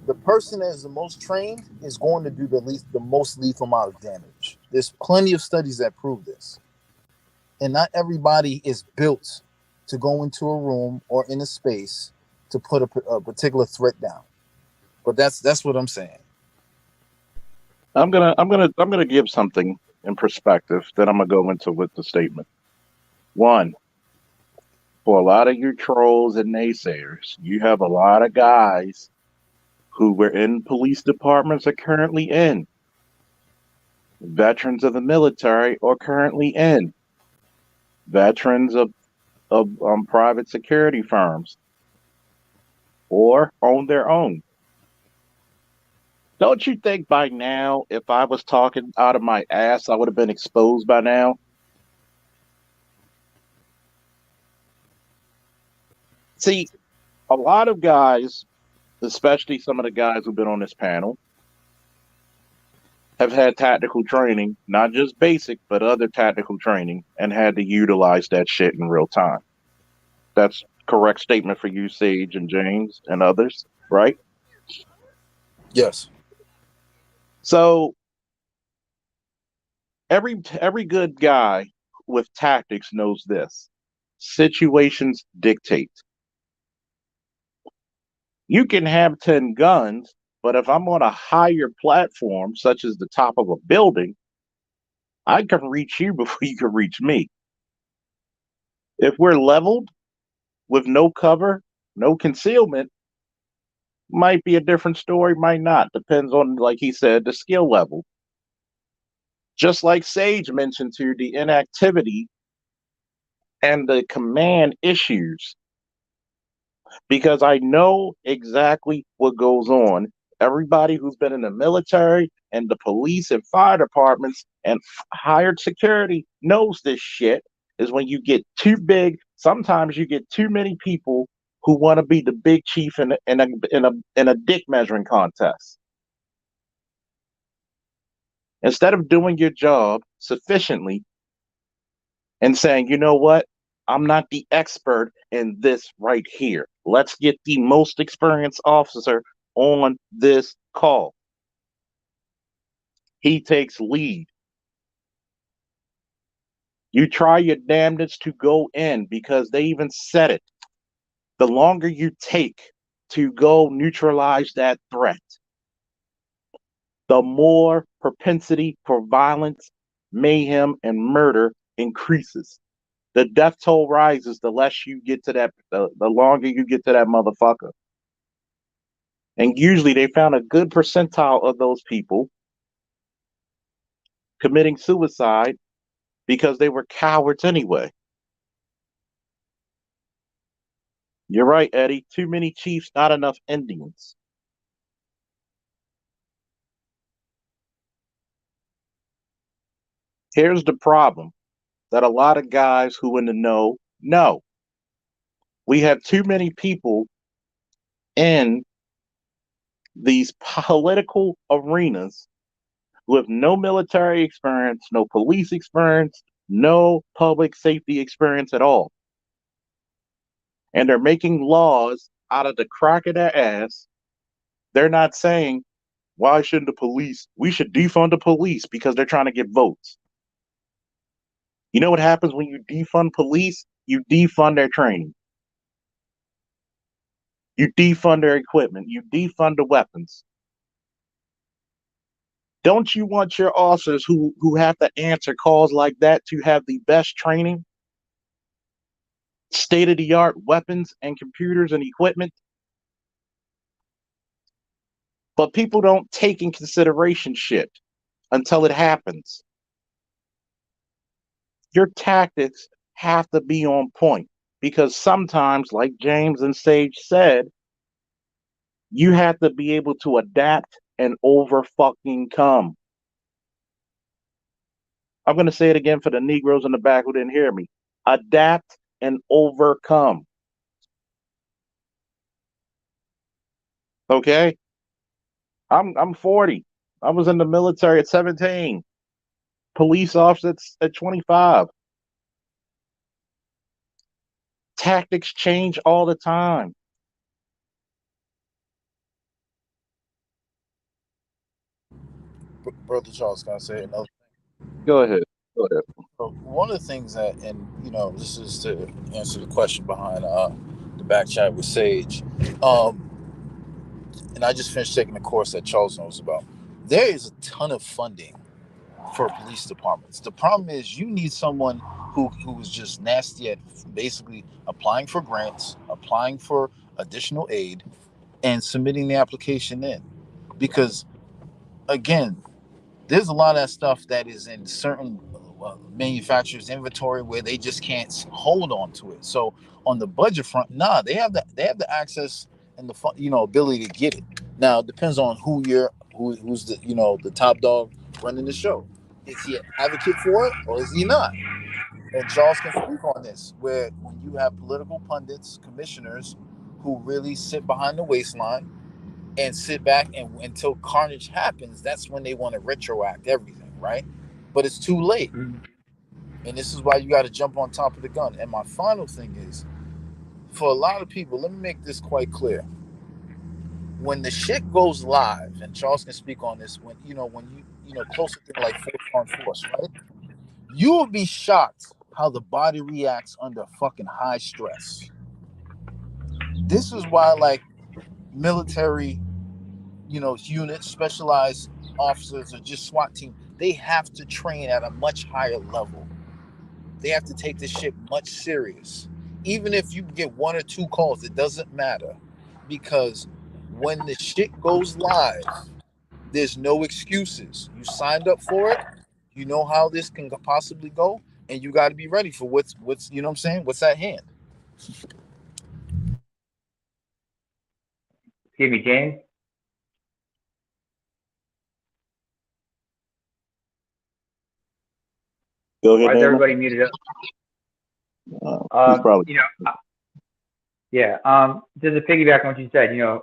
H: the person that is the most trained is going to do the most lethal amount of damage. There's plenty of studies that prove this. And not everybody is built to go into a room or in a space to put a particular threat down. But that's what I'm saying.
E: I'm gonna give something in perspective that I'm gonna go into with the statement. One, for a lot of you trolls and naysayers, you have a lot of guys who were in police departments are currently in. Veterans of the military are currently in. Veterans of private security firms or own their own. Don't you think by now, if I was talking out of my ass, I would have been exposed by now? See, a lot of guys, especially some of the guys who've been on this panel, have had tactical training, not just basic, but other tactical training, and had to utilize that shit in real time. That's correct statement for you, Sage and James and others, right?
H: Yes.
E: So every good guy with tactics knows this. Situations dictate. You can have 10 guns, but if I'm on a higher platform, such as the top of a building, I can reach you before you can reach me. If we're leveled with no cover, no concealment, might be a different story, might not. Depends on, like he said, the skill level. Just like Sage mentioned to the inactivity and the command issues, because I know exactly what goes on. Everybody who's been in the military and the police and fire departments and hired security knows this shit is when you get too big, sometimes you get too many people who want to be the big chief in a dick measuring contest. Instead of doing your job sufficiently and saying, you know what, I'm not the expert in this right here. Let's get the most experienced officer on this call. He takes lead. You try your damnedest to go in, because they even said it. The longer you take to go neutralize that threat, the more propensity for violence, mayhem, and murder increases. The death toll rises the less you get to that, the longer you get to that motherfucker. And usually they found a good percentile of those people committing suicide because they were cowards anyway. You're right, Eddie. Too many chiefs, not enough Indians. Here's the problem that a lot of guys who in the know. We have too many people in these political arenas who have no military experience, no police experience, no public safety experience at all. And they're making laws out of the crack of their ass. They're not saying, why shouldn't the police? We should defund the police because they're trying to get votes. You know what happens when you defund police? You defund their training. You defund their equipment. You defund the weapons. Don't you want your officers who have to answer calls like that to have the best training, state-of-the-art weapons and computers and equipment? But people don't take in consideration shit until it happens. Your tactics have to be on point because sometimes, like James and Sage said, you have to be able to adapt and over fucking come. I'm going to say it again for the Negroes in the back who didn't hear me. Adapt and overcome. Okay? I'm 40. I was in the military at 17. Police officer at 25. Tactics change all the time.
H: Brother Charles, can I say another?
E: Go ahead.
H: So one of the things that, and this is to answer the question behind the back chat with Sage, and I just finished taking a course that Charles knows about. There is a ton of funding for police departments. The problem is you need someone who's just nasty at basically applying for grants, applying for additional aid, and submitting the application in. Because again, there's a lot of that stuff that is in certain manufacturers' inventory where they just can't hold on to it. So on the budget front, they have the access and the ability to get it. Now it depends on who's the top dog running the show. Is he an advocate for it or is he not? And Charles can speak on this, where when you have political pundits, commissioners who really sit behind the waistline and sit back and until carnage happens, that's when they want to retroact everything, right? But it's too late. And this is why you got to jump on top of the gun. And my final thing is, for a lot of people, let me make this quite clear. When the shit goes live, and Charles can speak on this, when you closer to like force on force, right? You will be shocked how the body reacts under fucking high stress. This is why, like, military units, specialized officers, or just SWAT team, they have to train at a much higher level. They have to take this shit much serious. Even if you get one or two calls, it doesn't matter. Because when the shit goes live, there's no excuses. You signed up for it. You know how this can possibly go, and you got to be ready for what's what's at hand.
C: Excuse me, James.
E: Go ahead.
C: Why is everybody muted up?
E: He's probably.
C: Just to piggyback on what you said, you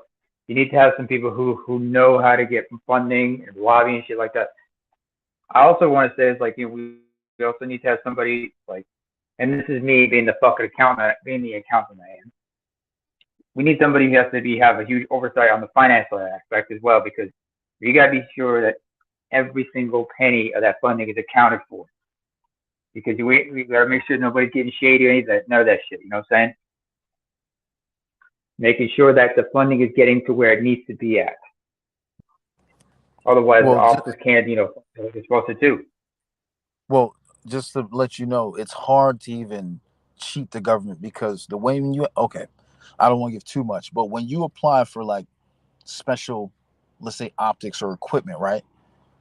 C: need to have some people who know how to get funding and lobbying and shit like that. I also want to say is like, we also need to have somebody like, and this is me being the fucking accountant, being the accountant I am. We need somebody who has to have a huge oversight on the financial aspect as well, because you got to be sure that every single penny of that funding is accounted for. Because we got to make sure nobody's getting shady or any of that, none of that shit. You know what I'm saying? Making sure that the funding is getting to where it needs to be at. Otherwise, the officers can't, what they're supposed to do.
H: Well, just to let you know, it's hard to even cheat the government because the way when you I don't want to give too much, but when you apply for like special, let's say optics or equipment, right?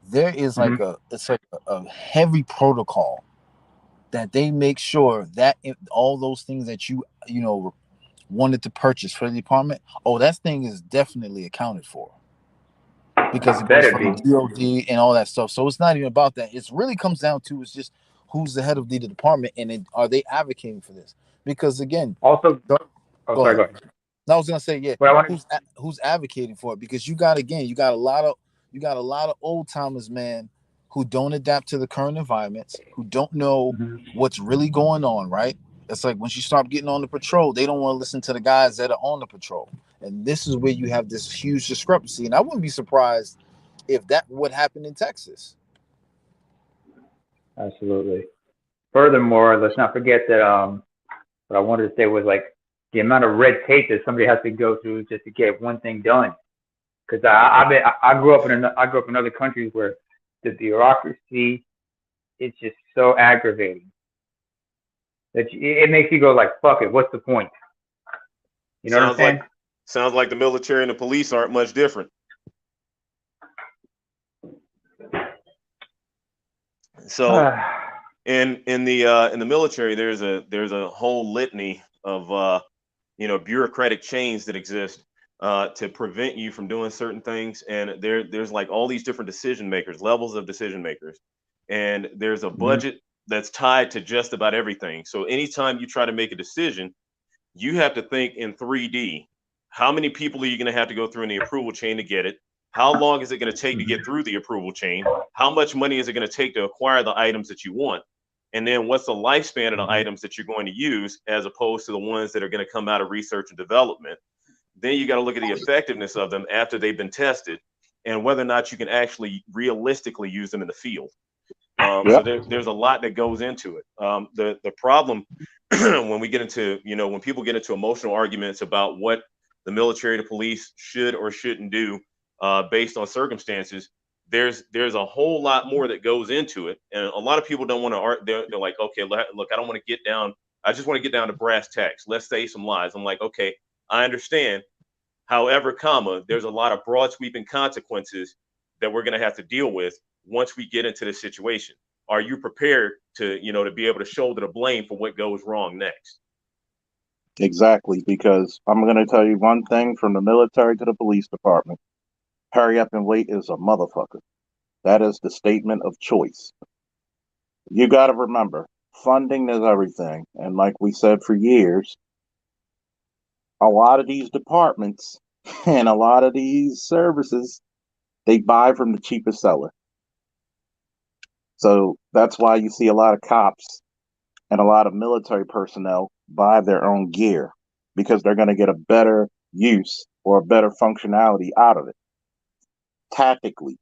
H: There is like
C: Mm-hmm.
H: it's like a heavy protocol that they make sure that all those things that you know wanted to purchase for the department, oh, that thing is definitely accounted for because it goes
C: Better
H: from the
C: be.
H: DOD and all that stuff. So it's not even about that. It really comes down to it's just who's the head of the department and are they advocating for this? Because again,
C: Also,
H: go,
C: oh,
H: go
C: sorry,
H: ahead.
C: go ahead.
H: No, I was gonna say, yeah,
C: What I wanted.
H: who's advocating for it? Because you got a lot of old timers, man, who don't adapt to the current environments, who don't know
C: Mhm.
H: what's really going on, right? It's like once you start getting on the patrol, they don't want to listen to the guys that are on the patrol. And this is where you have this huge discrepancy. And I wouldn't be surprised if that would happen in Texas.
C: Absolutely. Furthermore, let's not forget that what I wanted to say was like the amount of red tape that somebody has to go through just to get one thing done. Because I grew up in other countries where the bureaucracy is just so aggravating that it makes you go like, fuck it, what's the point? You know what I'm
G: Sounds
C: saying?
G: like the military and the police aren't much different. So in the military, there's a whole litany of bureaucratic chains that exist to prevent you from doing certain things, and there's like all these different decision makers, levels of decision makers, and there's a
C: Mhm.
G: budget that's tied to just about everything. So anytime you try to make a decision, you have to think in 3D. How many people are you going to have to go through in the approval chain to get it? How long is it going to take to get through the approval chain? How much money is it going to take to acquire the items that you want? And then what's the lifespan of the items that you're going to use as opposed to the ones that are going to come out of research and development? Then you got to look at the effectiveness of them after they've been tested and whether or not you can actually realistically use them in the field. So
E: Yep.
G: there's a lot that goes into it. The problem when we get into, when people get into emotional arguments about what the military, the police should or shouldn't do based on circumstances, there's a whole lot more that goes into it, and a lot of people don't want to. They're like, okay, look, I don't want to get down. I just want to get down to brass tacks. Let's say some lies. I'm like, okay, I understand. However, there's a lot of broad sweeping consequences that we're going to have to deal with once we get into this situation. Are you prepared to be able to shoulder the blame for what goes wrong next?
E: Exactly. Because I'm going to tell you one thing from the military to the police department: hurry up and wait is a motherfucker. That is the statement of choice. You got to remember, funding is everything. And like we said for years, a lot of these departments and a lot of these services, they buy from the cheapest seller. So that's why you see a lot of cops and a lot of military personnel buy their own gear because they're going to get a better use or a better functionality out of it. Tactically,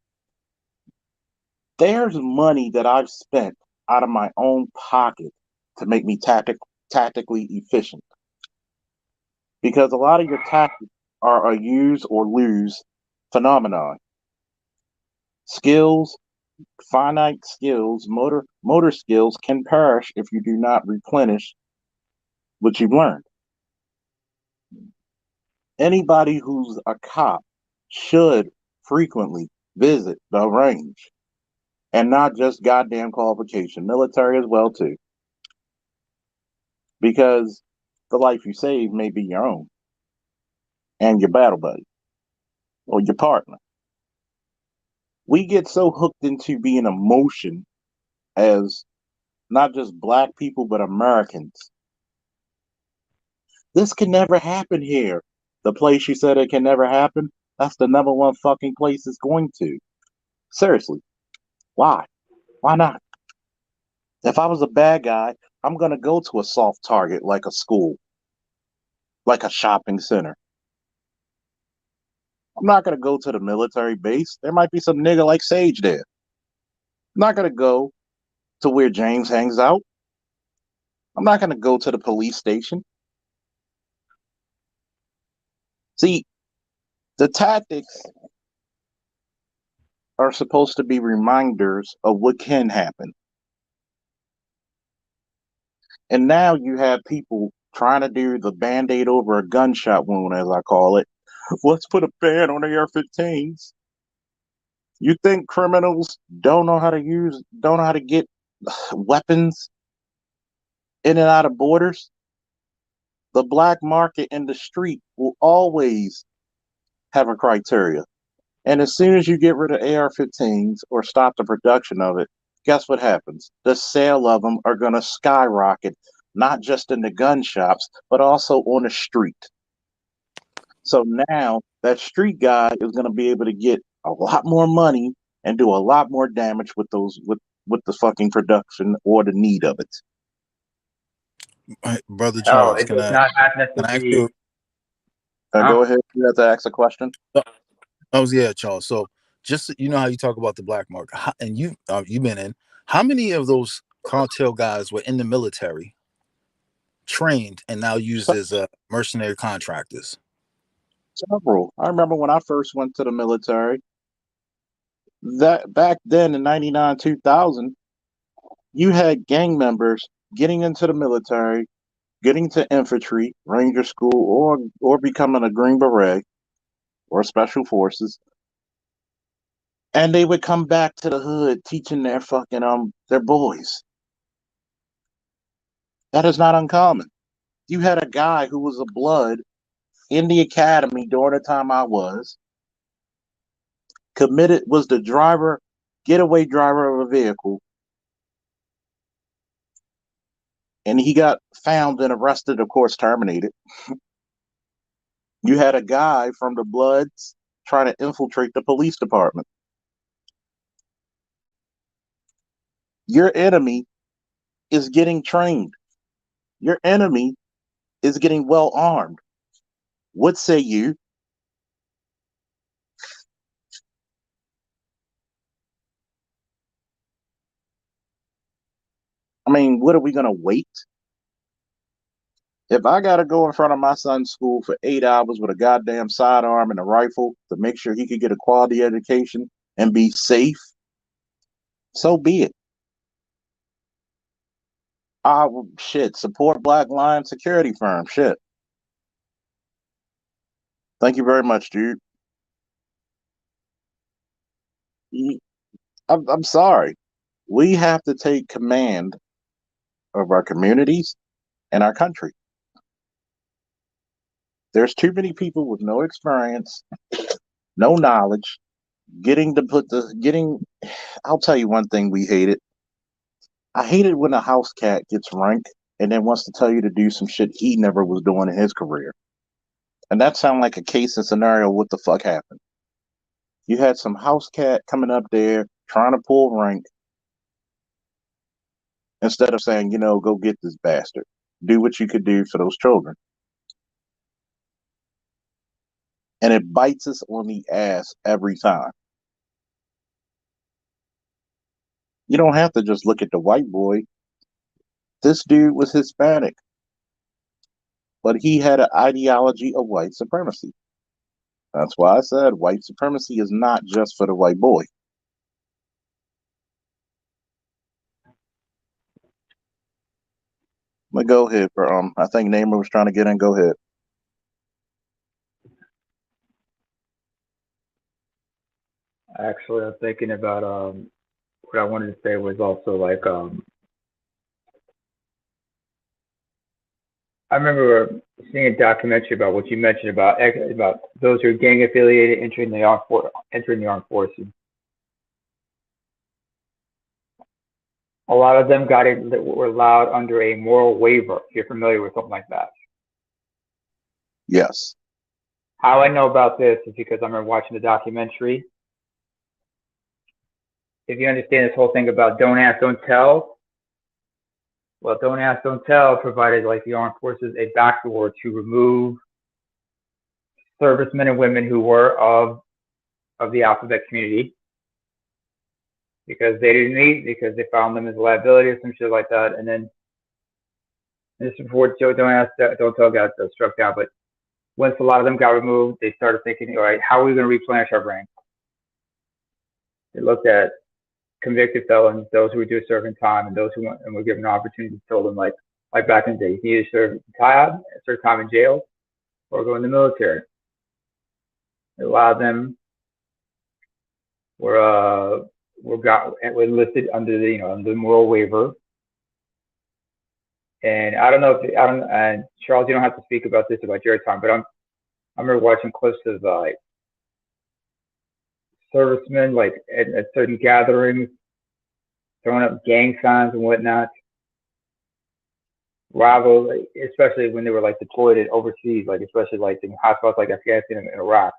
E: there's money that I've spent out of my own pocket to make me tactically efficient because a lot of your tactics are a use or lose phenomenon. Skills, finite skills, motor skills can perish if you do not replenish what you've learned. Anybody who's a cop should frequently visit the range and not just goddamn qualification, military as well too, because the life you save may be your own and your battle buddy or your partner. We get so hooked into being emotion as not just black people but Americans. This can never happen here. The place you said it can never happen, that's the number one fucking place it's going to. Seriously. Why? Why not? If I was a bad guy, I'm going to go to a soft target like a school, like a shopping center. I'm not going to go to the military base. There might be some nigga like Sage there. I'm not going to go to where James hangs out. I'm not going to go to the police station. See, the tactics are supposed to be reminders of what can happen. And now you have people trying to do the band-aid over a gunshot wound, as I call it. Let's put a ban on AR-15s. You think criminals don't know how to get weapons in and out of borders? The black market in the street will always have a criteria. And as soon as you get rid of AR-15s or stop the production of it, guess what happens? The sale of them are going to skyrocket, not just in the gun shops, but also on the street. So now that street guy is going to be able to get a lot more money and do a lot more damage with the fucking production or the need of it.
H: Brother
C: No,
H: Charles,
C: it does not have
H: can I ask
C: to
H: you?
C: be.
E: Go ahead. You have to ask a question.
H: Oh yeah, Charles. So just you know how you talk about the black market, and you've been in. How many of those cartel guys were in the military, trained, and now used as mercenary contractors?
E: Several. I remember when I first went to the military. That back then in 99, 2000, you had gang members getting into the military, getting to infantry, ranger school, or becoming a Green Beret or special forces, and they would come back to the hood teaching their fucking their boys. That is not uncommon. You had a guy who was a blood in the academy during the time I was committed, was the getaway driver of a vehicle, and he got found and arrested, of course, terminated. You had a guy from the Bloods trying to infiltrate the police department. Your enemy is getting trained. Your enemy is getting well armed. What say you? I mean, what are we going to wait? If I got to go in front of my son's school for 8 hours with a goddamn sidearm and a rifle to make sure he could get a quality education and be safe, so be it. Shit, support Black Lion security firm. Shit. Thank you very much, dude. I'm sorry. We have to take command of our communities and our country. There's too many people with no experience, no knowledge, I'll tell you one thing we hated. I hated when a house cat gets rank and then wants to tell you to do some shit he never was doing in his career. And that sounded like a case and scenario. What the fuck happened? You had some house cat coming up there trying to pull rank instead of saying, go get this bastard. Do what you could do for those children. And it bites us on the ass every time. You don't have to just look at the white boy. This dude was Hispanic, but he had an ideology of white supremacy. That's why I said white supremacy is not just for the white boy. But go ahead, I think Namer was trying to get in. Go ahead.
C: Actually, I'm thinking about what I wanted to say was also like I remember seeing a documentary about what you mentioned about those who are gang affiliated entering the armed forces. A lot of them were allowed under a moral waiver. If you're familiar with something like that.
E: Yes.
C: How I know about this is because I remember watching the documentary. If you understand this whole thing about don't ask, don't tell. Well, don't ask, don't tell provided like the armed forces a backdoor to remove servicemen and women who were of the alphabet community because they didn't need, because they found them as a liability or some shit like that. And then this is before don't ask, don't tell got struck down. But once a lot of them got removed, they started thinking, all right, how are we going to replenish our ranks? They looked at convicted felons, those who were doing serving time, and those who were given an opportunity, told them like, like back in the day. You can either serve time in jail, or go in the military. A lot of them were enlisted under the moral waiver. And I don't know if and Charles, you don't have to speak about this about your time, but I remember watching clips of like servicemen like at certain gatherings throwing up gang signs and whatnot. Rival, especially when they were like deployed overseas, like especially like in hotspots like Afghanistan and Iraq.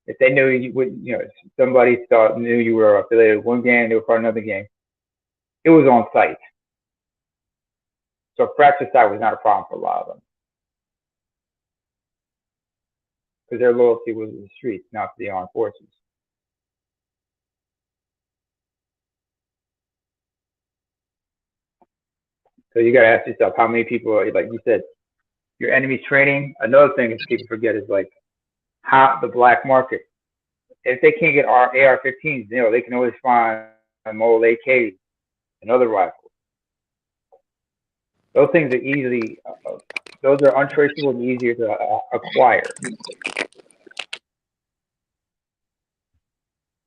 C: If they knew you would, somebody knew you were affiliated with one gang, they were part of another gang, it was on site. So fratricide was not a problem for a lot of them, because their loyalty was in the streets, not to the armed forces. So you got to ask yourself, how many people are, like you said, your enemy's training. Another thing that people forget is like how the black market. If they can't get our AR-15s, they can always find mobile AKs and other rifles. Those things are those are untraceable and easier to acquire.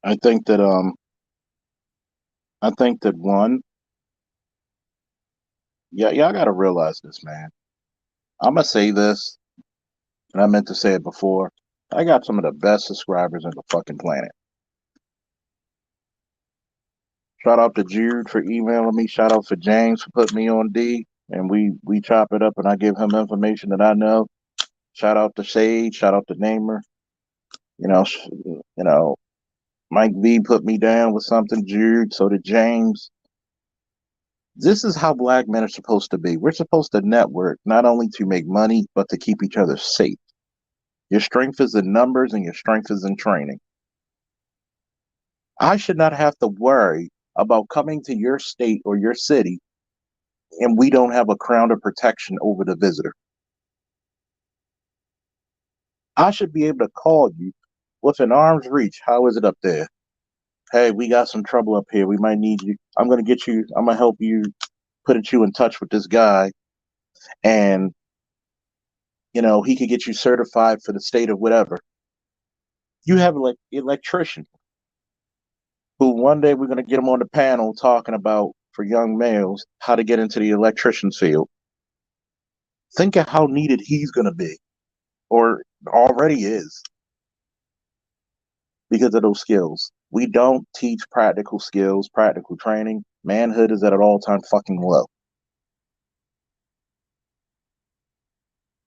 E: I think that one, y'all gotta realize this, man. I'm gonna say this, and I meant to say it before. I got some of the best subscribers on the fucking planet. Shout out to Jude for emailing me. Shout out for James for putting me on D, and we chop it up, and I give him information that I know. Shout out to Sage. Shout out to Namer. Mike V put me down with something. Jude. So did James. This is how black men are supposed to be. We're supposed to network, not only to make money, but to keep each other safe. Your strength is in numbers, and your strength is in training. I should not have to worry about coming to your state or your city, and we don't have a crown of protection over the visitor. I should be able to call you within arm's reach. How is it up there? Hey, we got some trouble up here. We might need you. I'm going to help you, put you in touch with this guy. And, he could get you certified for the state of whatever. You have an electrician who one day we're going to get him on the panel talking about, for young males, how to get into the electrician's field. Think of how needed he's going to be, or already is, because of those skills. We don't teach practical skills, practical training. Manhood is at an all-time fucking low.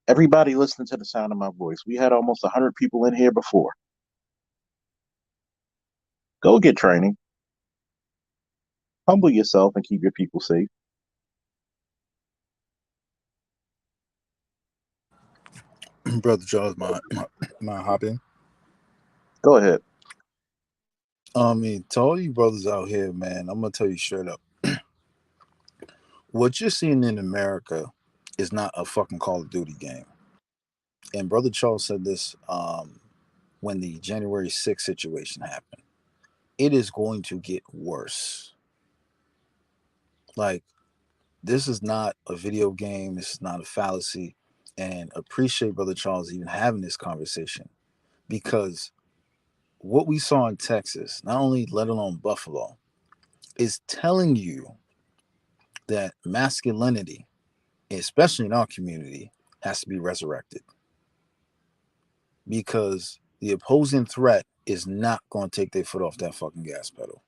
E: Everybody listening to the sound of my voice, we had almost 100 people in here before. Go get training. Humble yourself and keep your people safe.
H: Brother Charles, my hop in.
E: Go ahead.
H: To all you brothers out here, man, I'm gonna tell you straight up. What you're seeing in America is not a fucking Call of Duty game. And Brother Charles said this when the January 6th situation happened. It is going to get worse. Like, this is not a video game. This is not a fallacy. And appreciate Brother Charles even having this conversation, because what we saw in Texas, not only let alone Buffalo, is telling you that masculinity, especially in our community, has to be resurrected, because the opposing threat is not going to take their foot off that fucking gas pedal.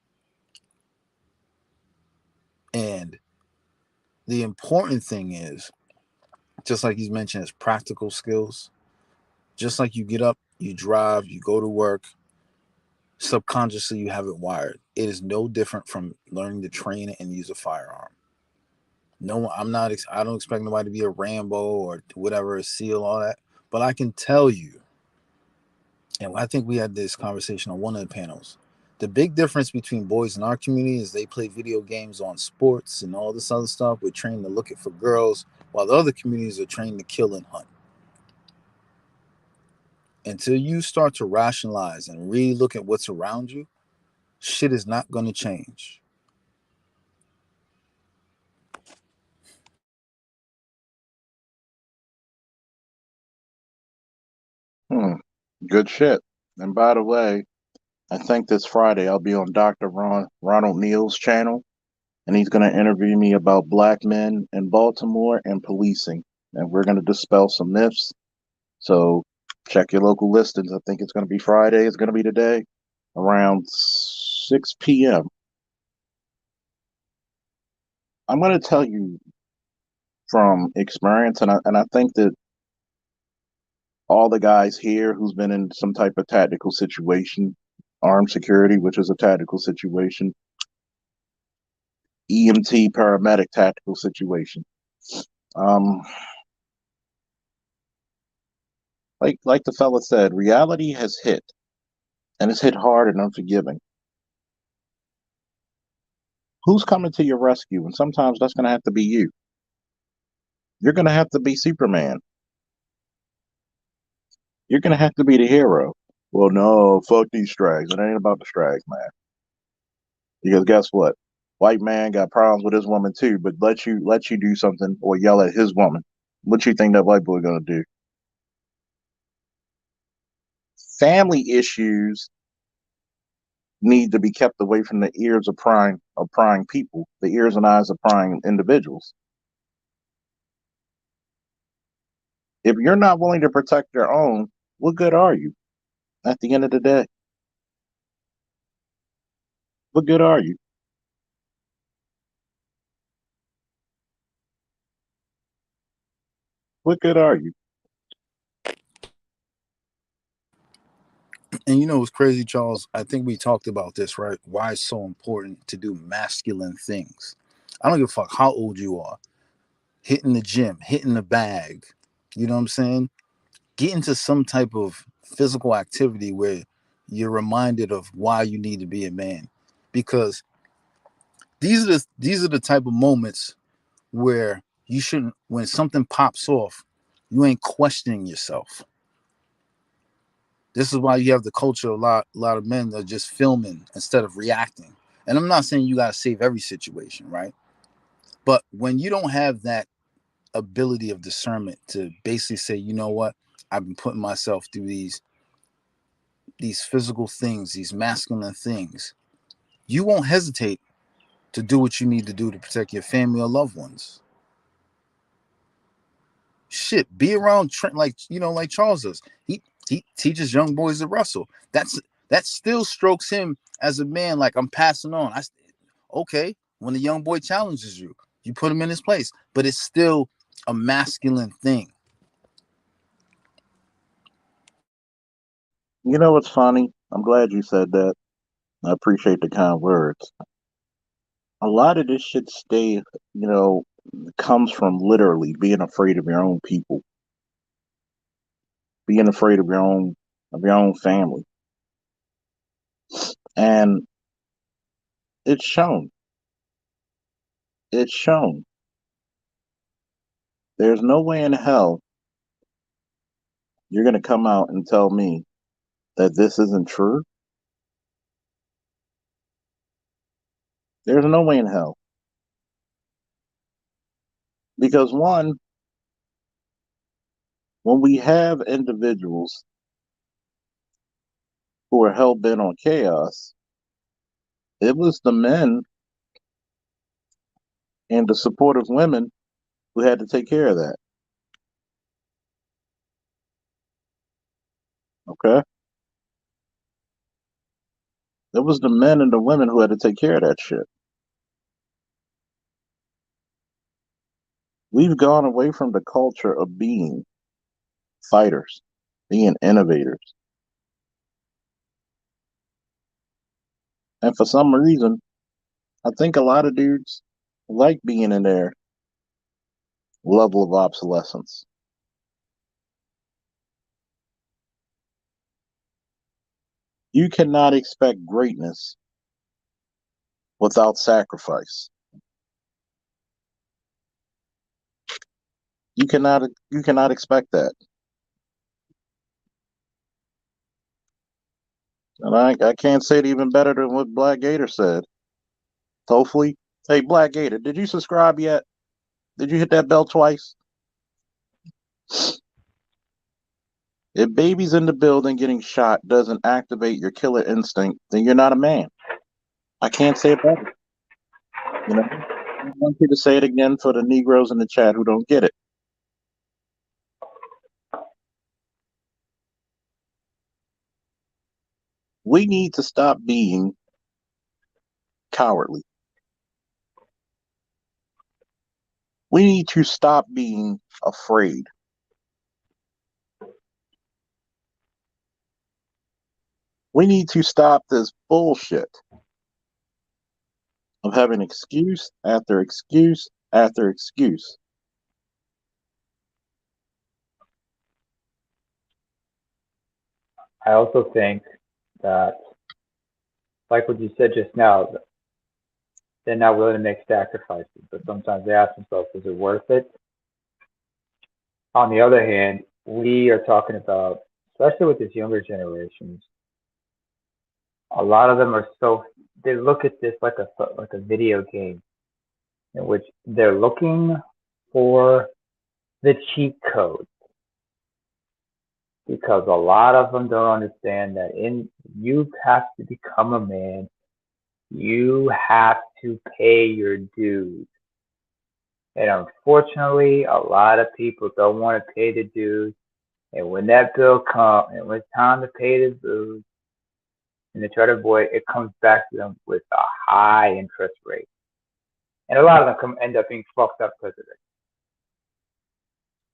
H: And the important thing is, just like he's mentioned, is practical skills. Just like you get up, you drive, you go to work, subconsciously you have it wired. It is no different from learning to train and use a firearm. No, I don't expect nobody to be a Rambo or whatever, a SEAL, all that. But I can tell you, and I think we had this conversation on one of the panels, the big difference between boys in our community is they play video games on sports and all this other stuff. We're trained to look at for girls, while the other communities are trained to kill and hunt. Until you start to rationalize and really look at what's around you, shit is not going to change.
E: Good shit. And by the way, I think this Friday I'll be on Dr. Ronald Neal's channel, and he's going to interview me about black men in Baltimore and policing. And we're going to dispel some myths. So check your local listings. I think it's going to be Friday. It's going to be today around 6 p.m. I'm going to tell you from experience, and I think that all the guys here who's been in some type of tactical situation, armed security, which is a tactical situation, EMT paramedic tactical situation. Um, like the fella said, reality has hit, and it's hit hard and unforgiving. Who's coming to your rescue? And sometimes that's going to have to be you. You're going to have to be Superman. You're going to have to be the hero. Well, no, fuck these strags. It ain't about the strags, man. Because guess what? White man got problems with his woman too, but let you do something or yell at his woman. What you think that white boy gonna do? Family issues need to be kept away from the ears of prying people, the ears and eyes of prying individuals. If you're not willing to protect your own, what good are you? At the end of the day, what good are you? What good are you?
H: And you know what's crazy, Charles? I think we talked about this, right? Why it's so important to do masculine things. I don't give a fuck how old you are. Hitting the gym, hitting the bag. You know what I'm saying? Get into some type of physical activity where you're reminded of why you need to be a man. Because these are the type of moments where you shouldn't, when something pops off, you ain't questioning yourself. This is why you have the culture, a lot of men that are just filming instead of reacting. And I'm not saying you got to save every situation, right? But when you don't have that ability of discernment to basically say, you know what, I've been putting myself through these physical things, these masculine things, you won't hesitate to do what you need to do to protect your family or loved ones. Shit, be around Trent, like, you know, like Charles does. He teaches young boys to wrestle. That still strokes him as a man. Like, I'm passing on. Okay, when the young boy challenges you, you put him in his place, but it's still a masculine thing.
E: You know what's funny? I'm glad you said that. I appreciate the kind words. A lot of this shit comes from literally being afraid of your own people, being afraid of your own family. And it's shown. It's shown. There's no way in hell you're gonna come out and tell me that this isn't true. There's no way in hell. Because one, when we have individuals who are hell bent on chaos, it was the men and the supportive women who had to take care of that. Okay? It was the men and the women who had to take care of that shit. We've gone away from the culture of being fighters, being innovators. And for some reason, I think a lot of dudes like being in their level of obsolescence. You cannot expect greatness without sacrifice. You cannot expect that. And I can't say it even better than what Black Gator said. Hopefully. Hey, Black Gator, did you subscribe yet? Did you hit that bell twice? If babies in the building getting shot doesn't activate your killer instinct, then you're not a man. I can't say it better. You know, I want you to say it again for the Negroes in the chat who don't get it. We need to stop being cowardly. We need to stop being afraid. We need to stop this bullshit of having excuse after excuse after excuse.
C: I also think that, like what you said just now, they're not willing to make sacrifices, but sometimes they ask themselves, is it worth it? On the other hand, we are talking about, especially with this younger generations, a lot of them are so, they look at this like a video game in which they're looking for the cheat code, because a lot of them don't understand that you have to become a man, you have to pay your dues. And unfortunately, a lot of people don't want to pay the dues. And when that bill comes, and when it's time to pay the dues, and they try to avoid it, comes back to them with a high interest rate. And a lot of them end up being fucked up because of it.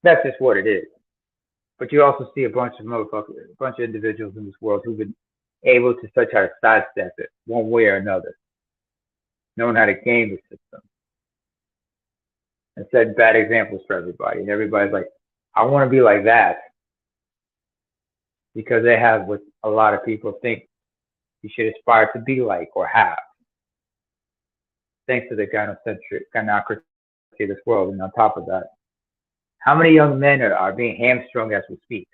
C: That's just what it is. But you also see a bunch of motherfuckers, a bunch of individuals in this world who've been able to such how to sidestep it one way or another, knowing how to game the system, and set bad examples for everybody. And everybody's like, I want to be like that, because they have what a lot of people think you should aspire to be like or have, thanks to the gynocracy of this world. And on top of that, how many young men are being hamstrung as we speak?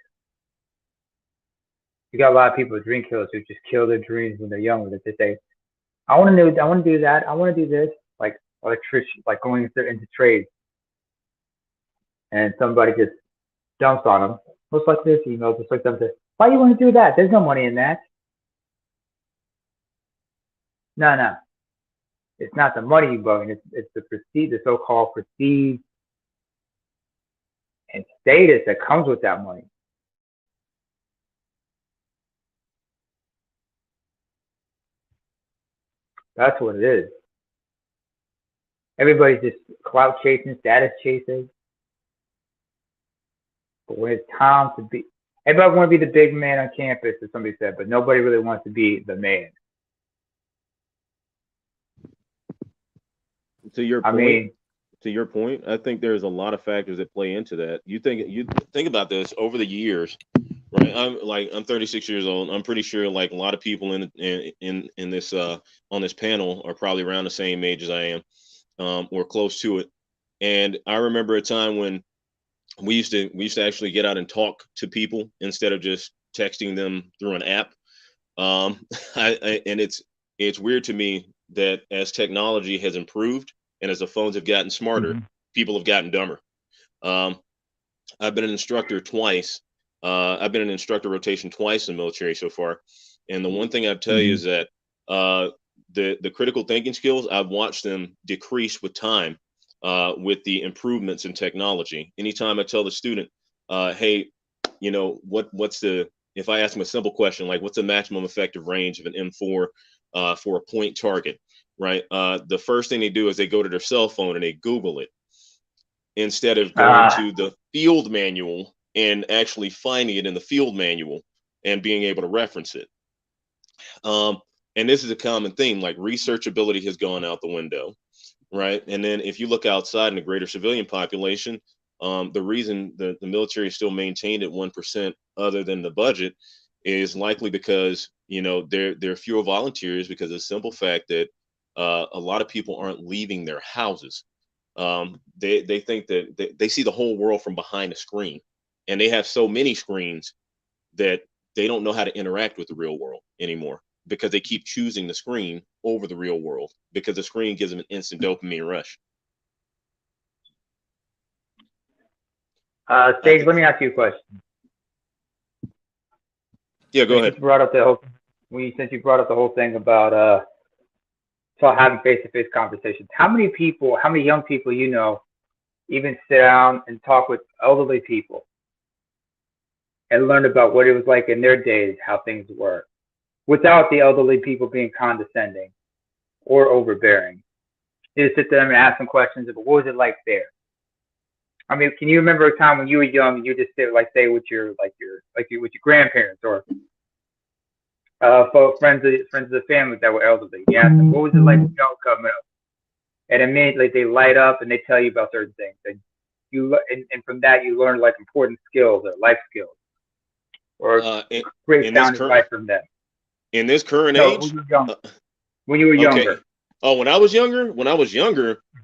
C: You got a lot of people, dream killers, who just kill their dreams when they're younger. That they say, I want to do that, I want to do this, like electrician, like going into trades, and somebody just dumps on them. Looks like this, just like them. Why do you want to do that? There's no money in that. No. It's not the money you bring. It's the so-called prestige and status that comes with that money. That's what it is. Everybody's just clout chasing, status chasing. But when it's time to be, everybody wants to be the big man on campus, as somebody said, but nobody really wants to be the man.
G: To your point, I think there's a lot of factors that play into that. You think about this over the years, right? I'm 36 years old. I'm pretty sure like a lot of people in this on this panel are probably around the same age as I am, or close to it. And I remember a time when we used to actually get out and talk to people instead of just texting them through an app. And it's weird to me that as technology has improved and as the phones have gotten smarter, people have gotten dumber. I've been an instructor twice. I've been an instructor rotation twice in the military so far. And the one thing I'd tell you is that the critical thinking skills, I've watched them decrease with time, with the improvements in technology. Anytime I tell the student, hey, if I ask them a simple question, like what's the maximum effective range of an M4 for a point target, right? The first thing they do is they go to their cell phone and they Google it instead of going to the field manual and actually finding it in the field manual and being able to reference it. And this is a common theme, like researchability has gone out the window, right? And then if you look outside in the greater civilian population, the reason the military is still maintained at 1% other than the budget is likely because, there are fewer volunteers, because of the simple fact that a lot of people aren't leaving their houses. They think that they see the whole world from behind a screen, and they have so many screens that they don't know how to interact with the real world anymore, because they keep choosing the screen over the real world, because the screen gives them an instant dopamine rush.
C: Sage, let me ask you a question.
G: Yeah, go
C: Since
G: ahead.
C: you brought up the whole, since you brought up the whole thing about having face-to-face conversations, how many people, how many young people you know, even sit down and talk with elderly people and learn about what it was like in their days, how things were, without the elderly people being condescending or overbearing? You just sit there and ask them questions about what was it like there. I mean, can you remember a time when you were young and you just sit like say with your with your grandparents or friends of the family that were elderly? You ask them what was it like coming up, and immediately they light up and they tell you about certain things. And and from that you learn like important skills or life skills or
G: In,
C: great
G: in this
C: sound
G: current
C: advice from them.
G: in this current
C: No,
G: age,
C: when you were
G: okay.
C: younger.
G: Oh, when I was younger,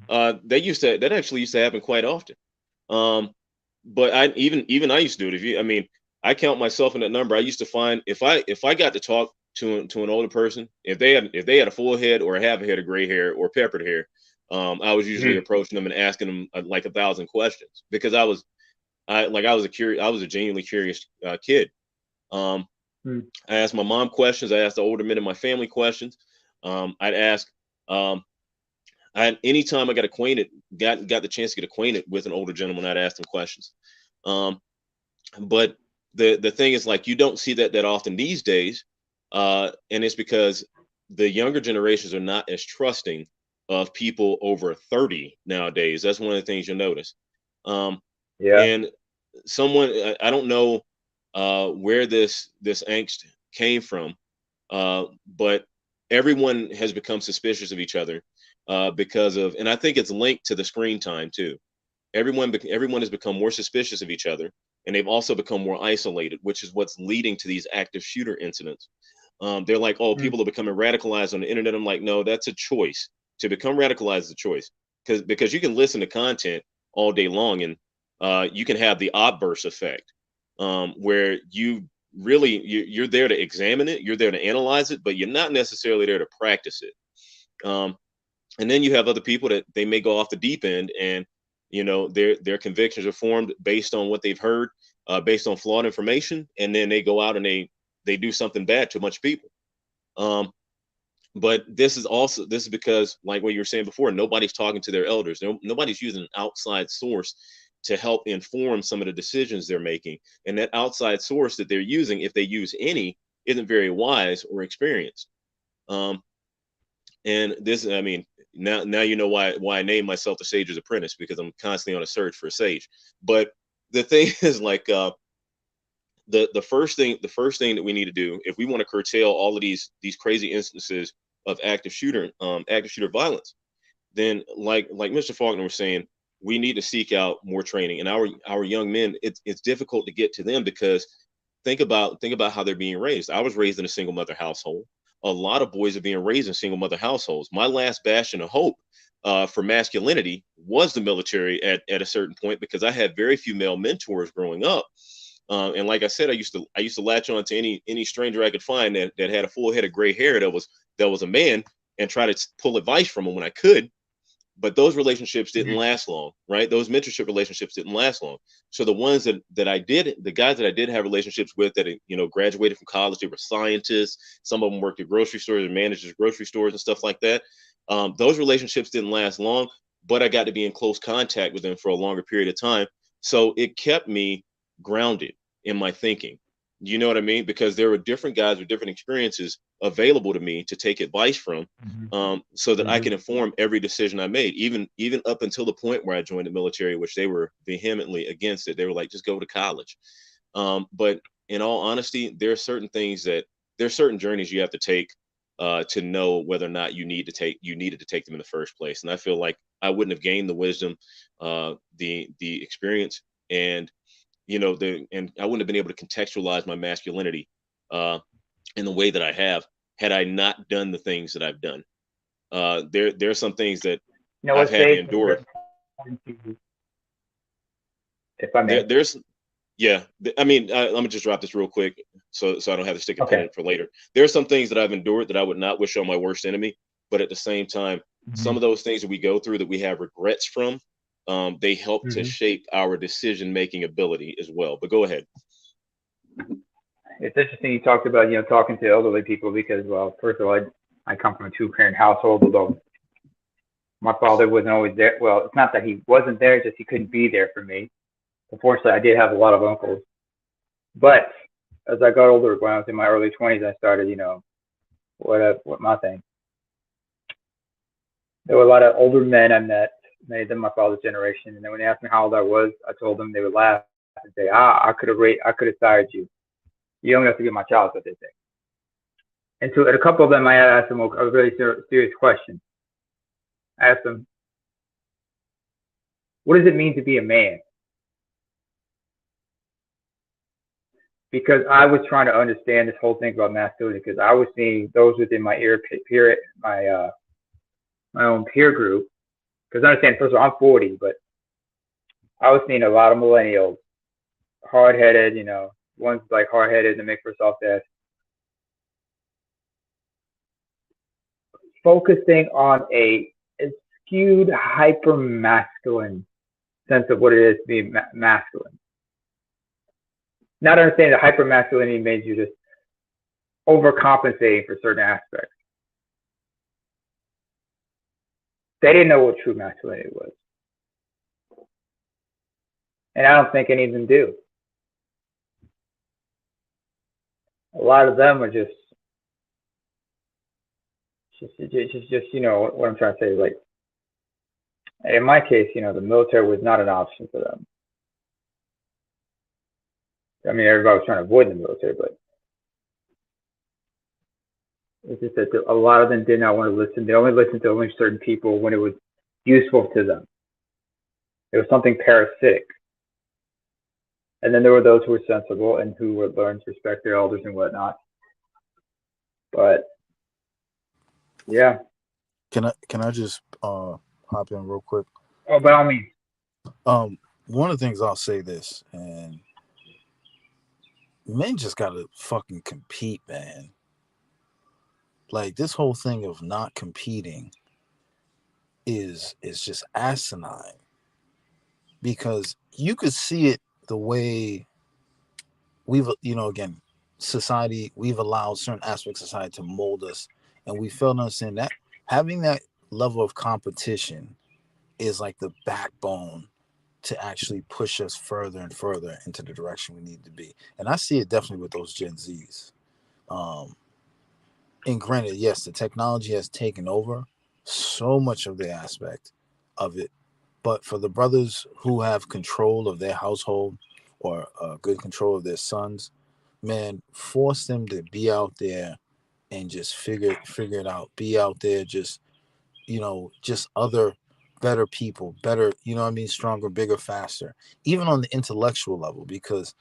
G: that actually used to happen quite often. Um, but even I used to do it. I count myself in that number. I used to find if I got to talk to an older person, if they had a full head or a half a head of gray hair or peppered hair, I was usually approaching them and asking them like 1,000 questions because I was a genuinely curious kid. Um, I asked my mom questions. I asked the older men in my family questions. I'd ask. Anytime I got the chance to get acquainted with an older gentleman, I'd ask them questions. But the thing is, like, you don't see that often these days, and it's because the younger generations are not as trusting of people over 30 nowadays. That's one of the things you'll notice.
C: Yeah.
G: And I don't know where this angst came from, but everyone has become suspicious of each other because of, and I think it's linked to the screen time too. Everyone has become more suspicious of each other, and they've also become more isolated, which is what's leading to these active shooter incidents. They're like, oh, people are becoming radicalized on the internet. I'm like, no, that's a choice. To become radicalized is a choice because you can listen to content all day long, and you can have the obverse effect, where you're there to examine it, you're there to analyze it, but you're not necessarily there to practice it. And then you have other people that they may go off the deep end, and their convictions are formed based on what they've heard, based on flawed information, and then they go out and they do something bad to a bunch of people. But this is because, like what you were saying before, nobody's talking to their elders. Nobody's using an outside source to help inform some of the decisions they're making. And that outside source that they're using, if they use any, isn't very wise or experienced. And this, I mean, now you know why I named myself the Sage's Apprentice, because I'm constantly on a search for a sage. But the thing is, like, the first thing that we need to do if we want to curtail all of these crazy instances of active shooter violence, then like Mr. Faulkner was saying, we need to seek out more training. And our young men, it's difficult to get to them because think about how they're being raised. I was raised in a single mother household. A lot of boys are being raised in single mother households. My last bastion of hope for masculinity was the military at a certain point, because I had very few male mentors growing up. And like I said, I used to latch on to any stranger I could find that had a full head of gray hair that was a man, and try to pull advice from him when I could. But those relationships didn't last long, right? Those mentorship relationships didn't last long. So the ones the guys that I did have relationships with that, graduated from college, they were scientists. Some of them worked at grocery stores and managed grocery stores and stuff like that. Those relationships didn't last long, but I got to be in close contact with them for a longer period of time. So it kept me grounded in my thinking. You know what I mean? Because there were different guys with different experiences available to me to take advice from, so that I can inform every decision I made, even up until the point where I joined the military, which they were vehemently against it. They were like, just go to college. But in all honesty, there are certain journeys you have to take to know whether or not you needed to take them in the first place. And I feel like I wouldn't have gained the wisdom, the experience, and and I wouldn't have been able to contextualize my masculinity in the way that I have, had I not done the things that I've done. There are some things that I've had to endure.
C: If I may.
G: I mean, I'm gonna just drop this real quick, so I don't have to stick a pin in
C: Okay.
G: it for later. There are some things that I've endured that I would not wish on my worst enemy, but at the same time, some of those things that we go through that we have regrets from, they help to shape our decision-making ability as well. But go ahead.
C: it's interesting you talked about, talking to elderly people because, well, first of all, I come from a two-parent household, although my father wasn't always there. Well, it's not that he wasn't there, just he couldn't be there for me. Unfortunately, I did have a lot of uncles. But as I got older, when I was in my early 20s, I started, what my thing. There were a lot of older men I met, many of them my father's generation. And then when they asked me how old I was, I told them. They would laugh and say, I could have sired you. You don't have to be my child, what they say. And so at a couple of them, I asked them a really serious question. I asked them, what does it mean to be a man? Because I was trying to understand this whole thing about masculinity, because I was seeing those within my my own peer group. Because understand, first of all, I'm 40, but I was seeing a lot of millennials, hard-headed, one's like hard-headed and make for soft ass, focusing on a skewed hyper-masculine sense of what it is to be masculine. Not understanding that hyper-masculinity means you're just overcompensating for certain aspects. They didn't know what true masculinity was. And I don't think any of them do. A lot of them are just what I'm trying to say is, like, in my case, the military was not an option for them. I mean, everybody was trying to avoid the military, but it's just that a lot of them did not want to listen. They only listened to only certain people when it was useful to them. It was something parasitic. And then there were those who were sensible and who would learn to respect their elders and whatnot. But yeah.
H: Can I just hop in real quick?
C: Oh, by all means.
H: One of the things I'll say this, and men just gotta fucking compete, man. Like, this whole thing of not competing is just asinine, because you could see it the way we've, again, society, we've allowed certain aspects of society to mold us, and we fail to understand that having that level of competition is like the backbone to actually push us further and further into the direction we need to be. And I see it definitely with those Gen Zs. And granted, yes, the technology has taken over so much of the aspect of it. But for the brothers who have control of their household or good control of their sons, man, force them to be out there and just figure it out. Be out there, just other better people, better, stronger, bigger, faster, even on the intellectual level. Because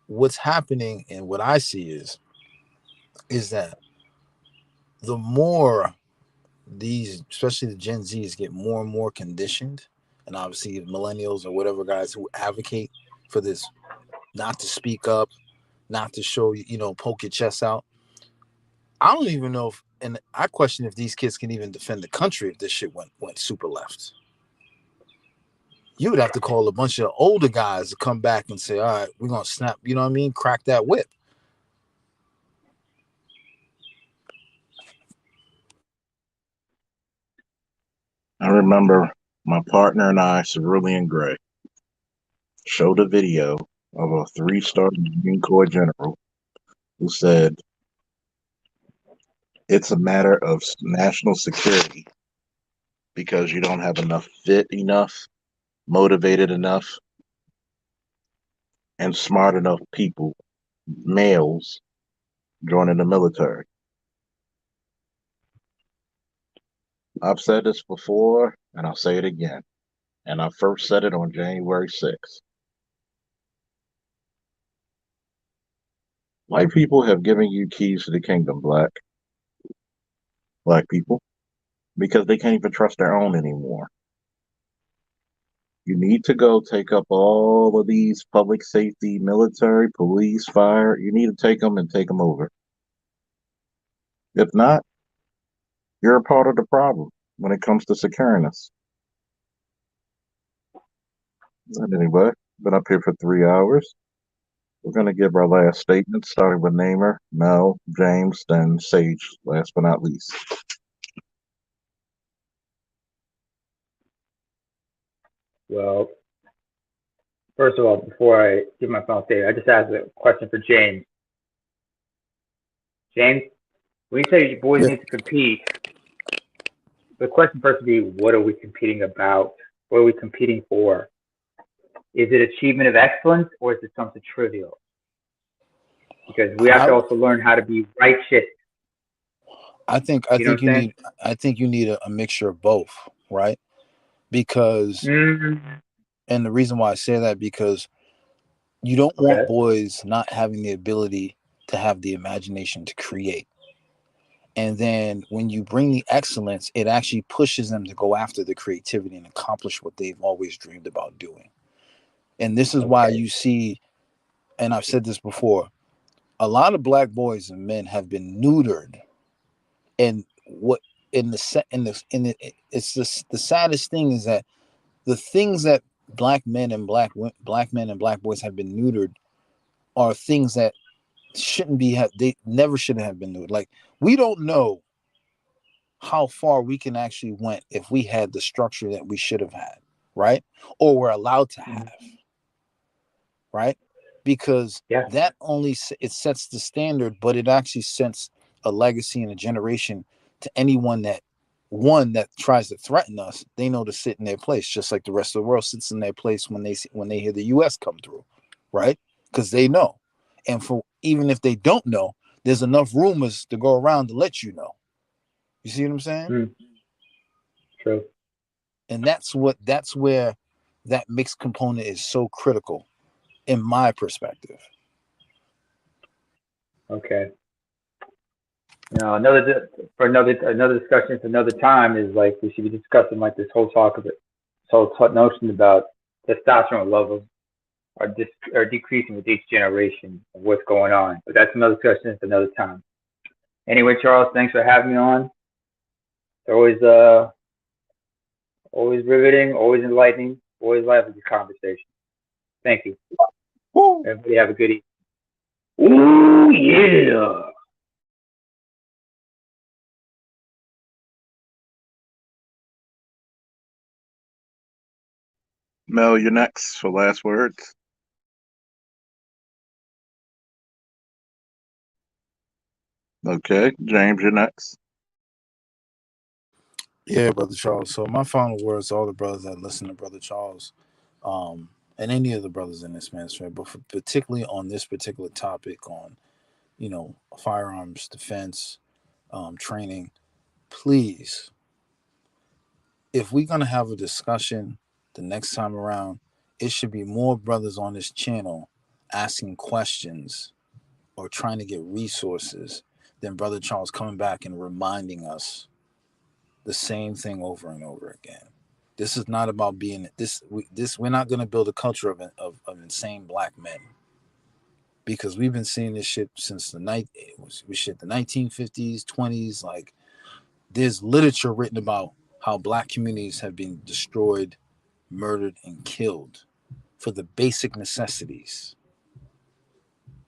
H: what's happening and what I see is that the more these, especially the Gen Zs, get more and more conditioned, and obviously millennials or whatever guys who advocate for this, not to speak up, not to show, poke your chest out. I don't even know if, and I question if these kids can even defend the country if this shit went super left. You would have to call a bunch of older guys to come back and say, all right, we're going to snap, crack that whip.
E: I remember my partner and I, Cerulean Gray, showed a video of a 3-star Marine Corps general who said, it's a matter of national security because you don't have enough fit enough, motivated enough, and smart enough people, males, joining the military. I've said this before, and I'll say it again. And I first said it on January 6th. White people have given you keys to the kingdom, black people, because they can't even trust their own anymore. You need to go take up all of these public safety, military, police, fire. You need to take them and take them over. If not, you're a part of the problem when it comes to securing us. And anyway, been up here for 3 hours.
A: We're going to give our last statement, starting with Namer, Mel, James, then Sage, last but not least.
C: Well, first of all, before I give my final statement, I just asked a question for James. James, when you say boys
H: Yeah.
C: need to compete, the question first would be, what are we competing about? What are we competing for? Is it achievement of excellence, or is it something trivial? Because we have to also learn how to be righteous.
H: I think you need a mixture of both, right? Because and the reason why I say that, because you don't want boys not having the ability to have the imagination to create. And then when you bring the excellence, it actually pushes them to go after the creativity and accomplish what they've always dreamed about doing. And this is why you see, and I've said this before, a lot of black boys and men have been neutered. And what it's just the saddest thing is that the things that black men and black boys have been neutered are things that shouldn't be, they never should have been neutered. Like, we don't know how far we can actually went if we had the structure that we should have had, right? Or we're allowed to have, right? Because that only, it sets the standard, but it actually sets a legacy and a generation to anyone that tries to threaten us. They know to sit in their place, just like the rest of the world sits in their place when they hear the US come through, right? Because they know. And for even if they don't know, there's enough rumors to go around to let you know. You see what I'm saying?
C: True.
H: And that's where that mixed component is so critical in my perspective.
C: Okay. Now, another discussion for another time is, like, we should be discussing, like, this whole notion about testosterone levels are decreasing with each generation of what's going on. But that's another discussion for another time. Anyway, Charles, thanks for having me on. It's always riveting, always enlightening, always lively conversation. Thank you. Everybody have a good evening. Ooh, yeah.
A: Mel, you're next for last words. Okay, James, you're next.
H: Yeah, Brother Charles. So my final words to all the brothers that listen to Brother Charles, and any of the brothers in this ministry, but particularly on this particular topic on, firearms defense, training, please, if we're going to have a discussion the next time around, it should be more brothers on this channel asking questions or trying to get resources than Brother Charles coming back and reminding us the same thing over and over again. This is not about being we're not going to build a culture of insane black men, because we've been seeing this shit since the 1950s, 20s. Like, there's literature written about how black communities have been destroyed, murdered, and killed for the basic necessities.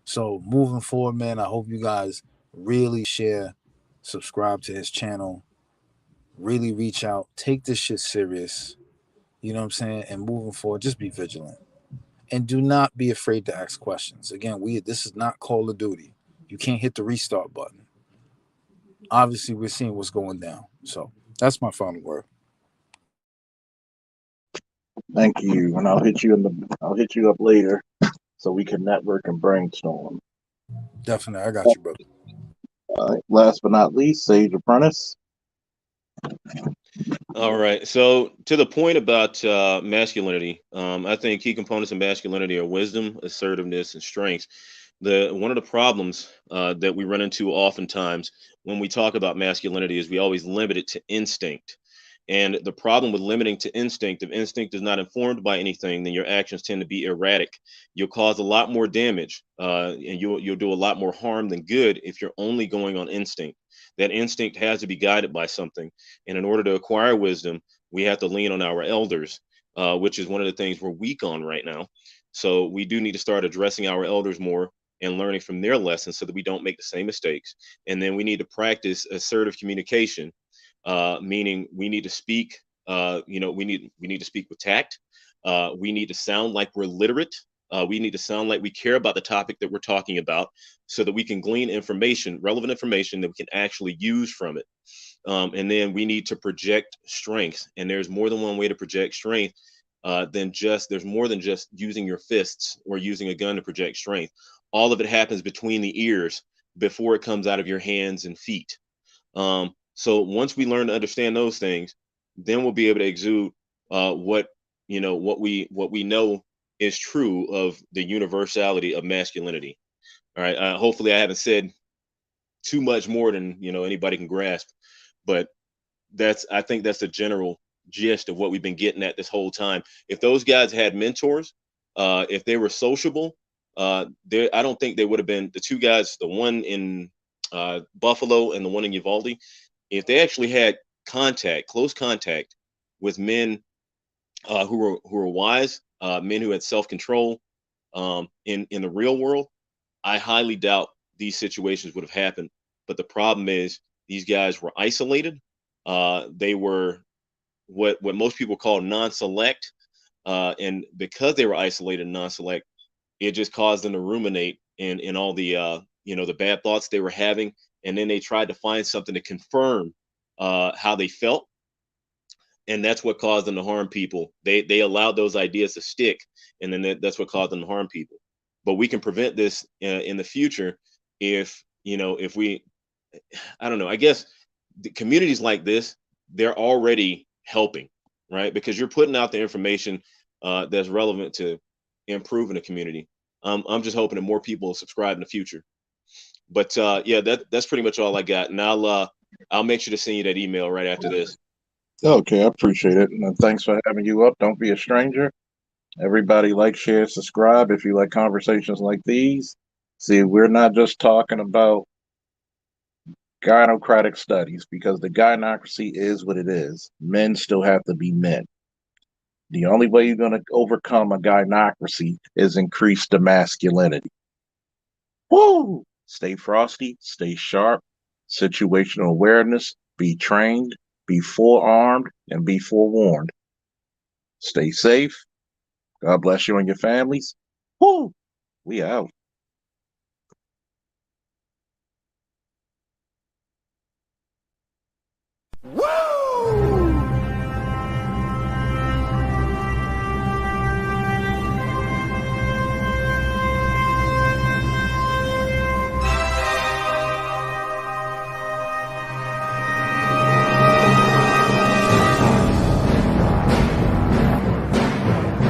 H: So moving forward, man, I hope you guys really share, subscribe to his channel, really reach out, take this shit serious. You know what I'm saying? And moving forward, just be vigilant. And do not be afraid to ask questions. Again, this is not Call of Duty. You can't hit the restart button. Obviously, we're seeing what's going down. So that's my final word.
A: Thank you, and I'll hit you up later so we can network and brainstorm.
H: Definitely, I got you, brother.
A: All right. Last but not least, Sage Apprentice.
G: All right. So to the point about masculinity, I think key components of masculinity are wisdom, assertiveness, and strengths. One of the problems that we run into oftentimes when we talk about masculinity is we always limit it to instinct. And the problem with limiting to instinct, if instinct is not informed by anything, then your actions tend to be erratic. You'll cause a lot more damage, and you'll do a lot more harm than good if you're only going on instinct. That instinct has to be guided by something. And in order to acquire wisdom, we have to lean on our elders, which is one of the things we're weak on right now. So we do need to start addressing our elders more and learning from their lessons so that we don't make the same mistakes. And then we need to practice assertive communication, meaning we need to speak. We need to speak with tact. We need to sound like we're literate. We need to sound like we care about the topic that we're talking about, so that we can glean information, relevant information that we can actually use from it. And then we need to project strength. And there's more than one way to project strength. There's more than just using your fists or using a gun to project strength. All of it happens between the ears before it comes out of your hands and feet. So once we learn to understand those things, then we'll be able to exude what we know is true of the universality of masculinity. All right. Hopefully, I haven't said too much more than anybody can grasp, but I think that's the general gist of what we've been getting at this whole time. If those guys had mentors, if they were sociable, I don't think they would have been the two guys, the one in Buffalo and the one in Uvalde. If they actually had close contact with men who were wise, men who had self-control in the real world, I highly doubt these situations would have happened. But the problem is these guys were isolated. They were what most people call non-select, and because they were isolated and non-select, it just caused them to ruminate in all the the bad thoughts they were having, and then they tried to find something to confirm how they felt, and that's what caused them to harm people. They allowed those ideas to stick, and then that's what caused them to harm people. But we can prevent this in the future if we, I don't know, I guess the communities like this, they're already helping, right? Because you're putting out the information that's relevant to improving the community. I'm just hoping that more people will subscribe in the future. But yeah, that's pretty much all I got. And I'll make sure to send you that email right after this.
E: Okay, I appreciate it. And thanks for having you up. Don't be a stranger. Everybody like, share, subscribe if you like conversations like these. See, we're not just talking about gynocratic studies, because the gynocracy is what it is. Men still have to be men. The only way you're going to overcome a gynocracy is increase the masculinity. Woo! Stay frosty, stay sharp, situational awareness, be trained, be forearmed, and be forewarned. Stay safe. God bless you and your families. Woo! We out.